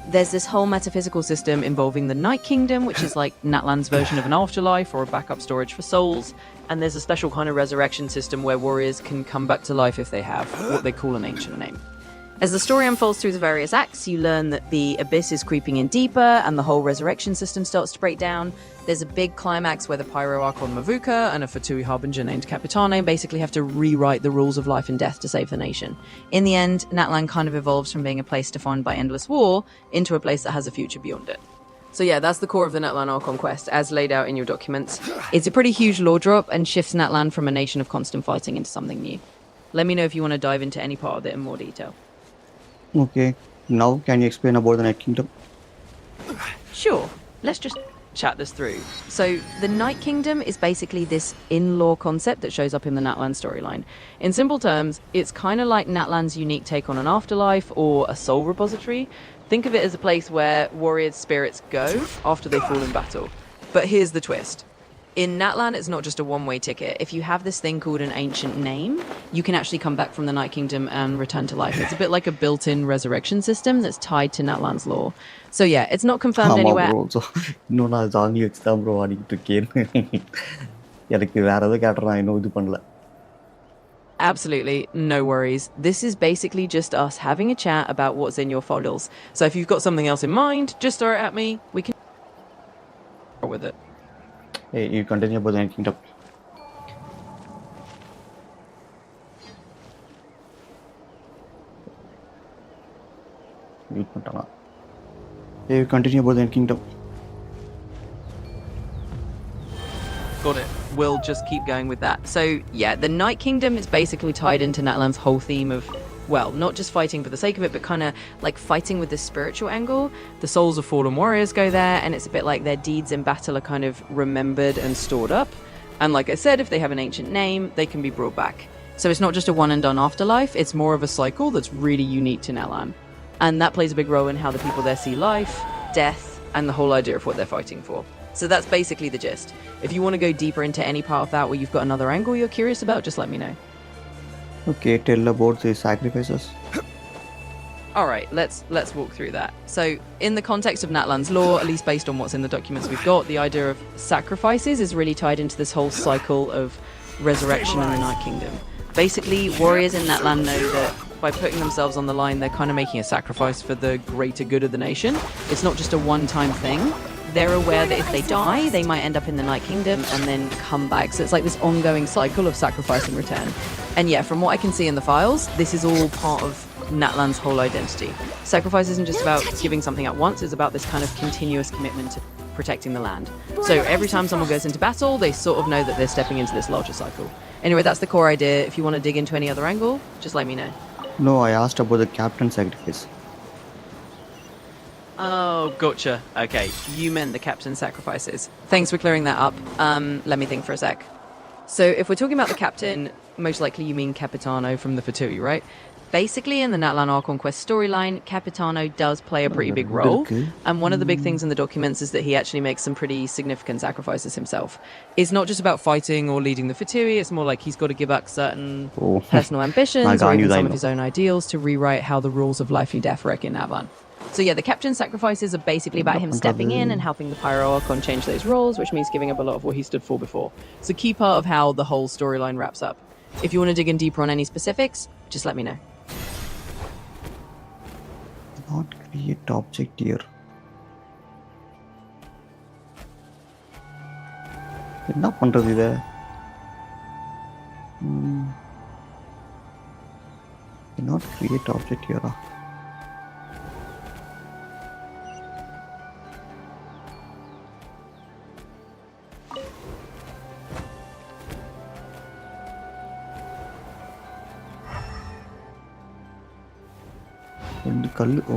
There's this whole metaphysical system involving the Night Kingdom, which is like Natlan's version of an afterlife or a backup storage for souls. And there's a special kind of resurrection system where warriors can come back to life if they have what they call an ancient name. As the story unfolds through the various acts, you learn that the Abyss is creeping in deeper and the whole resurrection system starts to break down. There's a big climax where the Pyro Archon Mavuka and a Fatui Harbinger named Capitane basically have to rewrite the rules of life and death to save the nation. In the end, Natlan kind of evolves from being a place defined by endless war into a place that has a future beyond it. So yeah, that's the core of the Natlan Archon Quest, as laid out in your documents. It's a pretty huge lore drop and shifts Natlan from a nation of constant fighting into something new. Let me know if you want to dive into any part of it in more detail. Okay, now can you explain about the Night Kingdom? Sure, let's just chat this through. So the Night Kingdom is basically this in-lore concept that shows up in the Natlan storyline. In simple terms, it's kind of like Natlan's unique take on an afterlife or a soul repository. Think of it as a place where warriors' spirits go after they fall in battle. But here's the twist. In Natlan, it's not just a one-way ticket. If you have this thing called an ancient name, you can actually come back from the Night Kingdom and return to life. It's a bit like a built-in resurrection system that's tied to Natlan's lore. So yeah, it's not confirmed anywhere. bro. So இன்னும் நான் ஜாங்கி வச்சு தான் bro ஆடிக்கிட்டு இருக்கேன். எனக்கு வேற எதுவும் கேட்டா நான் இன்னும் இது பண்ணல. Absolutely, no worries. This is basically just us having a chat about what's in your folders. So if you've got something else in mind, just throw it at me. We can with it. Hey, you continue about the kingdom. Mute பண்ணிட்டானா? Hey, you continue about the kingdom. Got it. We'll just keep going with that. So, yeah, the Night Kingdom is basically tied into Natlan's whole theme of, well, not just fighting for the sake of it, but kind of like fighting with the spiritual angle. The souls of fallen warriors go there, and it's a bit like their deeds in battle are kind of remembered and stored up. And like I said, if they have an ancient name, they can be brought back. So it's not just a one and done afterlife, it's more of a cycle that's really unique to Natlan. And that plays a big role in how the people there see life, death, and the whole idea of what they're fighting for. So that's basically the gist. If you want to go deeper into any part of that where you've got another angle you're curious about, just let me know. Okay, tell about the sacrifices. Alright, let's walk through that. So, in the context of Natlan's lore, at least based on what's in the documents we've got, the idea of sacrifices is really tied into this whole cycle of resurrection in the Night Kingdom. Basically, warriors in Natlan know that by putting themselves on the line, they're kind of making a sacrifice for the greater good of the nation. It's not just a one-time thing. They're aware that if they die, they might end up in the Night Kingdom and then come back. So it's like this ongoing cycle of sacrifice and return. And yeah, from what I can see in the files, this is all part of Natlan's whole identity. Sacrifice isn't just about giving something at once, it's about this kind of continuous commitment to protecting the land. So every time someone goes into battle, they sort of know that they're stepping into this larger cycle. Anyway, that's the core idea. If you want to dig into any other angle, just let me know. No, I asked about the captain sacrifice. Oh, gotcha. Okay, you meant the captain sacrifices. Thanks for clearing that up. Let me think for a sec. So if we're talking about the captain, most likely you mean Capitano from the Fatui, right? Basically, in the Natlan Archon Quest storyline, Capitano does play a pretty big role, and one of the big things in the documents is that he actually makes some pretty significant sacrifices himself. It's not just about fighting or leading the Fatui, it's more like he's got to give up certain personal ambitions or even some of his own ideals to rewrite how the rules of life and death work in Natlan. So yeah, the captain's sacrifices are basically about him stepping in and helping the Pyro Archon change those roles, which means giving up a lot of what he stood for before. It's a key part of how the whole storyline wraps up. If you want to dig in deeper on any specifics, just let me know. Not create object here. என்ன பண்றது இத? Not create object here. ரெண்டு கல் ஓ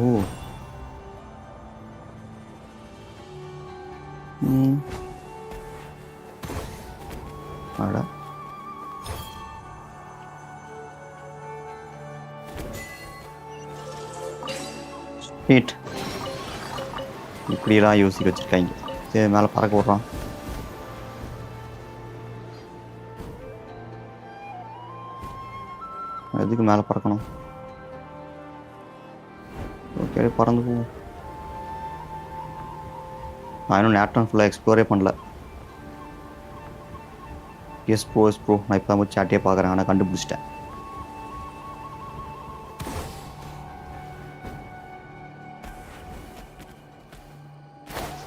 அட heat இப்படியெல்லாம் யோசிக்க வச்சிருக்காங்க. சரி மேலே பறக்க விட்றான். எதுக்கு மேலே பறக்கணும்? ஓகே பறந்து போவோம். நான் இன்னும் நேட்டன் ஃபுல்லாக எக்ஸ்ப்ளோரே பண்ணல. எஸ் ப்ரோ நான் இப்போ தான் சாட்டியே பார்க்குறேன், ஆனால் கண்டுபிடிச்சிட்டேன்.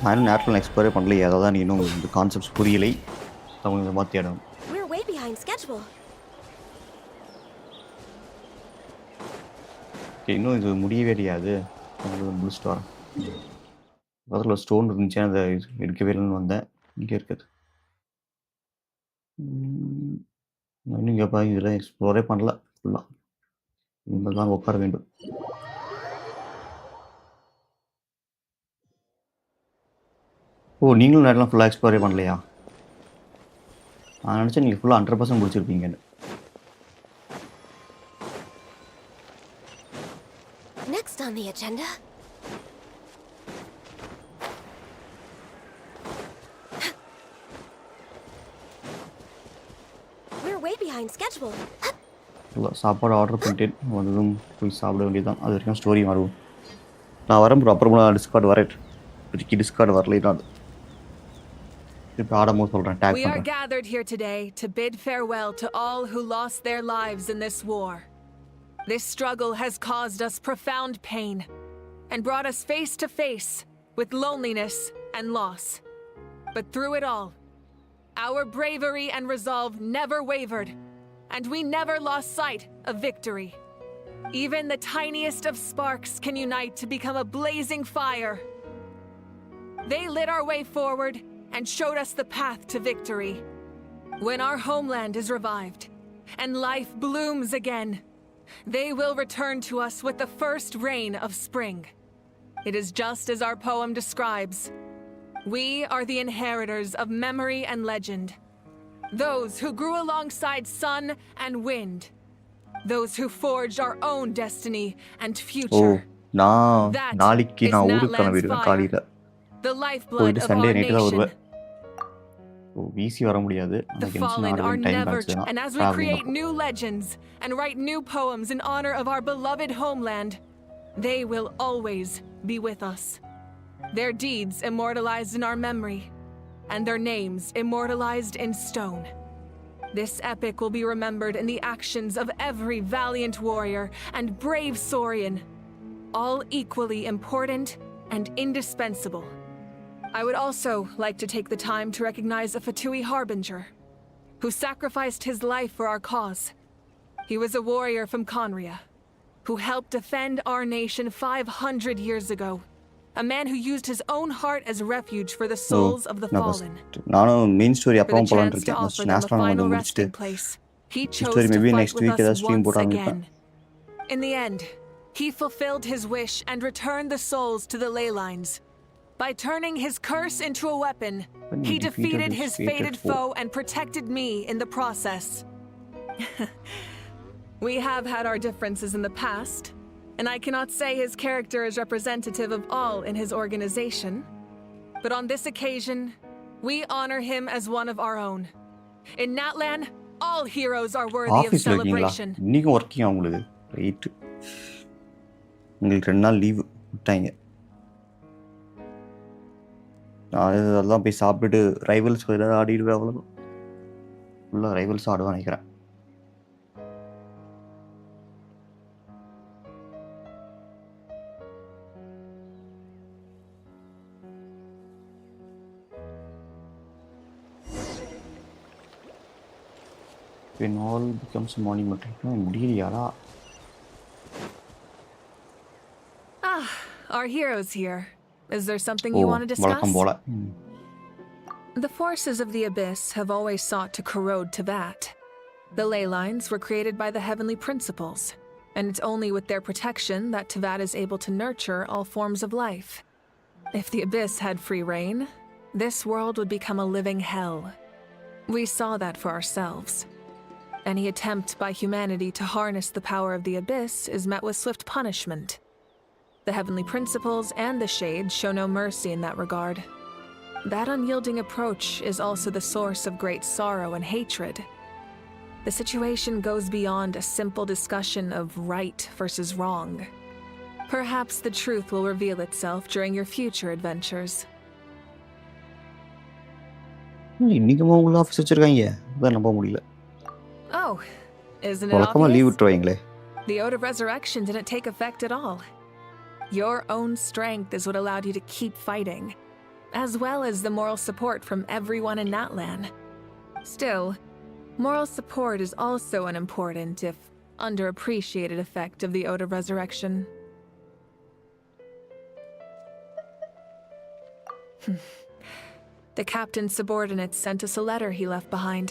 நான் இன்னும் நேட்டன் எக்ஸ்ப்ளோரே பண்ணல. ஏதாவது நீ இன்னும் இந்த கான்செப்ட்ஸ் புரியலை, அவங்க இந்த மாதிரி தேடணும். இன்னும் இது முடியவே இல்லையாது. முடிச்சுட்டு வரேன். பக்கத்தில் ஸ்டோன் இருந்துச்சு, அதை எடுக்கவே இல்லைன்னு வந்தேன். இங்கே இருக்குது. இன்னும் இங்கேப்பா இதெல்லாம் எக்ஸ்ப்ளோரே பண்ணல ஃபுல்லாக. இனிமேல் தான் உட்கார வேண்டும். ஓ நீங்களும் நேரம்லாம் ஃபுல்லாக எக்ஸ்ப்ளோரே பண்ணலையா? நான் நினச்சேன் நீங்கள் ஃபுல்லாக 100% முடிச்சிருப்பீங்கன்னு. Next on the agenda. way behind schedule. இல்லை சாப்பாடு ஆர்டர் பண்ணிட்டு வந்ததும் போய் சாப்பிட வேண்டியதுதான். அது வரைக்கும் ஸ்டோரி மாறும். நான் வரேன் ப்ரோ, அப்புறமா டிஸ்கார்டு வரேன். இப்போதைக்கு டிஸ்கார்டு வரலைன்னா இப்போ ஆடமோ சொல்கிறேன், டேக் We are பண்ணுறேன். gathered here today to bid farewell to all who lost their lives in this war. This struggle has caused us profound pain and brought us face to face with loneliness and loss. But through it all, our bravery and resolve never wavered, and we never lost sight of victory. Even the tiniest of sparks can unite to become a blazing fire. They lit our way forward and showed us the path to victory. When our homeland is revived and life blooms again, they will return to us with the first rain of spring. It is just as our poem describes. We are the inheritors of memory and legend. Those who grew alongside sun and wind. Those who forged our own destiny and future. நான் That நாளைக்கு is நான் ஊருக்கு Natlan's கிளம்பிடுவேன் fire, காலையில். the lifeblood போயிட்டு of Sunday our night தான் nation. வருவேன். வீசி வர முடியாது. The எனக்கு fallen Genshin are ஆடுறதுக்கு time never, கிடச்சதுன்னா and as we traveling create இருக்கும். new legends and write new poems in honor of our beloved homeland, they will always be with us. Their deeds immortalized in our memory, and their names immortalized in stone. This epic will be remembered in the actions of every valiant warrior and brave Saurian, all equally important and indispensable. I would also like to take the time to recognize a Fatui harbinger, who sacrificed his life for our cause. He was a warrior from Conria, who helped defend our nation 500 years ago. A man who used his own heart as refuge for the souls of the fallen. நானும் main story For the அப்புறம் போலான்னு chance to இருக்கேன். offer first them a national final வந்து முடிச்சிட்டு resting place, he chose story to maybe fight next with week ஏதாவது us stream once போட ஆரம்பிப்பேன். again. In the end, he fulfilled his wish and returned the souls to the ley lines. By turning his curse into a weapon, he defeated his fated foe and protected me in the process. We have had our differences in the past, and I cannot say his character is representative of all in his organization. But on this occasion, we honor him as one of our own. In Natlan, all heroes are worthy of ஆஃபீஸில் இருக்கீங்களா? celebration. இன்றைக்கும் working உங்களுக்கு right. உங்களுக்கு 2 நாள் leave விட்டாங்க. அதெல்லாம் போய் சாப்பிட்டுட்டு ரைவல்ஸ் ஏதாவது ஆடிடுவேன். அவ்வளோதான். ஃபுல்லாக ரைவல்ஸ் ஆடுவேன் நினைக்கிறேன். When all becomes monumental. முடியலையாடா? Ah, our heroes here. Is there something you want to discuss? வழக்கம் போல. The forces of the Abyss have always sought to corrode Teyvat. The ley lines were created by the heavenly principles, and it's only with their protection that Teyvat is able to nurture all forms of life. If the Abyss had free reign, this world would become a living hell. We saw that for ourselves. Any attempt by humanity to harness the power of the Abyss is met with swift punishment. The heavenly principles and the shades show no mercy in that regard. That unyielding approach is also the source of great sorrow and hatred. The situation goes beyond a simple discussion of right versus wrong. Perhaps the truth will reveal itself during your future adventures. இன்னைக்குமா உங்களை office வச்சிருக்காங்க? அதான் நம்ப முடியல. Oh, isn't it வழக்கமாக leave obvious? விட்டுருவாங்களே. The Ode of Resurrection didn't take effect at all. Your own strength is what allowed you to keep fighting, as well as the moral support from everyone in Natlan. Still, moral support is also an important, if underappreciated, effect of the Ode of Resurrection. The captain's subordinates sent us a letter he left behind.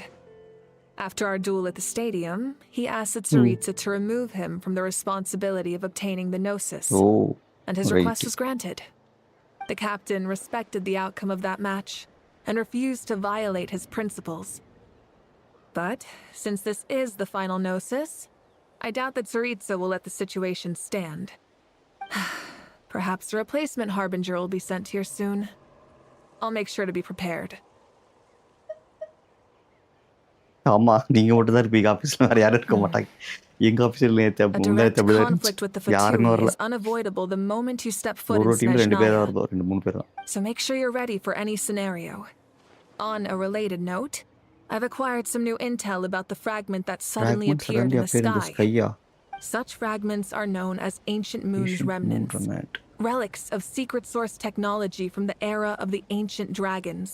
After our duel at the stadium, he asked Tsaritsa to remove him from the responsibility of obtaining the Gnosis. Oh, and his right. request was granted. The captain respected the outcome of that match and refused to violate his principles. But since this is the final Gnosis, I doubt that Tsaritsa will let the situation stand. Perhaps a replacement harbinger will be sent here soon. I'll make sure to be prepared. ஆமா, நீங்க மட்டும் தான் இருப்பீங்க ஆஃபீஸ்ல, வேற யாரும் இருக்க மாட்டாங்க. எங்க ஆஃபீஸ்ல A direct conflict with the யாருமே Fatui வரல. is unavoidable the moment you step foot ஒரு in டீம்ல 2 பேர் தான் Snezhnaya. இருந்தோம், 2-3 பேர் தான். So make sure you're ready for any scenario. On a related note, I've acquired some new intel about the fragment that suddenly appeared in the sky. Such fragments are known as Ancient Moon's remnants, relics of secret source technology from the era of the ancient dragons.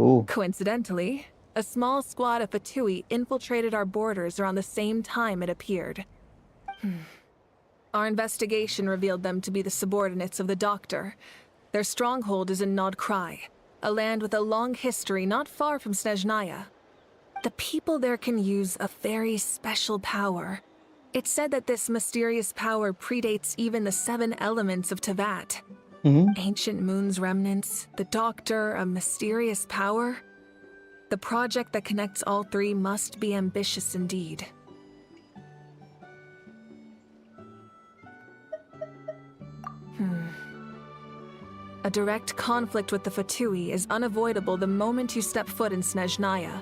Oh. Coincidentally, a small squad of Fatui infiltrated our borders around the same time it appeared. Our investigation revealed them to be the subordinates of the Doctor. Their stronghold is in Nodkrai, a land with a long history not far from Snezhnaya. The people there can use a very special power. It's said that this mysterious power predates even the 7 elements of Tevat. Ancient Moon's remnants, the Doctor, a mysterious power. The project that connects all 3 must be ambitious indeed. A direct conflict with the Fatui is unavoidable the moment you step foot in Snezhnaya.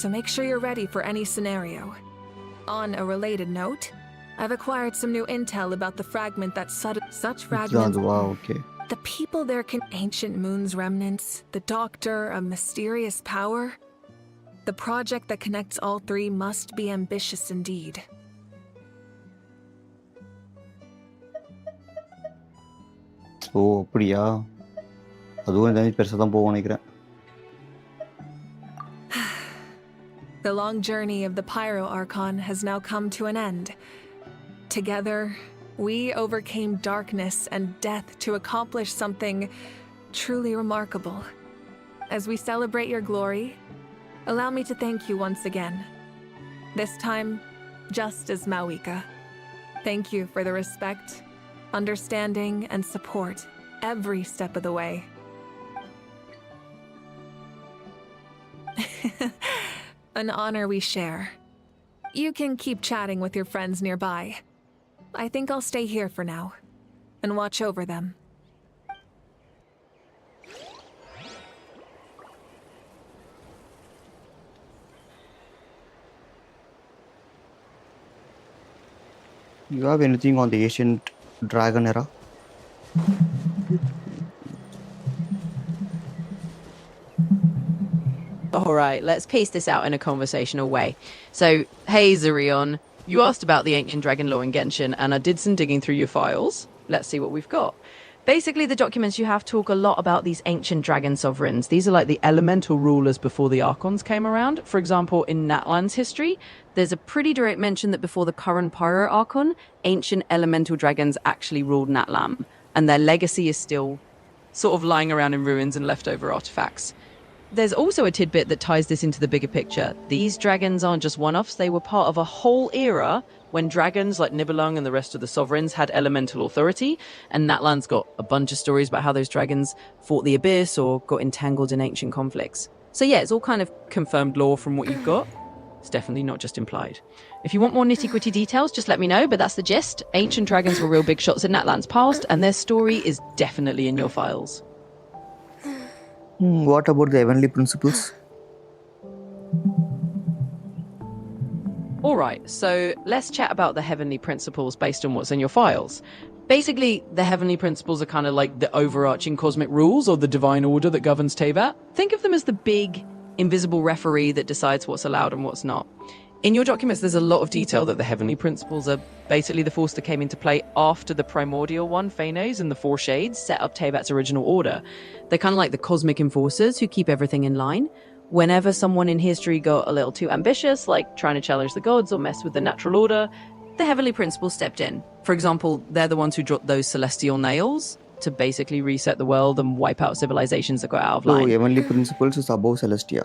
So make sure you're ready for any scenario. On a related note, I've acquired some new intel about the fragment that such fragments. Wow, okay. The people there can Ancient Moon's remnants, the Doctor, a mysterious power. The project that connects all 3 must be ambitious indeed. ஓ அப்படியா? அதுவும் இந்த பெருசாக தான் போகும் நினைக்கிறேன். The long journey of the Pyro Archon has now come to an end. Together, we overcame darkness and death to accomplish something truly remarkable. As we celebrate your glory, allow me to thank you once again. This time, just as Mawika. Thank you for the respect, understanding, and support every step of the way. An honor we share. You can keep chatting with your friends nearby. I think I'll stay here for now and watch over them. You have anything on the ancient dragon era? Alright, let's piece this out in a conversational way. So, hey Zurion, you asked about the ancient dragon lore in Genshin, and I did some digging through your files. Let's see what we've got. Basically, the documents you have talk a lot about these ancient dragon sovereigns. These are like the elemental rulers before the Archons came around. For example, in Natlan's history, there's a pretty direct mention that before the current Pyro Archon, ancient elemental dragons actually ruled Natlan, and their legacy is still sort of lying around in ruins and leftover artifacts. There's also a tidbit that ties this into the bigger picture. These dragons aren't just one-offs, they were part of a whole era when dragons like Nibelung and the rest of the sovereigns had elemental authority, and Natlan's got a bunch of stories about how those dragons fought the abyss or got entangled in ancient conflicts. So yeah, it's all kind of confirmed lore from what you've got. It's definitely not just implied. If you want more nitty-gritty details, just let me know, but that's the gist. Ancient dragons were real big shots in Natlan's past, and their story is definitely in your files. What about the heavenly principles? Alright, so let's chat about the heavenly principles based on what's in your files. Basically, the heavenly principles are kind of like the overarching cosmic rules or the divine order that governs Tevat. Think of them as the big, invisible referee that decides what's allowed and what's not. In your documents, there's a lot of detail that the heavenly principles are basically the force that came into play after the primordial one, Phanes, and the Four Shades set up Tevat's original order. They're kind of like the cosmic enforcers who keep everything in line. Whenever someone in history got a little too ambitious, like trying to challenge the gods or mess with the natural order, the heavenly principles stepped in. For example, they're the ones who dropped those celestial nails to basically reset the world and wipe out civilizations that got out of line. So, heavenly principles is above Celestia.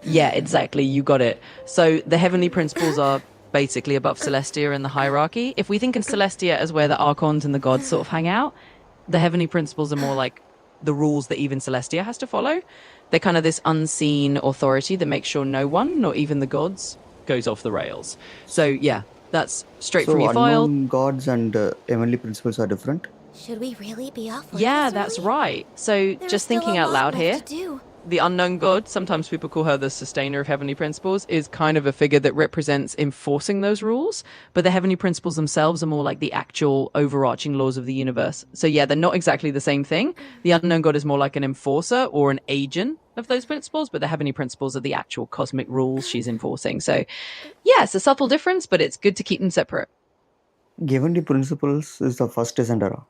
Yeah, exactly. You got it. So the heavenly principles are basically above Celestia in the hierarchy. If we think of Celestia as where the Archons and the gods sort of hang out, the heavenly principles are more like the rules that even Celestia has to follow. They're kind of this unseen authority that makes sure no one, not even the gods, goes off the rails. So yeah, that's straight from your file. So gods and heavenly principles are different? Should we really be off? Yeah, that's right. So just thinking out loud here. the unknown god, sometimes people call her the sustainer of heavenly principles, is kind of a figure that represents enforcing those rules. But the heavenly principles themselves are more like the actual overarching laws of the universe. So yeah, they're not exactly the same thing. The unknown god is more like an enforcer or an agent of those principles, but the heavenly principles are the actual cosmic rules she's enforcing. So yeah, it's a subtle difference, but it's good to keep them separate. Given the principles is the first descender.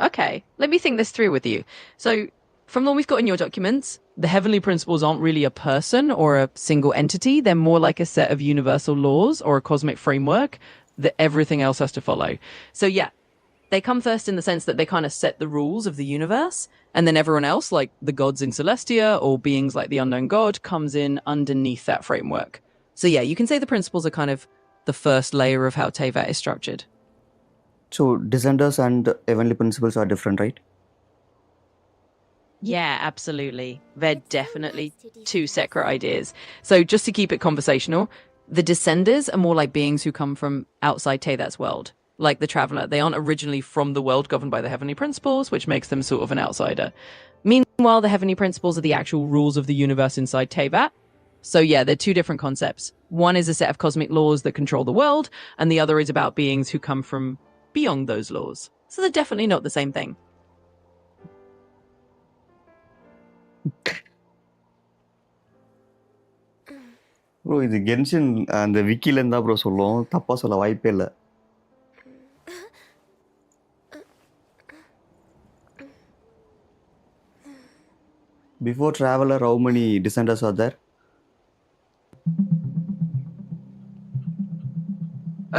Okay. Let me think this through with you. So, from what we've got in your documents, the heavenly principles aren't really a person or a single entity. They're more like a set of universal laws or a cosmic framework that everything else has to follow. So, yeah, they come first in the sense that they kind of set the rules of the universe, and then everyone else, like the gods in Celestia or beings like the unknown god, comes in underneath that framework. So, yeah, you can say the principles are kind of the first layer of how Teyvat is structured. So descenders and heavenly principles are different, right? Yeah, absolutely. They're definitely two separate ideas. So just to keep it conversational, the descenders are more like beings who come from outside Teyvat's world, like the traveler. They aren't originally from the world governed by the heavenly principles, which makes them sort of an outsider. Meanwhile, the heavenly principles are the actual rules of the universe inside Teyvat. So yeah, they're two different concepts. One is a set of cosmic laws that control the world, and the other is about beings who come from beyond those laws. So they're definitely not the same thing. Bro, இது Genshin அந்த விக்கில இருந்தா bro சொல்லும், தப்பா சொல்ல வாய்ப்பே இல்ல. Before Traveler, how many descenders are there?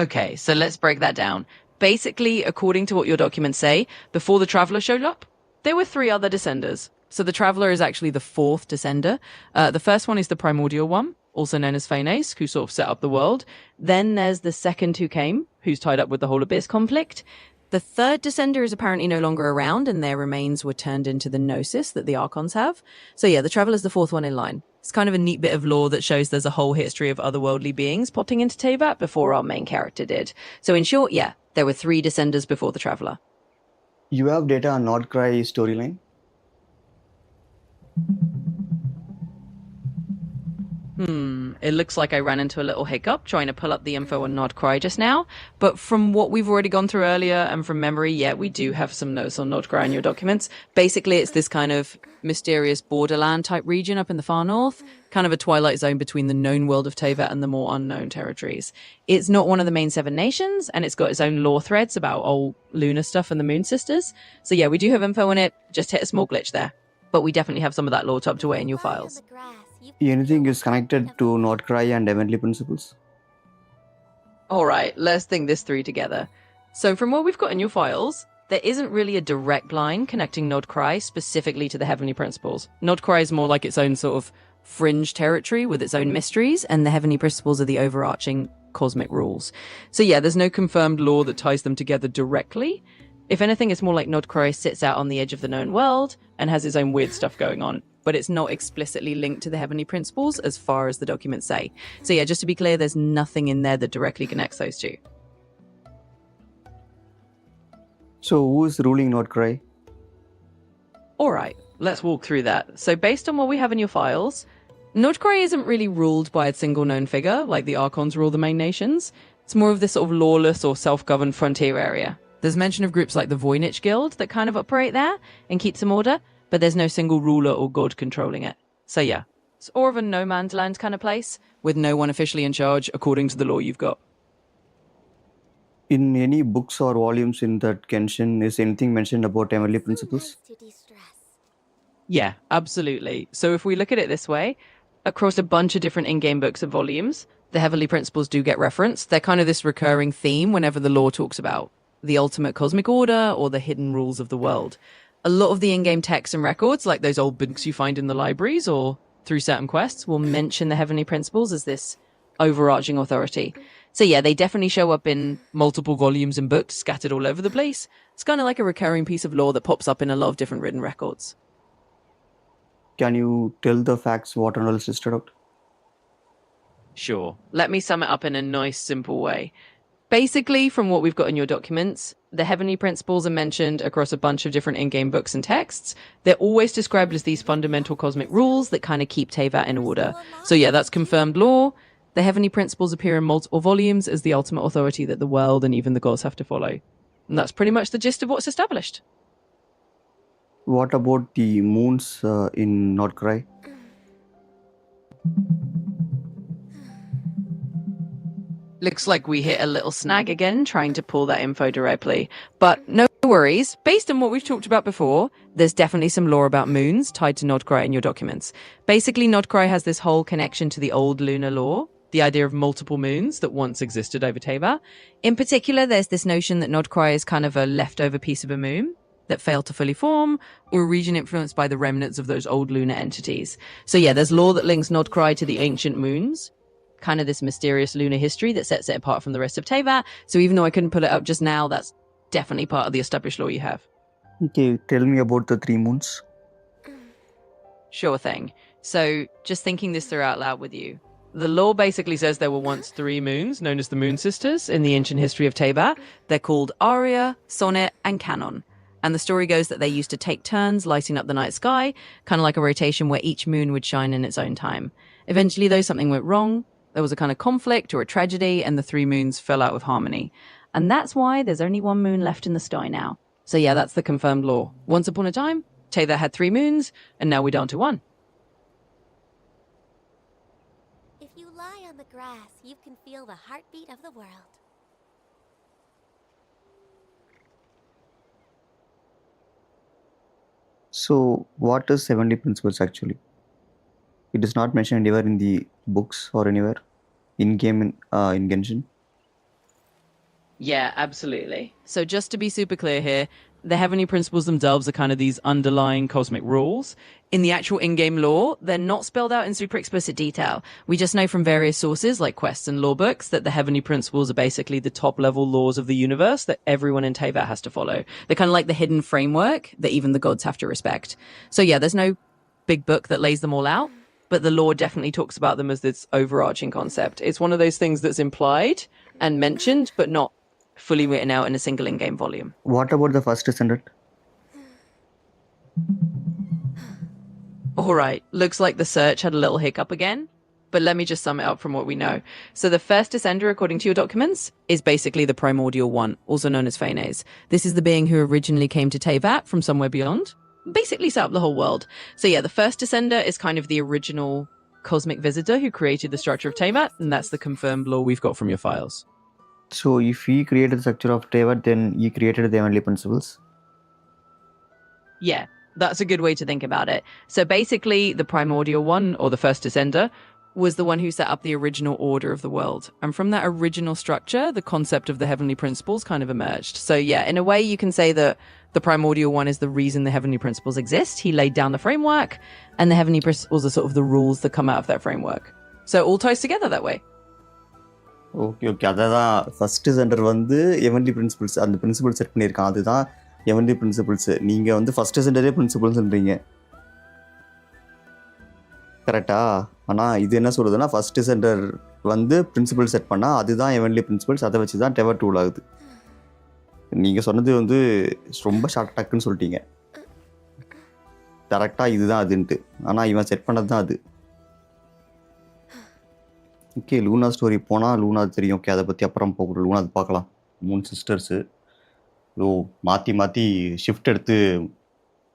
Okay, so let's break that down. Basically, according to what your documents say, before the Traveler showed up, there were 3 other descenders. So the Traveler is actually the 4th descender. The first one is the primordial one, also known as Phanes, who sort of set up the world. Then there's the second who came, who's tied up with the whole Abyss conflict. The 3rd descender is apparently no longer around, and their remains were turned into the Gnosis that the Archons have. So yeah, the Traveler's the 4th one in line. It's kind of a neat bit of lore that shows there's a whole history of otherworldly beings popping into Teyvat before our main character did. So in short, yeah, there were 3 descenders before the Traveler. You have data on Nordcry storyline? It looks like I ran into a little hiccup trying to pull up the info on Nordcry just now. But from what we've already gone through earlier and from memory, yeah, we do have some notes on Nordcry in your documents. Basically, it's this kind of mysterious borderland type region up in the far north, kind of a twilight zone between the known world of Teyvat and the more unknown territories. It's not one of the main 7 nations, and it's got its own lore threads about old lunar stuff and the Moon Sisters. So yeah, we do have info on it, just hit a small glitch there. But we definitely have some of that lore tucked away in your files. Anything is connected to Nordcry and heavenly principles? All right, let's think this through together. So from what we've got in your files, there isn't really a direct line connecting Nordcry specifically to the heavenly principles. Nordcry is more like its own sort of fringe territory with its own mysteries, and the heavenly principles are the overarching cosmic rules. So yeah, there's no confirmed law that ties them together directly. If anything, it's more like Nordcry sits out on the edge of the known world and has its own weird stuff going on, but it's not explicitly linked to the heavenly principles as far as the documents say. So yeah, just to be clear, there's nothing in there that directly connects those two. So who is ruling Nordcry? All right, let's walk through that. So based on what we have in your files, Nordcry isn't really ruled by a single known figure like the Archons rule the main nations. It's more of this sort of lawless or self-governed frontier area. There's mention of groups like the Voynich Guild that kind of operate there and keep some order, but there's no single ruler or god controlling it. So yeah, it's more of a no man's land kind of place, with no one officially in charge according to the law you've got. In any books or volumes in that Genshin, is anything mentioned about heavenly principles? Yeah, absolutely. So if we look at it this way, across a bunch of different in-game books and volumes, the heavenly principles do get referenced. They're kind of this recurring theme whenever the lore talks about the ultimate cosmic order or the hidden rules of the world. A lot of the in-game texts and records, like those old books you find in the libraries or through certain quests, will mention the heavenly principles as this overarching authority. So yeah, they definitely show up in multiple volumes and books scattered all over the place. It's kind of like a recurring piece of lore that pops up in a lot of different written records. Can you tell the facts what and all is listed out? Sure. Let me sum it up in a nice, simple way. Basically, from what we've got in your documents, the heavenly principles are mentioned across a bunch of different in-game books and texts. They're always described as these fundamental cosmic rules that kind of keep Teyvat in order. So yeah, that's confirmed law. The heavenly principles appear in multiple volumes as the ultimate authority that the world and even the gods have to follow. And that's pretty much the gist of what's established. What about the moons in Nordcry? Looks like we hit a little snag again, trying to pull that info directly. But no worries. Based on what we've talked about before, there's definitely some lore about moons tied to Nordcry in your documents. Basically, Nordcry has this whole connection to the old lunar lore, the idea of multiple moons that once existed over Teyvat. In particular, there's this notion that Nordcry is kind of a leftover piece of a moon that failed to fully form, or a region influenced by the remnants of those old lunar entities. So yeah, there's lore that links Nordcry to the ancient moons, kind of this mysterious lunar history that sets it apart from the rest of Teyvat. So even though I couldn't pull it up just now, that's definitely part of the established lore you have. Okay, tell me about the 3 moons. Sure thing. So just thinking this through out loud with you. The lore basically says there were once 3 moons, known as the Moon Sisters, in the ancient history of Teyvat. They're called Aria, Sonnet, and Canon. And the story goes that they used to take turns lighting up the night sky, kind of like a rotation where each moon would shine in its own time. Eventually, though, something went wrong. There was a kind of conflict or a tragedy, and the 3 moons fell out of harmony. And that's why there's only 1 moon left in the sky now. So yeah, that's the confirmed lore. Once upon a time, Teyvat had 3 moons, and now we're down to 1. If you lie on the grass, you can feel the heartbeat of the world. So, what is 70 principles actually? It is not mentioned anywhere in the books or anywhere in-game in Genshin. Yeah, absolutely. So just to be super clear here, the heavenly principles themselves are kind of these underlying cosmic rules. In the actual in-game lore, they're not spelled out in super explicit detail. We just know from various sources like quests and lore books that the heavenly principles are basically the top level laws of the universe that everyone in Teyvat has to follow. They're kind of like the hidden framework that even the gods have to respect. So yeah, there's no big book that lays them all out, but the lore definitely talks about them as this overarching concept. It's one of those things that's implied and mentioned, but not fully written out in a single in-game volume. What about the first descendant? All right, looks like the search had a little hiccup again, but let me just sum it up from what we know. So the first descender, according to your documents, is basically the primordial one, also known as Phanes. This is the being who originally came to Teyvat from somewhere beyond, basically set up the whole world. So yeah, the first descender is kind of the original cosmic visitor who created the structure of Teyvat, and that's the confirmed lore we've got from your files. So if he created the structure of Teyvat, then he created the heavenly principles. Yeah, that's a good way to think about it. So basically, the primordial one, or the first descender, was the one who set up the original order of the world. And from that original structure, the concept of the heavenly principles kind of emerged. So yeah, in a way, you can say that the primordial one is the reason the heavenly principles exist. He laid down the framework, and the heavenly principles are sort of the rules that come out of that framework. So it all ties together that way. Okay அதான் first centre வந்து evenly principles அந்த principal set பண்ணியிருக்கான் அதுதான் evenly principles நீங்கள் வந்து first சென்டரே பிரின்சிபல்ஸ்ன்றீங்க கரெக்டா ஆனால் இது என்ன சொல்கிறதுனா ஃபர்ஸ்ட் சென்டர் வந்து பிரின்சிபல் செட் பண்ணால் அதுதான் எவன்லி பிரின்சிபல்ஸ் அதை வச்சு தான் டெவர் டூல் ஆகுது நீங்கள் சொன்னது வந்து ரொம்ப ஷார்ட் டக்குன்னு சொல்லிட்டீங்க கரெக்டாக இதுதான் அதுன்ட்டு ஆனால் இவன் செட் பண்ணது தான் அது ஓகே லூனா ஸ்டோரி போனால் லூனா தெரியும் ஓகே அதை பற்றி அப்புறம் போகணும் லூனா அது பார்க்கலாம் 3 சிஸ்டர்ஸு மாற்றி ஷிஃப்ட் எடுத்து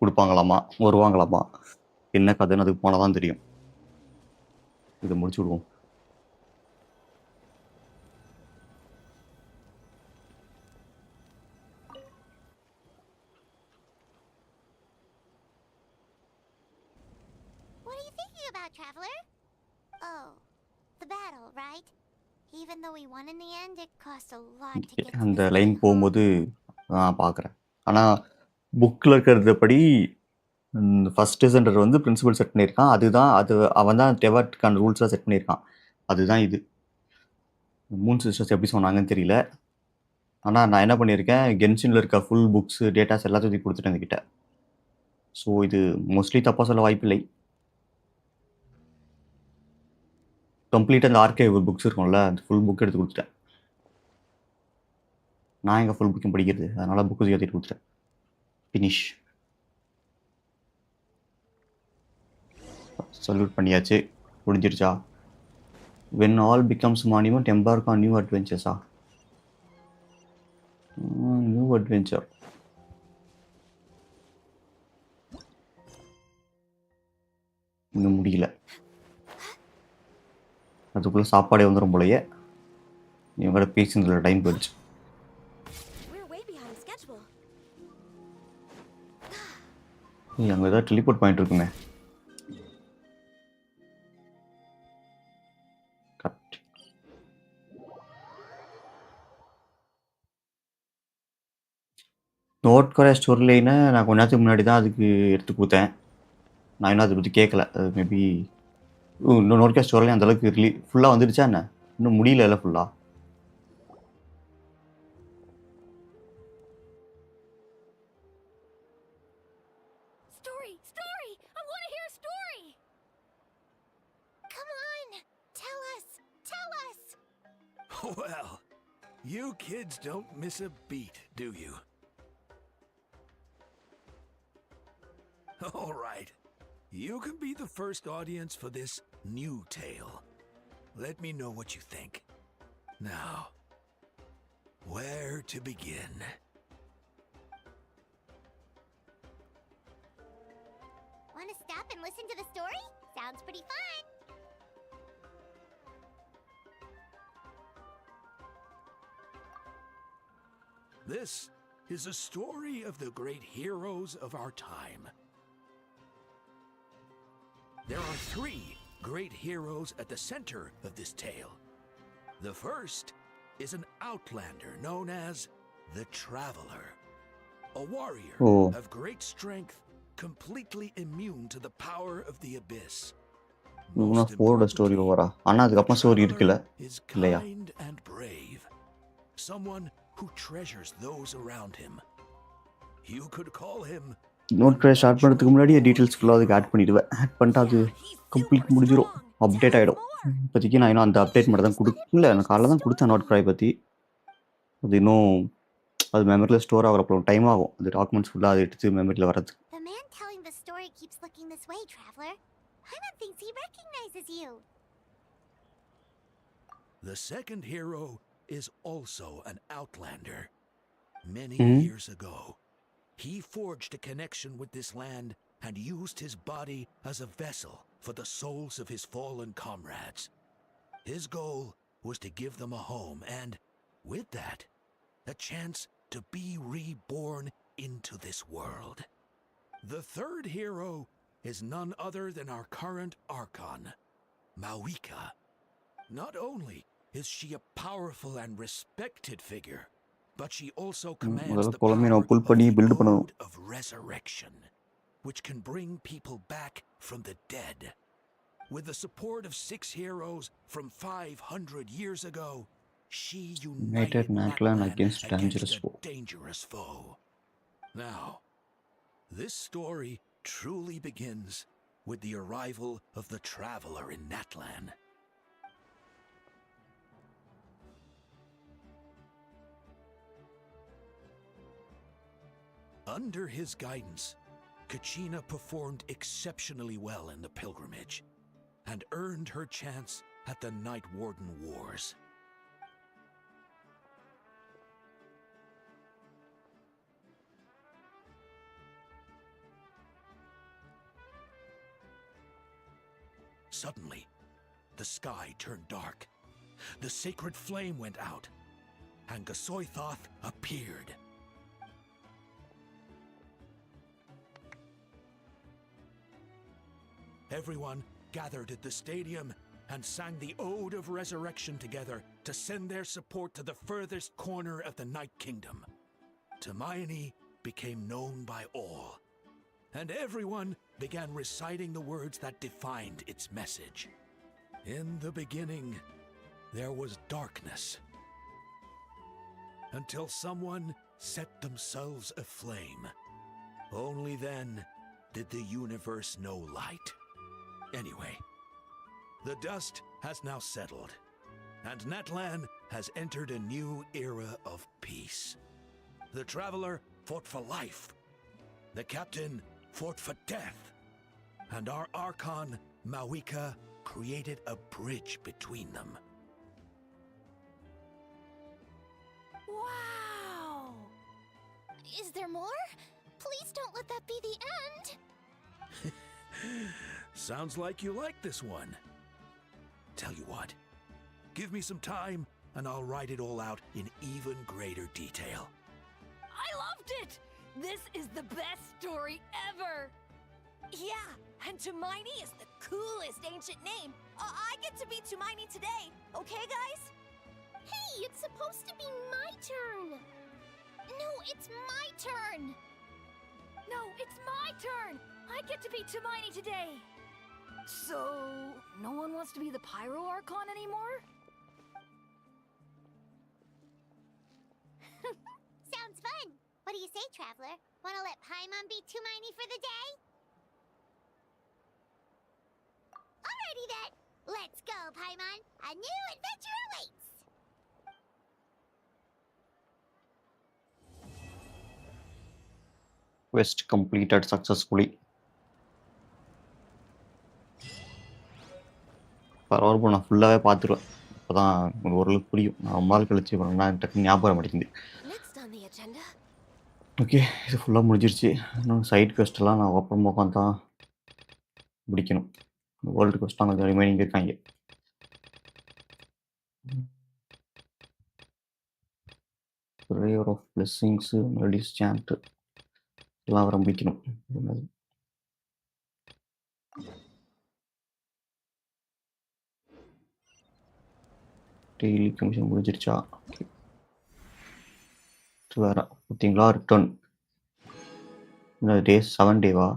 கொடுப்பாங்களாமா வருவாங்களாமா என்ன கதைன்னு அதுக்கு போனால் தான் தெரியும் இதை முடிச்சு விடுவோம் What are you thinking about, traveler? Oh, the battle, right? Even though we won in the end, it cost a lot to get அந்த லைன் போகும்போது நான் பார்க்குறேன் ஆனால் புக்கில் இருக்கிறதுபடி ஃபர்ஸ்ட் சென்டர் வந்து பிரின்சிபல் செட் பண்ணியிருக்கான் அதுதான் அது அவன் தான் டெவர்ட்கான ரூல்ஸ்லாம் செட் பண்ணியிருக்கான் அதுதான் இது 3 சிஸ்டர்ஸ் எப்படி சொன்னாங்கன்னு தெரியல ஆனால் நான் என்ன பண்ணியிருக்கேன் கென்ஷினில் இருக்க ஃபுல் புக்ஸ் டேட்டாஸ் எல்லாத்தையும் கொடுத்துட்டேன் என்கிட்ட ஸோ இது மோஸ்ட்லி தப்பாக சொல்ல வாய்ப்பில்லை கம்ப்ளீட்டாக அந்த ஆர்கைவ் புக்ஸ் இருக்கும்ல அந்த ஃபுல் புக் எடுத்து கொடுத்துட்டேன் நான் எங்கே ஃபுல் புக்கும் படிக்கிறது, அதனால் புக்கு ஏற்றிட்டு கொடுத்துட்டேன். ஃபினிஷ். சல்யூட் பண்ணியாச்சு. முடிஞ்சிருச்சா? when all becomes monument, embark on new adventures. New adventure. இன்னும் முடியல. அதுக்குள்ள சாப்பாடே வந்துடும் போலயே. இவங்களோட பேசினதுல டைம் போயிடுச்சு. அங்கே ஏதாவது டெலிபோர்ட் பாயிண்ட் இருக்குங்க. நோட் குறைய ஸ்டோரி லைனை நான் கொஞ்ச நேரத்துக்கு முன்னாடி தான் அதுக்கு எடுத்து கொடுத்தேன். நான் இன்னும் அதை பற்றி கேட்கல. அது மேபி இன்னும் நோட் குறைய ஸ்டோரி லைன் அந்தளவுக்கு ஃபுல்லாக வந்துடுச்சா என்ன? இன்னும் முடியல ஃபுல்லாக. Well, you kids don't miss a beat, do you? All right. You can be the first audience for this new tale. Let me know what you think. Now, where to begin? Want to stop and listen to the story? Sounds pretty fun. This is a story of the great heroes of our time. There are 3 great heroes at the center of this tale. The first is an outlander known as the Traveler, a warrior of great strength, completely immune to the power of the abyss. Is kind and brave, someone who treasures those around him. You could call him. நோட் க்ரை start பண்ணுறதுக்கு முன்னாடியே details ஃபுல்லாக அதுக்கு add பண்ணிவிடுவேன். Add பண்ணிட்டு அது complete முடிஞ்சிடும், அப்டேட் ஆகிடும். இப்போதைக்கு நான் இன்னும் அந்த அப்டேட் மட்டும் தான் கொடுக்கல. நான் காலைல தான் கொடுத்தேன் நோட் க்ரை பற்றி. அது இன்னும் அது மெமரியில் ஸ்டோர் ஆகிறப்போ டைம் ஆகும். அந்த டாக்குமெண்ட்ஸ் ஃபுல்லாக அதை எடுத்து மெமரியில் வரது. The man telling the story keeps looking this way, traveler. Paimon thinks he recognizes you. The second hero is also an outlander. Many years ago, he forged a connection with this land and used his body as a vessel for the souls of his fallen comrades. His goal was to give them a home and, with that, a chance to be reborn into this world. The third hero is none other than our current Archon, Mawika. Not only is she a powerful and respected figure, but she also commands the power of resurrection, which can bring people back from the dead. With the support of 6 heroes from 500 years ago, she united Natlan against a dangerous foe. Now, this story truly begins with the arrival of the Traveler in Natlan. Under his guidance, Kachina performed exceptionally well in the pilgrimage and earned her chance at the Night Warden Wars. Suddenly, the sky turned dark. The sacred flame went out, and Gasoithoth appeared. Everyone gathered at the stadium and sang the Ode of Resurrection together to send their support to the furthest corner of the Night Kingdom. Hermione became known by all, and everyone began reciting the words that defined its message. In the beginning, there was darkness, until someone set themselves aflame. Only then did the universe know light. Anyway, the dust has now settled, and Natlan has entered a new era of peace. The traveler fought for life. The captain fought for death. And our Archon, Mawika, created a bridge between them. Wow! Is there more? Please don't let that be the end! Sounds like you like this one. Tell you what, give me some time and I'll write it all out in even greater detail. I loved it! This is the best story ever! Yeah, and Tumaini is the coolest ancient name. I get to be Tumaini today, okay, guys? Hey, it's supposed to be my turn! No, it's my turn! No, it's my turn! I get to be Tumaini today! So, no one wants to be the Pyro Archon anymore? Sounds fun! What do you say, Traveler? Wanna let Paimon be Tumaini for the day? Alrighty then! Let's go, Paimon! A new adventure awaits! Quest completed successfully. பரவாயில்ல, நான் ஃபுல்லாகவே பார்த்துருவேன். அப்போ தான் உங்களுக்கு ஓரளவுக்கு புரியும். நான் ரொம்ப நாள் கழிச்சு பண்ணேன், டக்குன்னு ஞாபகம் மாட்டேங்குது. ஓகே, இது ஃபுல்லாக முடிஞ்சிருச்சு. இன்னும் சைட் குவெஸ்ட்டெல்லாம் நான் ஓப்பன் உட்காந்து தான் முடிக்கணும். வேர்ல்டு குவெஸ்ட்லாம் கொஞ்சம் ரிமைனிங் இருக்காங்க. Prayer of blessings, melodies sand எல்லாம் வர முடிக்கணும். டெய்லி கமிஷன் முடிஞ்சிருச்சா? ஓகே, வேறு பார்த்தீங்களா? ரிட்டர்ன் இந்த டே 7 டேவா?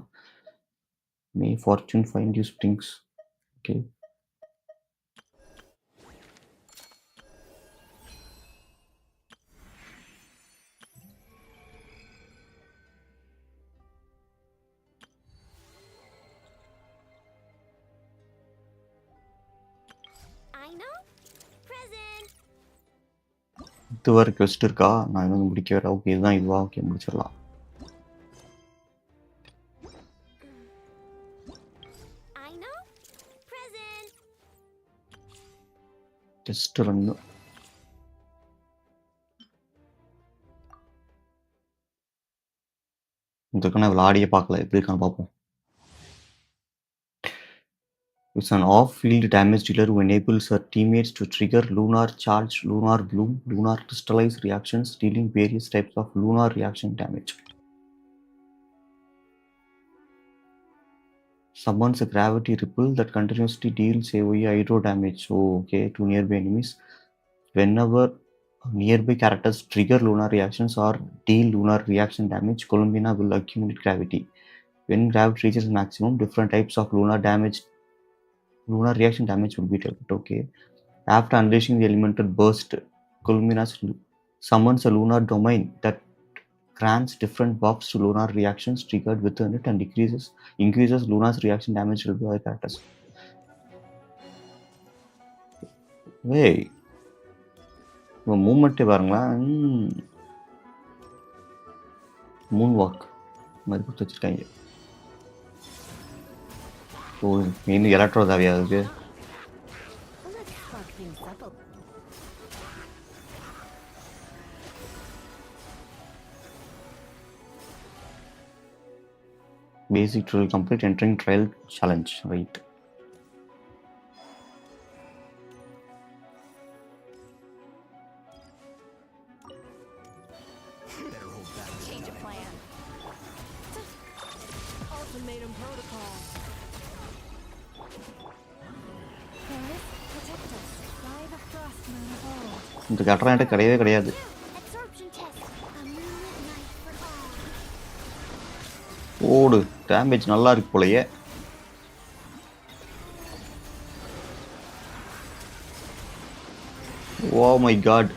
May fortune find you springs. Okay, இது வேறு குவெஸ்ட் இருக்கா? நான் இன்னும் முடிக்க வேற. ஓகே, இதுதான் இதுவா? ஓகே, முடிச்சிடலாம். Test run. இதுக்கு நான் விளையாடியே பார்க்கல, எப்படி இருக்கான்னு பார்ப்போம். It's an off-field damage dealer who enables her teammates to trigger lunar charge, lunar bloom, lunar crystallize reactions, dealing various types of lunar reaction damage. Summons a gravity ripple that continuously deals AoE hydro damage. Oh, okay, to nearby enemies. Whenever nearby characters trigger lunar reactions or deal lunar reaction damage, Columbina will accumulate gravity. When gravity reaches maximum, different types of lunar reaction damage will be triggered. Okay. After unleashing the elemental burst, Columbina summons a lunar domain that grants different buffs to lunar reactions triggered within it and increases lunar reaction damage to other characters. Hey, மூமெண்ட்டே பாருங்களேன். Moon walk மாதிரி கொடுத்து வச்சிருக்காங்க. ஓ, இன்னும் electro தேவையா இருக்கு? Basic drill complete. Entering trial challenge. Right. Change of plan. Ultimatum protocol. Paris, protect us. By the frost moon of old. இந்த கட்டணம் என்கிட்ட கிடையவே கிடையாது. ஓடு, டேமேஜ் நல்லா இருக்கு போலயே. ஓ மை காட்,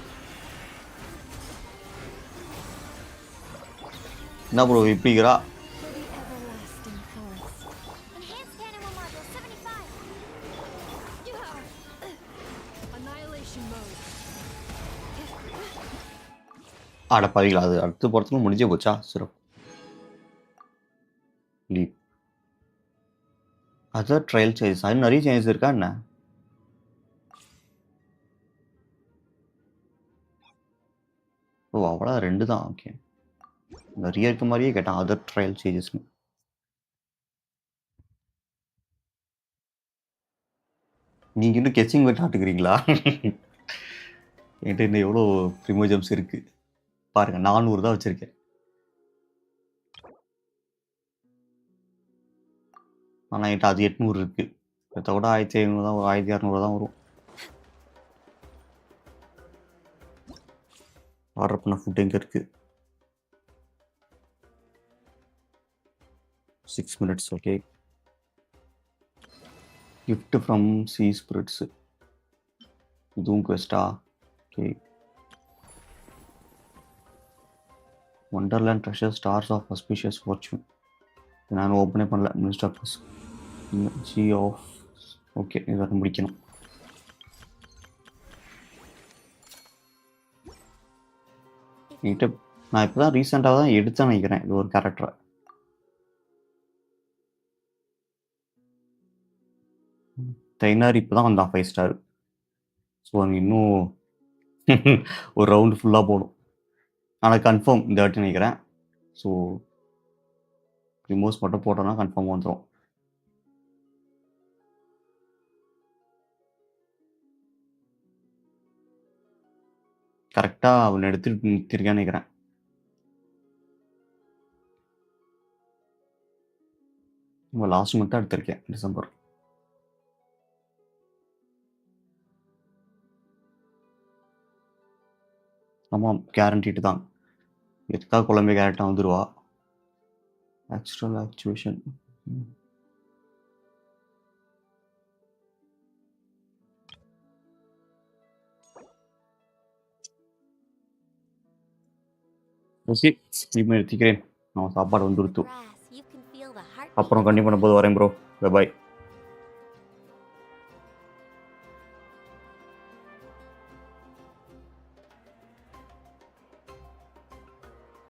என்ன ப்ரோ இப்படிங்கிறா? அட பாவிங்களா, அது அடுத்து போகிறதுக்கு முடிஞ்சே போச்சா? சிறப்பு. லீவ். Other trial changes. அது நிறைய சேஞ்சஸ் இருக்கா என்ன? ஓ அவ்வளோ 2 தான். ஓகே. நிறைய இருக்க மாதிரியே கேட்டேன். அதர் ட்ரையல் சேஞ்சஸ்னு. நீங்க இன்னும் கெஸ்ஸிங் விட்டு ஆட்டுக்கிறீங்களா? என்கிட்ட இன்னும் எவ்வளோ ப்ரிமோஜம்ஸ் இருக்கு பாருங்க. 400 தான் வச்சிருக்கேன். ஆனால் என்கிட்ட அது 800 இருக்கு. இதை விட 1500 தான், 1600 தான் வரும். ஆர்டர் பண்ண ஃபுட் எங்கே இருக்கு? 6 minutes. Okay. Gift from sea spirits. இதுவும் குவெஸ்டா? Okay. Wonderland treasure stars of auspicious fortune. நான் ஓப்பனே பண்ணல. மினிஸ்டர் ப்ளஸ் ஜி ஆஃப். ஓகே, இதை முடிக்கணும். என்கிட்ட நான் இப்போ தான் ரீசெண்டாக தான் எடுத்தேன்னு நினைக்கிறேன் இது ஒரு கேரக்டரை. ட்ரெயினர் இப்போ தான் வந்தான் 5 ஸ்டார். ஸோ அங்கே இன்னும் ஒரு ரவுண்டு ஃபுல்லாக போடும். ஆனால் கன்ஃபார்ம் இந்த வாட்டி நினைக்கிறேன். ஸோ ரிமோவ்ஸ் மட்டும் போட்டோன்னா கன்ஃபார்ம் வந்துடும். கரெக்டாக அவனை எடுத்துட்டு நிறுத்திருக்கேன்னு நினைக்கிறேன். லாஸ்ட் மந்த் தான் எடுத்திருக்கேன், டிசம்பர். ஆமாம், கேரண்டிட்டு தான். எதுக்காக குழம்பு கேரக்டாக வந்துடுவா. Actual actuation. ஓகே, இப்போ எடுத்துக்கிறேன். நான் சாப்பாடு வந்துடுத்து. அப்புறம் கண்டிப்பாக போது வரேன் ப்ரோ. Bye bye.